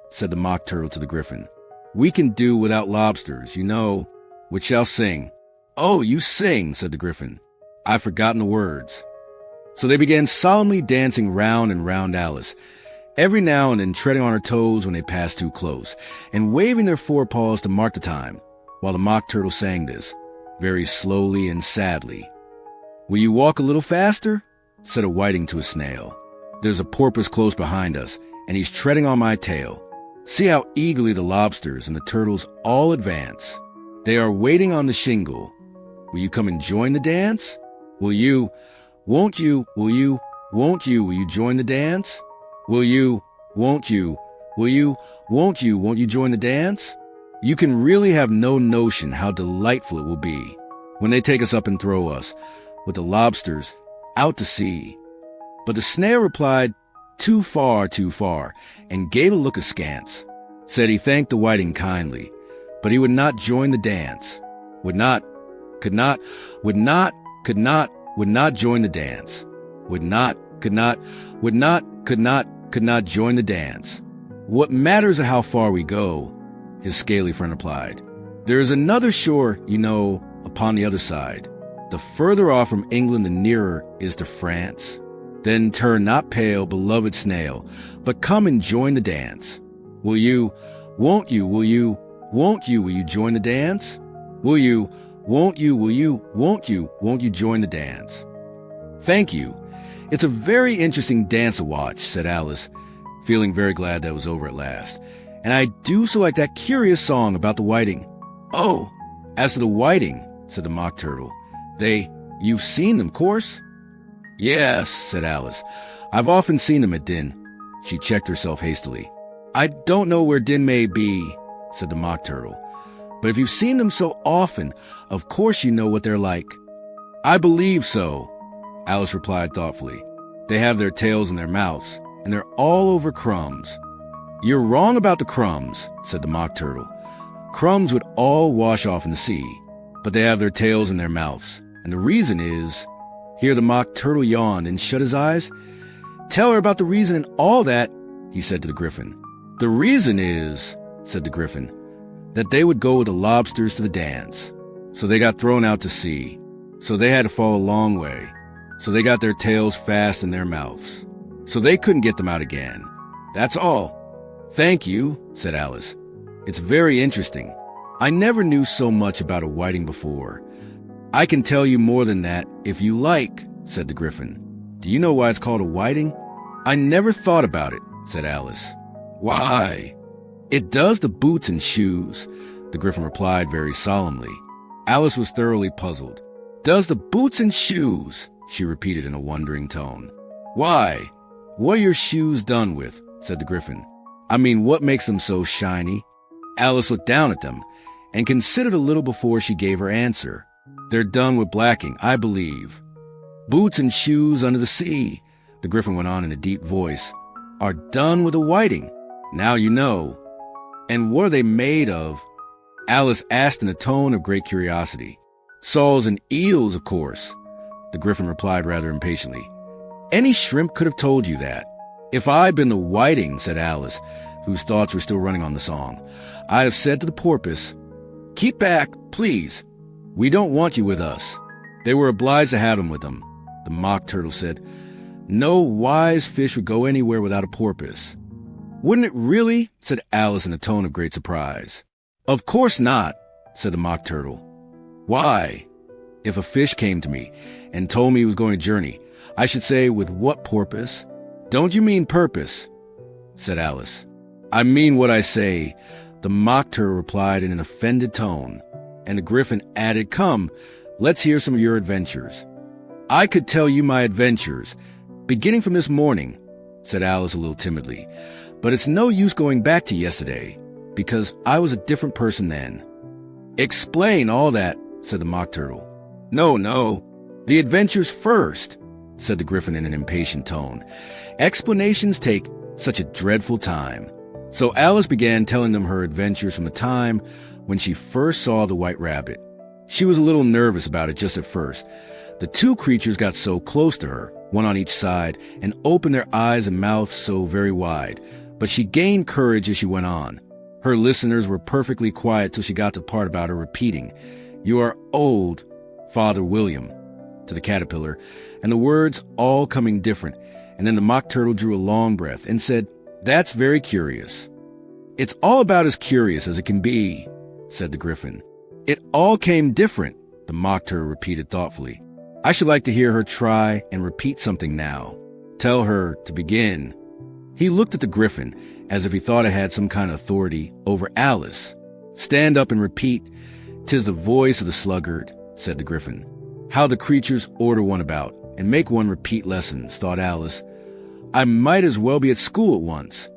said the Mock Turtle to the Griffin. We can do without lobsters, which shall sing. Oh, you sing, said the Griffin. I've forgotten the words. So they began solemnly dancing round and round Alice, every now and then treading on her toes when they passed too close, and waving their forepaws to mark the time, while the Mock Turtle sang this, very slowly and sadly. Will you walk a little faster? Said a whiting to a snail. There's a porpoise close behind us, and he's treading on my tail. See how eagerly the lobsters and the turtles all advance. They are waiting on the shingle. Will you come and join the dance? Will you join the dance? Won't you join the dance? You can really have no notion how delightful it will be when they take us up and throw us, with the lobsters, out to sea. But the snail replied, too far, and gave a look askance. Said he thanked the whiting kindly, but he would not join the dance. Could not join the dance. Could not join the dance. What matters how far we go, his scaly friend replied. There is another shore, upon the other side. The further off from England the nearer is to France. Then turn not pale, beloved snail, but come and join the dance. Will you join the dance? Won't you join the dance? Thank you. It's a very interesting dance to watch, said Alice, feeling very glad that it was over at last. And I do so like that curious song about the whiting. Oh, as to the whiting, said the Mock Turtle, you've seen them, course? Yes, said Alice. I've often seen them at Din. She checked herself hastily. I don't know where Din may be, said the Mock Turtle. But if you've seen them so often, of course you know what they're like. I believe so, Alice replied thoughtfully. They have their tails in their mouths, and they're all over crumbs. You're wrong about the crumbs, said the Mock Turtle. Crumbs would all wash off in the sea, but they have their tails in their mouths, and the reason is... Here the Mock Turtle yawned and shut his eyes. Tell her about the reason and all that, he said to the Griffin. The reason is, said the Griffin, that they would go with the lobsters to the dance. So they got thrown out to sea. So they had to fall a long way. So they got their tails fast in their mouths. So they couldn't get them out again. That's all. Thank you, said Alice. It's very interesting. I never knew so much about a whiting before. I can tell you more than that if you like, said the Griffin. Do you know why it's called a whiting? I never thought about it, said Alice. Why? It does the boots and shoes, the Griffin replied very solemnly. Alice was thoroughly puzzled. Does the boots and shoes, she repeated in a wondering tone. Why? What are your shoes done with? Said the Griffin. I mean, what makes them so shiny? Alice looked down at them and considered a little before she gave her answer. They're done with blacking, I believe. Boots and shoes under the sea, the Griffin went on in a deep voice, are done with a whiting. Now you know. And what are they made of? Alice asked in a tone of great curiosity. Soles and eels, of course, the Griffin replied rather impatiently. Any shrimp could have told you that. If I'd been the whiting, said Alice, whose thoughts were still running on the song, I'd have said to the porpoise, keep back, please. We don't want you with us. They were obliged to have him with them, the Mock Turtle said. No wise fish would go anywhere without a porpoise. Wouldn't it really? Said Alice in a tone of great surprise. Of course not, said the Mock Turtle. Why? If a fish came to me and told me he was going to journey, I should say, with what porpoise? Don't you mean purpose? Said Alice. I mean what I say, the Mock Turtle replied in an offended tone, and the Gryphon added, Come, let's hear some of your adventures. I could tell you my adventures, beginning from this morning, said Alice a little timidly, but it's no use going back to yesterday, because I was a different person then. Explain all that, said the Mock Turtle. No, the adventures first, said the Gryphon in an impatient tone. Explanations take such a dreadful time. So Alice began telling them her adventures from the time when she first saw the White Rabbit. She was a little nervous about it just at first. The two creatures got so close to her, one on each side, and opened their eyes and mouths so very wide. But she gained courage as she went on. Her listeners were perfectly quiet till she got to the part about her repeating, You are old, Father William, to the caterpillar, and the words all coming different. And then the Mock Turtle drew a long breath and said, That's very curious. It's all about as curious as it can be, said the Gryphon. It all came different, the Mock Turtle repeated thoughtfully. I should like to hear her try and repeat something now. Tell her to begin. He looked at the Gryphon as if he thought it had some kind of authority over Alice. Stand up and repeat, "'Tis the voice of the sluggard," said the Gryphon. How the creatures order one about and make one repeat lessons, thought Alice. I might as well be at school at once.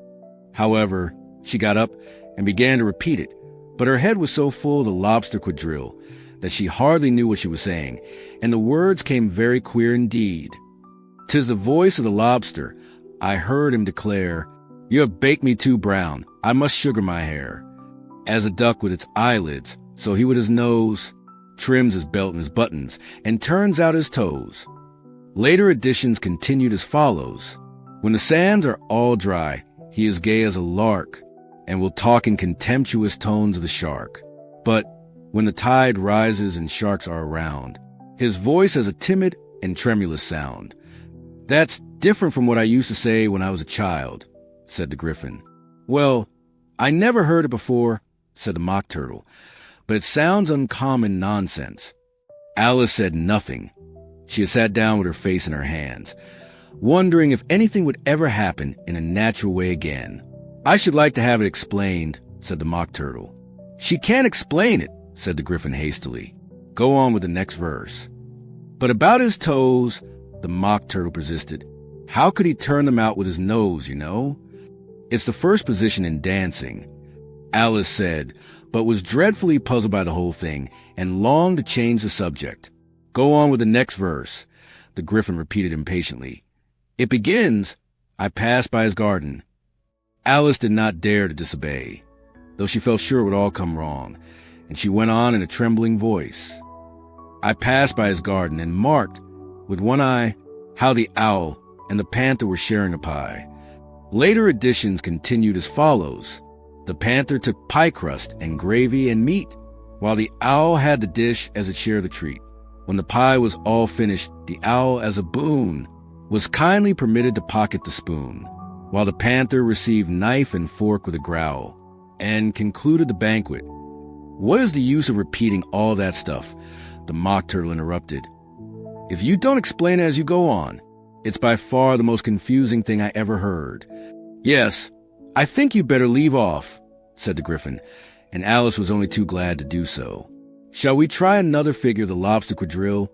However, she got up and began to repeat it, but her head was so full of the lobster quadrille that she hardly knew what she was saying, and the words came very queer indeed. "'Tis the voice of the lobster. I heard him declare, You have baked me too brown. I must sugar my hair. As a duck with its eyelids, so he with his nose trims his belt and his buttons, and turns out his toes." Later editions continued as follows. When the sands are all dry, he is gay as a lark, and will talk in contemptuous tones of the shark. But when the tide rises and sharks are around, his voice has a timid and tremulous sound. That's different from what I used to say when I was a child, said the Gryphon. Well, I never heard it before, said the Mock Turtle, but it sounds uncommon nonsense. Alice said nothing. She had sat down with her face in her hands, wondering if anything would ever happen in a natural way again. I should like to have it explained, said the Mock Turtle. She can't explain it, said the Gryphon hastily. Go on with the next verse. But about his toes, the Mock Turtle persisted. How could he turn them out with his nose, you know? It's the first position in dancing. Alice said, but was dreadfully puzzled by the whole thing and longed to change the subject. Go on with the next verse, the Gryphon repeated impatiently. It begins, I passed by his garden. Alice did not dare to disobey, though she felt sure it would all come wrong, and she went on in a trembling voice. I passed by his garden and marked, with one eye, how the owl and the panther were sharing a pie. Later editions continued as follows. The panther took pie crust and gravy and meat, while the owl had the dish as it shared the treat. When the pie was all finished, the owl, as a boon, was kindly permitted to pocket the spoon, while the panther received knife and fork with a growl, and concluded the banquet. What is the use of repeating all that stuff? The Mock Turtle interrupted. If you don't explain it as you go on, it's by far the most confusing thing I ever heard. Yes, I think you'd better leave off, said the Gryphon, and Alice was only too glad to do so. Shall we try another figure of the lobster quadrille?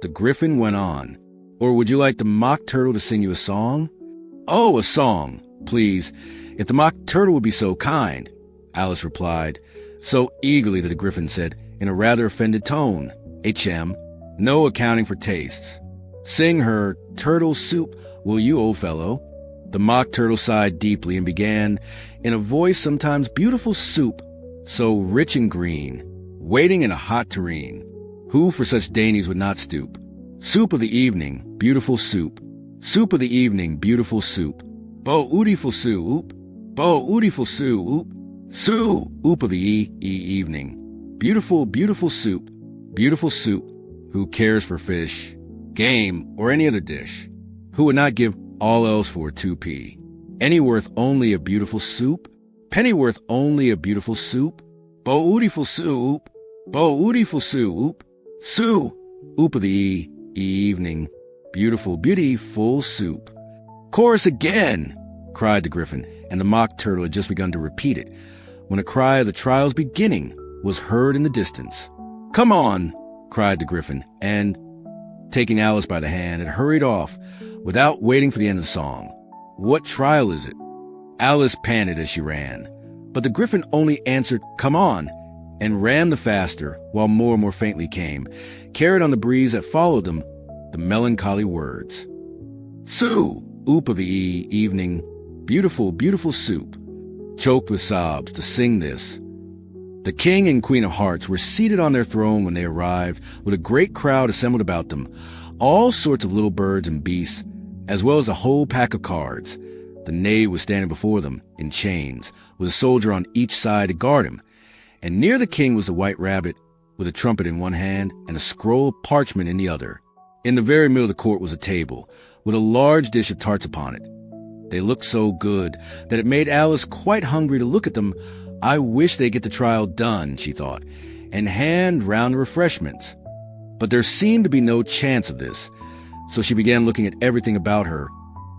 The Gryphon went on. Or would you like the Mock Turtle to sing you a song? Oh, a song, please, if the Mock Turtle would be so kind, Alice replied, so eagerly that the Gryphon said, in a rather offended tone, H.M., no accounting for tastes. Sing her turtle soup, will you, old fellow? The Mock Turtle sighed deeply and began, in a voice sometimes beautiful soup, so rich and green, waiting in a hot tureen. Who for such dainties would not stoop? Soup of the evening, beautiful soup. Soup of the evening, beautiful soup. Bo-ootiful soup. Bo-ootiful soup. Soup of the evening. Beautiful, beautiful soup. Beautiful soup. Who cares for fish, game, or any other dish? Who would not give all else for a 2p? Any worth only a beautiful soup? Pennyworth only a beautiful soup? Beautiful soup, beautiful soup, oop of the evening, beautiful, beautiful soup. Chorus again, cried the Gryphon, and the Mock Turtle had just begun to repeat it, when a cry of the trial's beginning was heard in the distance. Come on, cried the Gryphon, and, taking Alice by the hand, it hurried off, without waiting for the end of the song. What trial is it? Alice panted as she ran, but the Gryphon only answered, come on, and ran the faster, while more and more faintly came, carried on the breeze that followed them, the melancholy words. Sue, oop of the evening, beautiful, beautiful soup. Choked with sobs to sing this. The King and Queen of Hearts were seated on their throne when they arrived, with a great crowd assembled about them, all sorts of little birds and beasts, as well as a whole pack of cards. The knave was standing before them, in chains, with a soldier on each side to guard him, and near the king was the White Rabbit, with a trumpet in one hand and a scroll of parchment in the other. In the very middle of the court was a table, with a large dish of tarts upon it. They looked so good that it made Alice quite hungry to look at them. I wish they'd get the trial done, she thought, and hand round the refreshments. But there seemed to be no chance of this, so she began looking at everything about her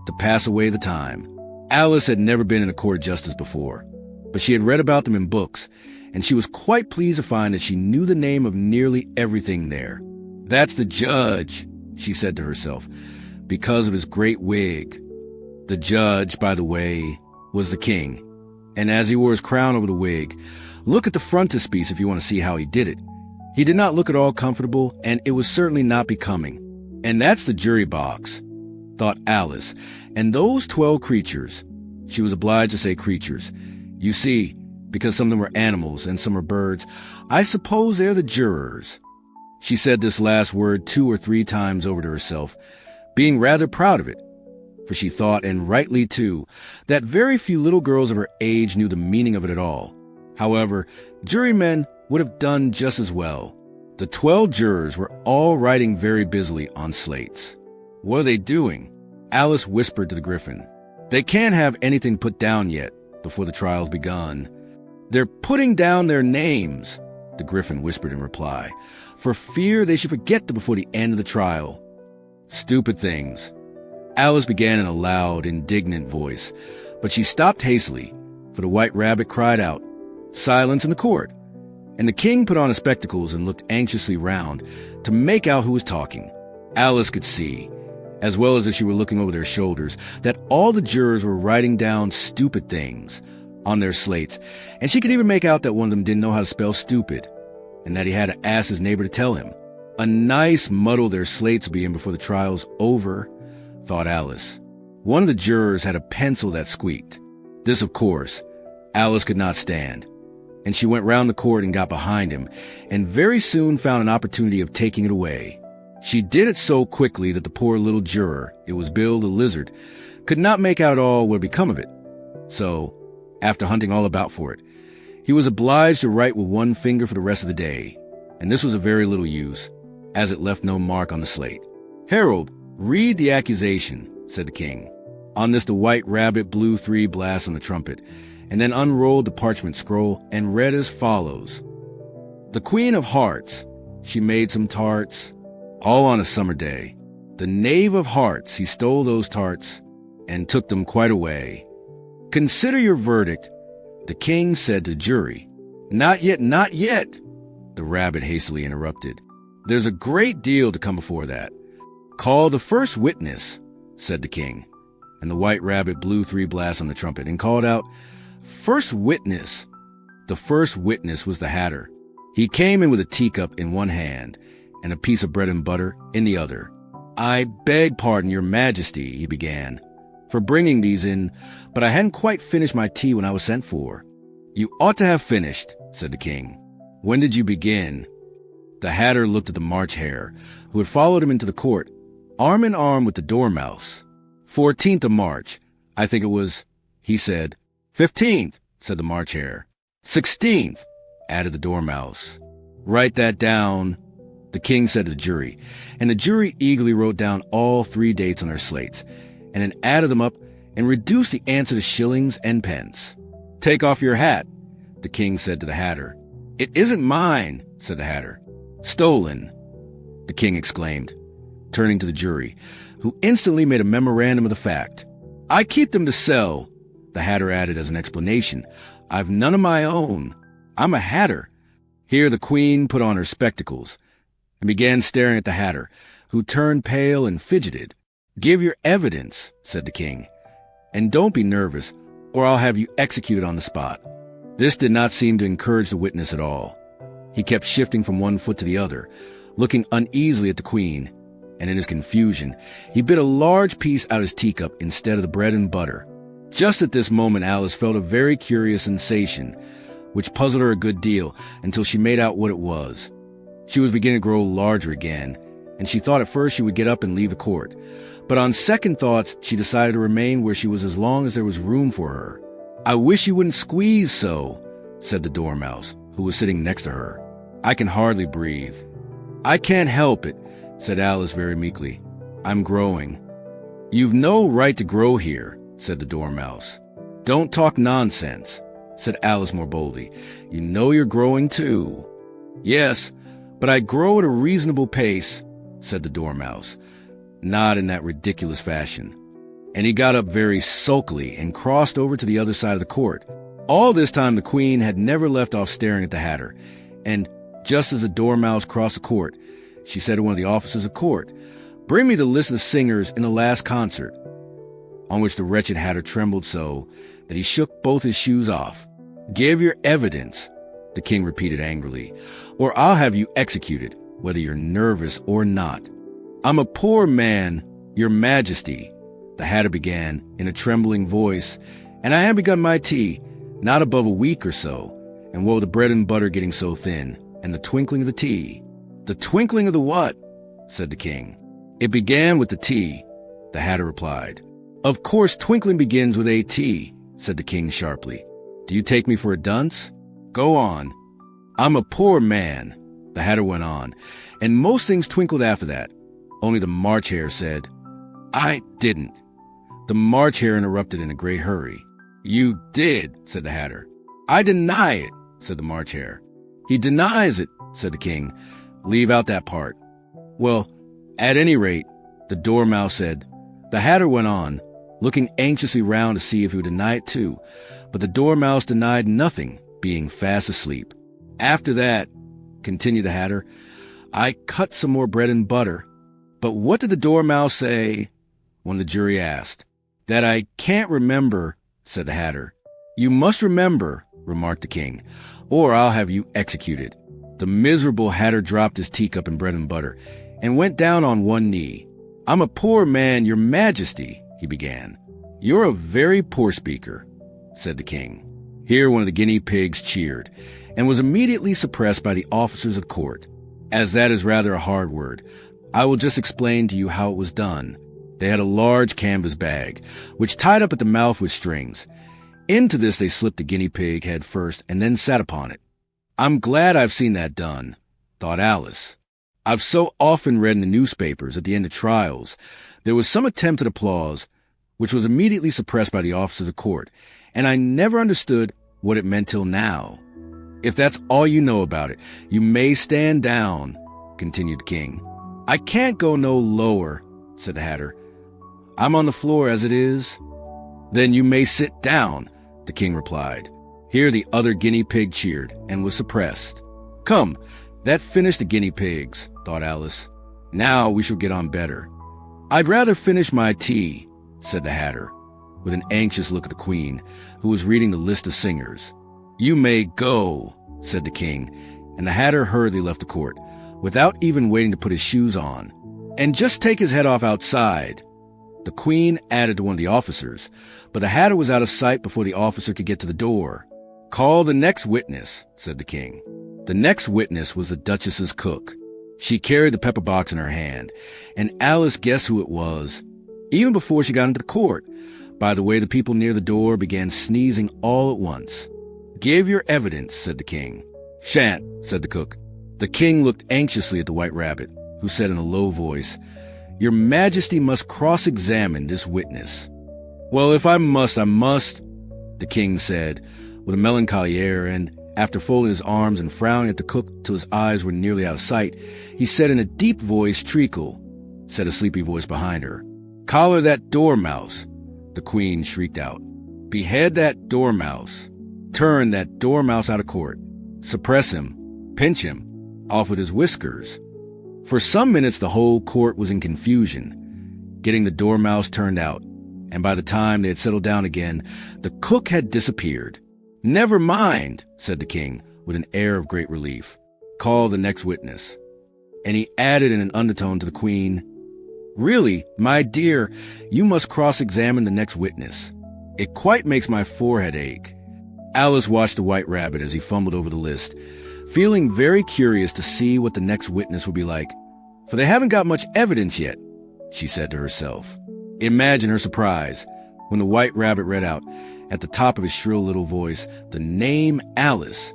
to pass away the time. Alice had never been in a court of justice before, but she had read about them in books, and she was quite pleased to find that she knew the name of nearly everything there. That's the judge, she said to herself, because of his great wig. The judge, by the way, was the king, and as he wore his crown over the wig, look at the frontispiece if you want to see how he did it. He did not look at all comfortable, and it was certainly not becoming. And that's the jury box, thought Alice, and those 12 creatures. She was obliged to say creatures. You see, because some of them were animals and some were birds, I suppose they're the jurors. She said this last word 2 or 3 times over to herself, being rather proud of it, for she thought, and rightly too, that very few little girls of her age knew the meaning of it at all. However, jurymen would have done just as well. The 12 jurors were all writing very busily on slates. What are they doing? Alice whispered to the Gryphon. They can't have anything put down yet, before the trial's begun. They're putting down their names, the Gryphon whispered in reply, for fear they should forget them before the end of the trial. Stupid things. Alice began in a loud, indignant voice, but she stopped hastily, for the White Rabbit cried out, "Silence in the court!" And the king put on his spectacles and looked anxiously round to make out who was talking. Alice could see, as well as if she were looking over their shoulders, that all the jurors were writing down stupid things on their slates, and she could even make out that one of them didn't know how to spell stupid, and that he had to ask his neighbor to tell him. A nice muddle their slates will be in before the trial's over, thought Alice. One of the jurors had a pencil that squeaked. This, of course, Alice could not stand, and she went round the court and got behind him, and very soon found an opportunity of taking it away. She did it so quickly that the poor little juror, it was Bill the Lizard, could not make out at all what had become of it. So, after hunting all about for it, he was obliged to write with one finger for the rest of the day, and this was of very little use, as it left no mark on the slate. "Herald, read the accusation," said the king. On this the White Rabbit blew 3 blasts on the trumpet, and then unrolled the parchment scroll and read as follows. "The Queen of Hearts, she made some tarts, all on a summer day. The Knave of Hearts, he stole those tarts, and took them quite away. Consider your verdict," the king said to the jury. "Not yet, not yet," the rabbit hastily interrupted. "There's a great deal to come before that. Call the first witness," said the king, and the White Rabbit blew 3 blasts on the trumpet and called out, "First witness." The first witness was the Hatter. He came in with a teacup in one hand and a piece of bread and butter in the other. "I beg pardon, your majesty," he began, "for bringing these in, but I hadn't quite finished my tea when I was sent for." "You ought to have finished," said the king. "When did you begin?" The Hatter looked at the March Hare, who had followed him into the court, arm in arm with the Dormouse. 14th of March, I think it was, he said. 15th, said the March Hare. 16th, added the Dormouse. "Write that down," the king said to the jury, and the jury eagerly wrote down all 3 dates on their slates, and then added them up and reduced the answer to shillings and pence. "Take off your hat," the king said to the hatter. "It isn't mine," said the hatter. "Stolen," the king exclaimed, turning to the jury, who instantly made a memorandum of the fact. "I keep them to sell," the hatter added as an explanation. "I've none of my own. I'm a hatter." Here the queen put on her spectacles and began staring at the hatter, who turned pale and fidgeted. "Give your evidence," said the king, "and don't be nervous, or I'll have you executed on the spot." This did not seem to encourage the witness at all. He kept shifting from one foot to the other, looking uneasily at the queen, and in his confusion, he bit a large piece out of his teacup instead of the bread and butter. Just at this moment, Alice felt a very curious sensation, which puzzled her a good deal until she made out what it was. She was beginning to grow larger again, and she thought at first she would get up and leave the court. But on second thoughts, she decided to remain where she was as long as there was room for her. "I wish you wouldn't squeeze so," said the dormouse, who was sitting next to her. "I can hardly breathe." "I can't help it," said Alice very meekly. "I'm growing." "You've no right to grow here," said the dormouse. "Don't talk nonsense," said Alice more boldly. "You know you're growing too." "Yes, but I grow at a reasonable pace," said the dormouse, not in that ridiculous fashion. And he got up very sulkily and crossed over to the other side of the court. All this time the queen had never left off staring at the hatter, and just as the dormouse crossed the court, she said to one of the officers of court, "Bring me the list of the singers in the last concert," on which the wretched hatter trembled so that he shook both his shoes off. "Give your evidence," the king repeated angrily, "or I'll have you executed, whether you're nervous or not." "I'm a poor man, your majesty," the hatter began in a trembling voice, "and I have begun my tea, not above a week or so, and what with the bread and butter getting so thin, and the twinkling of the tea." "The twinkling of the what?" said the king. "It began with the tea," the hatter replied. "Of course twinkling begins with a T," said the king sharply. "Do you take me for a dunce? Go on." "I'm a poor man," the hatter went on, "and most things twinkled after that. Only the March Hare said—" "I didn't." The March Hare interrupted in a great hurry. "You did," said the hatter. "I deny it," said the March Hare. "He denies it," said the king. "Leave out that part." "Well, at any rate," the dormouse said. The hatter went on, looking anxiously round to see if he would deny it too, but the dormouse denied nothing, being fast asleep. "After that," continued the hatter, "I cut some more bread and butter." "But what did the dormouse say?" one of the jury asked. "That I can't remember," said the hatter. "You must remember," remarked the king, "or I'll have you executed." The miserable hatter dropped his teacup and bread and butter, and went down on one knee. "I'm a poor man, your majesty," he began. "You're a very poor speaker," said the king. Here one of the guinea pigs cheered, and was immediately suppressed by the officers of court. As that is rather a hard word, I will just explain to you how it was done. They had a large canvas bag, which tied up at the mouth with strings. Into this they slipped the guinea pig head first, and then sat upon it. "I'm glad I've seen that done," thought Alice. "I've so often read in the newspapers at the end of trials there was some attempt at applause, which was immediately suppressed by the officers of court, and I never understood what it meant till now." "If that's all you know about it, you may stand down," continued the king. "I can't go no lower," said the hatter. "I'm on the floor as it is." "Then you may sit down," the king replied. Here the other guinea pig cheered, and was suppressed. "Come, that finished the guinea pigs," thought Alice. "Now we shall get on better." "I'd rather finish my tea," said the hatter, with an anxious look at the queen, who was reading the list of singers. "You may go," said the king, and the hatter hurriedly left the court, without even waiting to put his shoes on. "And just take his head off outside," the queen added to one of the officers, but the hatter was out of sight before the officer could get to the door. "Call the next witness," said the king. The next witness was the duchess's cook. She carried the pepper box in her hand, and Alice guessed who it was, even before she got into the court, by the way the people near the door began sneezing all at once. "Give your evidence," said the king. "Shan't," said the cook. The king looked anxiously at the White Rabbit, who said in a low voice, "Your Majesty must cross-examine this witness." "Well, if I must, I must," the king said, with a melancholy air, and after folding his arms and frowning at the cook till his eyes were nearly out of sight, he said in a deep voice, "Treacle," said a sleepy voice behind her. "Collar that dormouse," the queen shrieked out. "Behead that dormouse. Turn that dormouse out of court. Suppress him. Pinch him. Off with his whiskers." For some minutes the whole court was in confusion, getting the dormouse turned out, and by the time they had settled down again, the cook had disappeared. "Never mind," said the king, with an air of great relief. "Call the next witness." And he added in an undertone to the queen, "Really, my dear, you must cross-examine the next witness. It quite makes my forehead ache." Alice watched the White Rabbit as he fumbled over the list, feeling very curious to see what the next witness would be like. "For they haven't got much evidence yet," she said to herself. Imagine her surprise when the White Rabbit read out, at the top of his shrill little voice, the name Alice.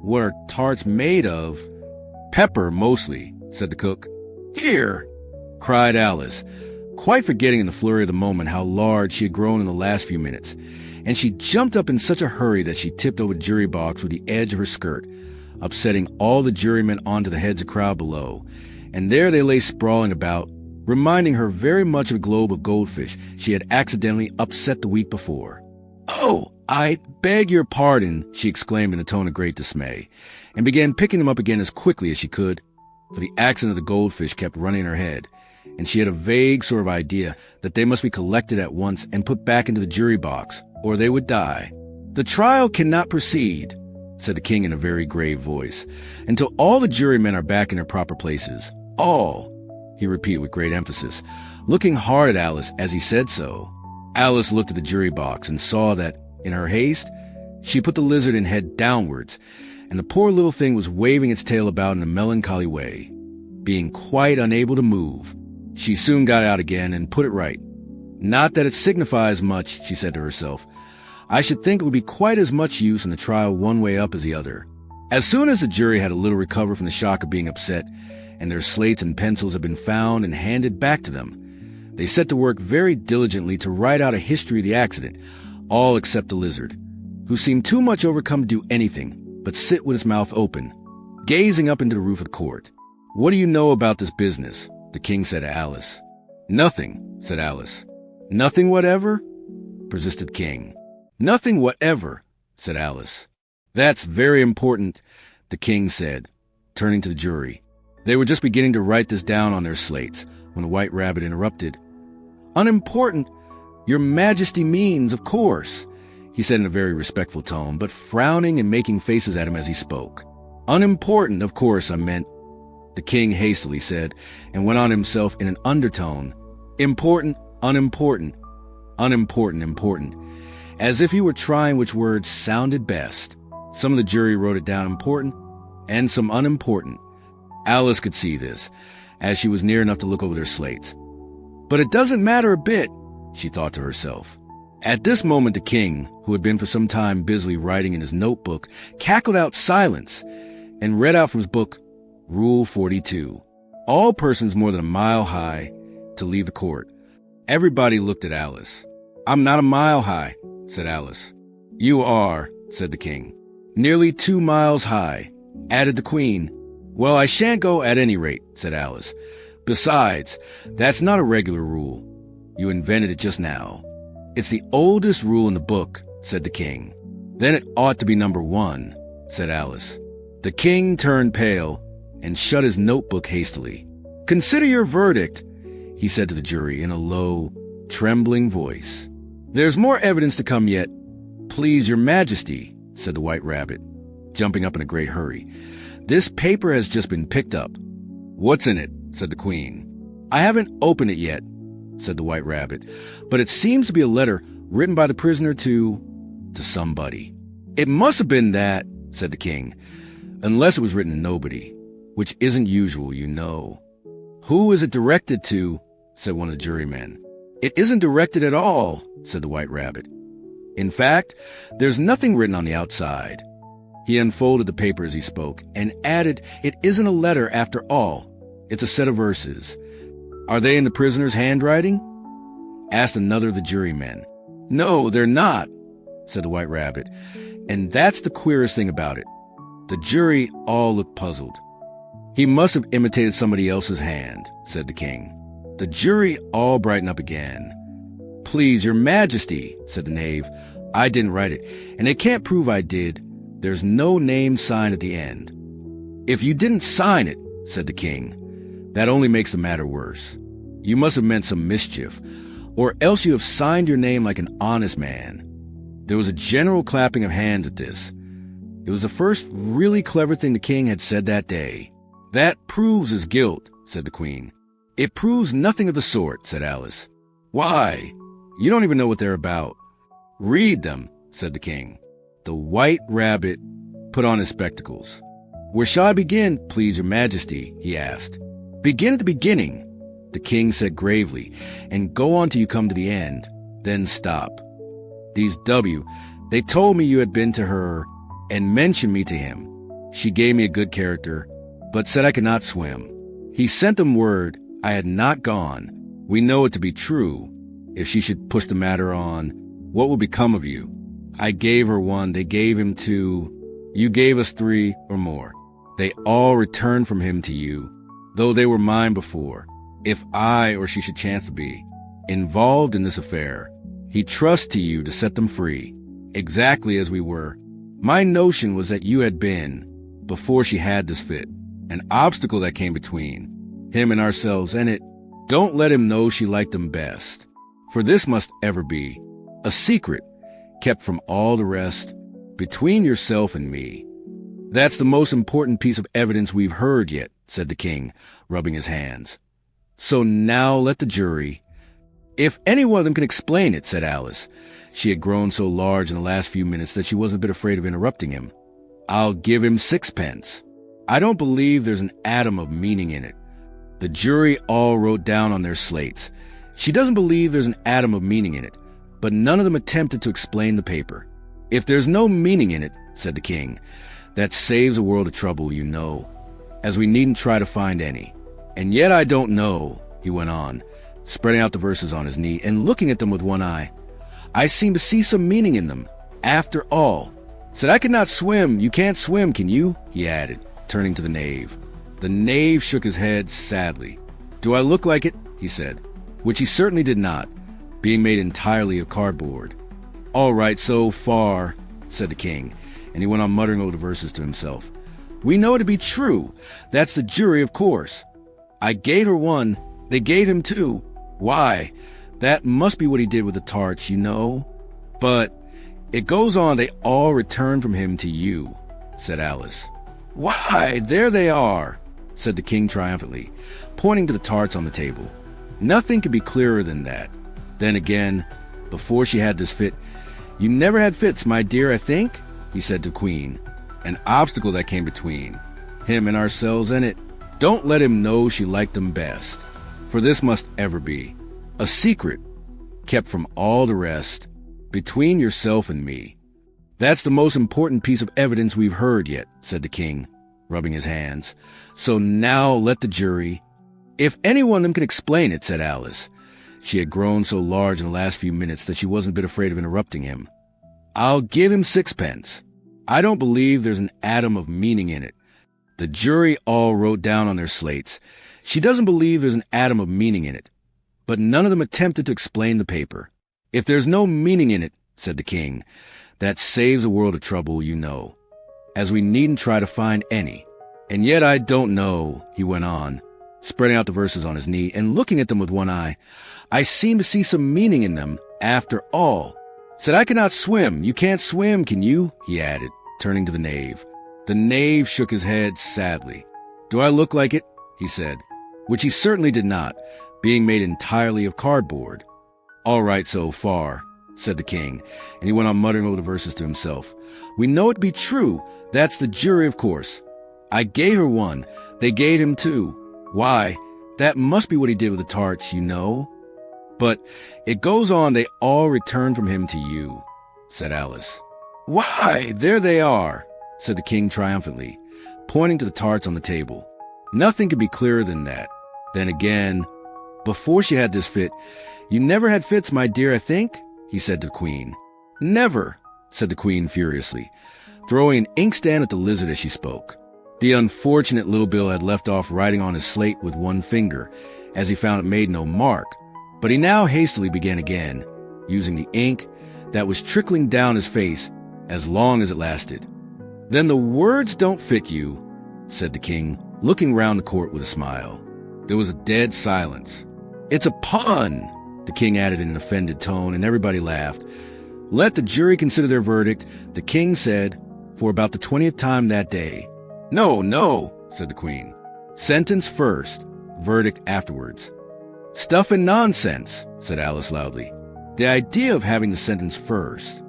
"What are tarts made of?" "Pepper, mostly," said the cook. "Here!" cried Alice, quite forgetting in the flurry of the moment how large she had grown in the last few minutes, and she jumped up in such a hurry that she tipped over the jury box with the edge of her skirt, upsetting all the jurymen onto the heads of the crowd below, and there they lay sprawling about, reminding her very much of a globe of goldfish she had accidentally upset the week before. "Oh, I beg your pardon," she exclaimed in a tone of great dismay, and began picking them up again as quickly as she could, for the accent of the goldfish kept running in her head, and she had a vague sort of idea that they must be collected at once and put back into the jury box, or they would die. "The trial cannot proceed," said the king in a very grave voice, "until all the jurymen are back in their proper places. All," he repeated with great emphasis, looking hard at Alice as he said so. Alice looked at the jury box and saw that, in her haste, she put the lizard in head downwards, and the poor little thing was waving its tail about in a melancholy way, being quite unable to move. She soon got out again and put it right. "Not that it signifies much," she said to herself. "I should think it would be quite as much use in the trial one way up as the other." As soon as the jury had a little recovered from the shock of being upset, and their slates and pencils had been found and handed back to them, they set to work very diligently to write out a history of the accident, all except the lizard, who seemed too much overcome to do anything but sit with his mouth open, gazing up into the roof of the court. "What do you know about this business?" the king said to Alice. "Nothing," said Alice. "Nothing whatever?" persisted the king. "Nothing whatever," said Alice. "That's very important," the king said, turning to the jury. They were just beginning to write this down on their slates when the White Rabbit interrupted. "Unimportant? Your Majesty means, of course," he said in a very respectful tone, but frowning and making faces at him as he spoke. "Unimportant, of course, I meant," the king hastily said, and went on himself in an undertone. "Important, unimportant, unimportant, important," as if he were trying which words sounded best. Some of the jury wrote it down important, and some unimportant. Alice could see this, as she was near enough to look over their slates. "But it doesn't matter a bit," she thought to herself. At this moment the king, who had been for some time busily writing in his notebook, cackled out silence, and read out from his book, Rule 42. All persons more than a mile high to leave the court. Everybody looked at Alice. "I'm not a mile high," said Alice. "You are," said the king. "Nearly 2 miles high," added the queen. "Well, I shan't go at any rate," said Alice. "Besides, that's not a regular rule. You invented it just now." "It's the oldest rule in the book," said the king. "Then it ought to be number 1, said Alice. The king turned pale and shut his notebook hastily. "Consider your verdict," he said to the jury in a low, trembling voice. "There's more evidence to come yet, please your Majesty," said the White Rabbit, jumping up in a great hurry. "This paper has just been picked up." "What's in it?" said the queen. "I haven't opened it yet," said the White Rabbit, "but it seems to be a letter written by the prisoner to somebody." "It must have been that," said the king, "unless it was written to nobody, which isn't usual, you know." "Who is it directed to?" said one of the jurymen. "It isn't directed at all," said the White Rabbit. "In fact, there's nothing written on the outside." He unfolded the paper as he spoke, and added, "It isn't a letter after all. It's a set of verses." "Are they in the prisoner's handwriting?" asked another of the jurymen. "No, they're not," said the White Rabbit. "And that's the queerest thing about it." The jury all looked puzzled. "He must have imitated somebody else's hand," said the king. The jury all brightened up again. "Please, your majesty," said the knave, "I didn't write it, and they can't prove I did. There's no name signed at the end." "If you didn't sign it," said the king, "that only makes the matter worse. You must have meant some mischief, or else you have signed your name like an honest man." There was a general clapping of hands at this. It was the first really clever thing the king had said that day. "That proves his guilt," said the queen. "It proves nothing of the sort," said Alice. "Why? You don't even know what they're about." "Read them," said the king. The White Rabbit put on his spectacles. "Where shall I begin, please, your majesty?" he asked. "Begin at the beginning," the king said gravely, "and go on till you come to the end, then stop. These W, they told me you had been to her and mentioned me to him. She gave me a good character, but said I could not swim. He sent them word I had not gone. We know it to be true. If she should push the matter on, what will become of you? I gave her one, they gave him two. You gave us three or more. They all returned from him to you, though they were mine before. If I, or she should chance to be, involved in this affair, he trusts to you to set them free, exactly as we were. My notion was that you had been, before she had this fit, an obstacle that came between him and ourselves, and it, don't let him know she liked him best. For this must ever be a secret, kept from all the rest, between yourself and me. That's the most important piece of evidence we've heard yet," said the king, rubbing his hands. "So now let the jury—" "If any one of them can explain it," said Alice. She had grown so large in the last few minutes that she wasn't a bit afraid of interrupting him. "I'll give him 6 pence. I don't believe there's an atom of meaning in it." The jury all wrote down on their slates, "She doesn't believe there's an atom of meaning in it," but none of them attempted to explain the paper. "If there's no meaning in it," said the king, "that saves a world of trouble, you know, as we needn't try to find any. And yet I don't know," he went on, spreading out the verses on his knee and looking at them with one eye. "I seem to see some meaning in them, after all. Said I could not swim, you can't swim, can you?" he added, turning to the knave. The knave shook his head sadly. "Do I look like it?" he said, which he certainly did not, being made entirely of cardboard. "All right, so far," said the king, and he went on muttering over the verses to himself. "We know it to be true. That's the jury, of course. I gave her one, they gave him two. Why, that must be what he did with the tarts, you know. But it goes on, they all returned from him to you," said Alice. "Why, there they are," said the king triumphantly, pointing to the tarts on the table. "Nothing could be clearer than that. Then again, before she had this fit, you never had fits, my dear, I think," he said to the queen. "An obstacle that came between him and ourselves, and it, don't let him know she liked them best. For this must ever be a secret, kept from all the rest, between yourself and me. That's the most important piece of evidence we've heard yet," said the king, rubbing his hands. "So now let the jury—" "If any one of them can explain it," said Alice. She had grown so large in the last few minutes that she wasn't a bit afraid of interrupting him. "I'll give him 6 pence. I don't believe there's an atom of meaning in it." The jury all wrote down on their slates, "She doesn't believe there's an atom of meaning in it," but none of them attempted to explain the paper. "If there's no meaning in it," said the king, "that saves a world of trouble, you know, as we needn't try to find any. And yet I don't know," he went on, spreading out the verses on his knee and looking at them with one eye. "I seem to see some meaning in them, after all. Said I could not swim, you can't swim, can you?" he added, turning to the knave. The knave shook his head sadly. "Do I look like it?" he said, which he certainly did not, being made entirely of cardboard. "All right, so far," said the king, and he went on muttering over the verses to himself. "We know it to be true. That's the jury, of course. I gave her one, they gave him two. Why, that must be what he did with the tarts, you know. But it goes on, they all returned from him to you," said Alice. "Why, there they are," said the king triumphantly, pointing to the tarts on the table. Nothing could be clearer than that. Then again, before she had this fit, "You never had fits, my dear, I think?" he said to the queen. "Never," said the queen furiously, throwing an inkstand at the lizard as she spoke. The unfortunate little Bill had left off writing on his slate with one finger, as he found it made no mark, but he now hastily began again, using the ink that was trickling down his face as long as it lasted. "Then the words don't fit you," said the king, looking round the court with a smile. There was a dead silence. "It's a pun," the king added in an offended tone, and everybody laughed. "Let the jury consider their verdict," the king said, for about the 20th time that day. "No, no," said the queen. "Sentence first, verdict afterwards." "Stuff and nonsense," said Alice loudly. "The idea of having the sentence first."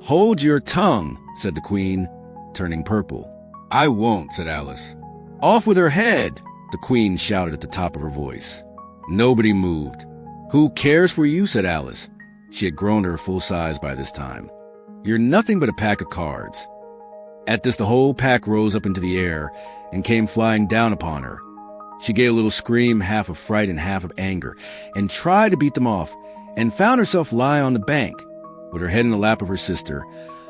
"Hold your tongue," said the queen, turning purple. "I won't," said Alice. "Off with her head," the queen shouted at the top of her voice. Nobody moved. "Who cares for you?" said Alice. She had grown to her full size by this time. "You're nothing but a pack of cards." At this, the whole pack rose up into the air and came flying down upon her. She gave a little scream, half of fright and half of anger, and tried to beat them off, and found herself lying on the bank, with her head in the lap of her sister,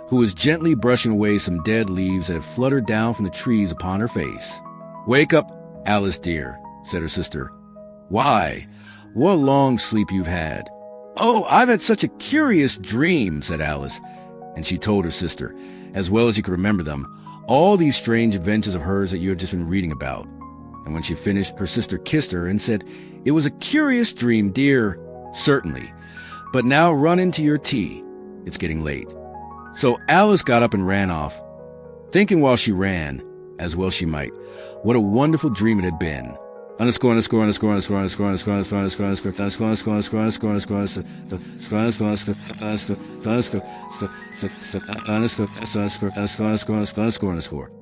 who was gently brushing away some dead leaves that had fluttered down from the trees upon her face. "Wake up, Alice dear," said her sister. "Why? What a long sleep you've had." "Oh, I've had such a curious dream," said Alice, and she told her sister, as well as she could remember them, all these strange adventures of hers that you had just been reading about. And when she finished, her sister kissed her and said, "It was a curious dream, dear." "Certainly. But now run into your tea. It's getting late." So Alice got up and ran off, thinking while she ran, as well she might, what a wonderful dream it had been. Underscore, underscore, underscore, underscore, underscore, underscore, underscore, underscore, underscore, underscore, underscore, underscore,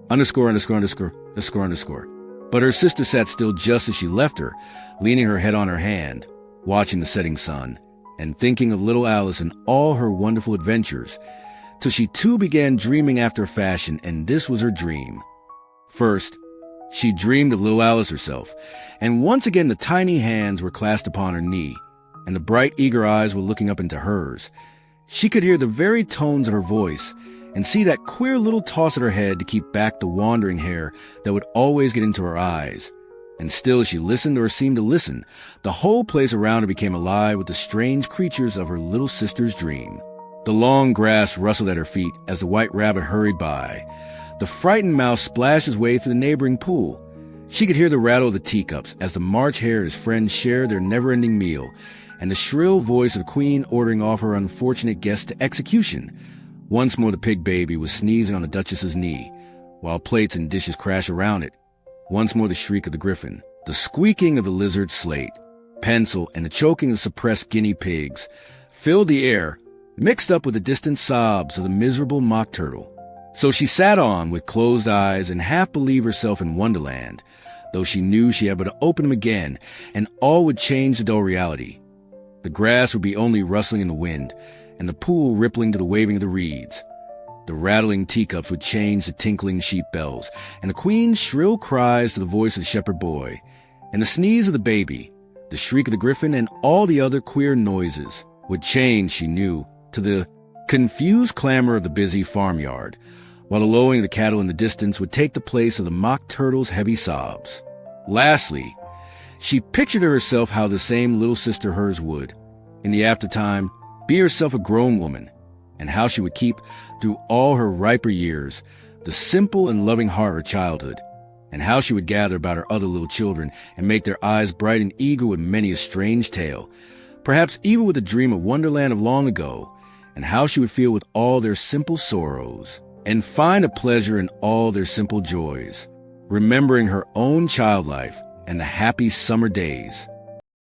underscore, underscore, underscore, underscore, underscore. But her sister sat still just as she left her, leaning her head on her hand, watching the setting sun, and thinking of little Alice and all her wonderful adventures, till she too began dreaming after a fashion, and this was her dream. First, she dreamed of little Alice herself, and once again the tiny hands were clasped upon her knee, and the bright, eager eyes were looking up into hers. She could hear the very tones of her voice, and see that queer little toss of her head to keep back the wandering hair that would always get into her eyes. And still as she listened or seemed to listen, the whole place around her became alive with the strange creatures of her little sister's dream. The long grass rustled at her feet as the white rabbit hurried by. The frightened mouse splashed his way through the neighboring pool. She could hear the rattle of the teacups as the March Hare and his friends shared their never-ending meal, and the shrill voice of the queen ordering off her unfortunate guests to execution. Once more the pig baby was sneezing on the Duchess's knee, while plates and dishes crashed around it. Once more the shriek of the griffin, the squeaking of the lizard's slate, pencil, and the choking of suppressed guinea pigs filled the air, mixed up with the distant sobs of the miserable mock turtle. So she sat on with closed eyes and half believed herself in Wonderland, though she knew she had but to open them again, and all would change to dull reality. The grass would be only rustling in the wind, and the pool rippling to the waving of the reeds. The rattling teacups would change to tinkling sheep bells, and the queen's shrill cries to the voice of the shepherd boy, and the sneeze of the baby, the shriek of the griffin, and all the other queer noises would change, she knew, to the confused clamor of the busy farmyard, while the lowing of the cattle in the distance would take the place of the mock turtle's heavy sobs. Lastly, she pictured to herself how the same little sister hers would, in the aftertime, be herself a grown woman, and how she would keep, through all her riper years, the simple and loving heart of her childhood, and how she would gather about her other little children and make their eyes bright and eager with many a strange tale, perhaps even with a dream of Wonderland of long ago, and how she would feel with all their simple sorrows, and find a pleasure in all their simple joys, remembering her own child life and the happy summer days.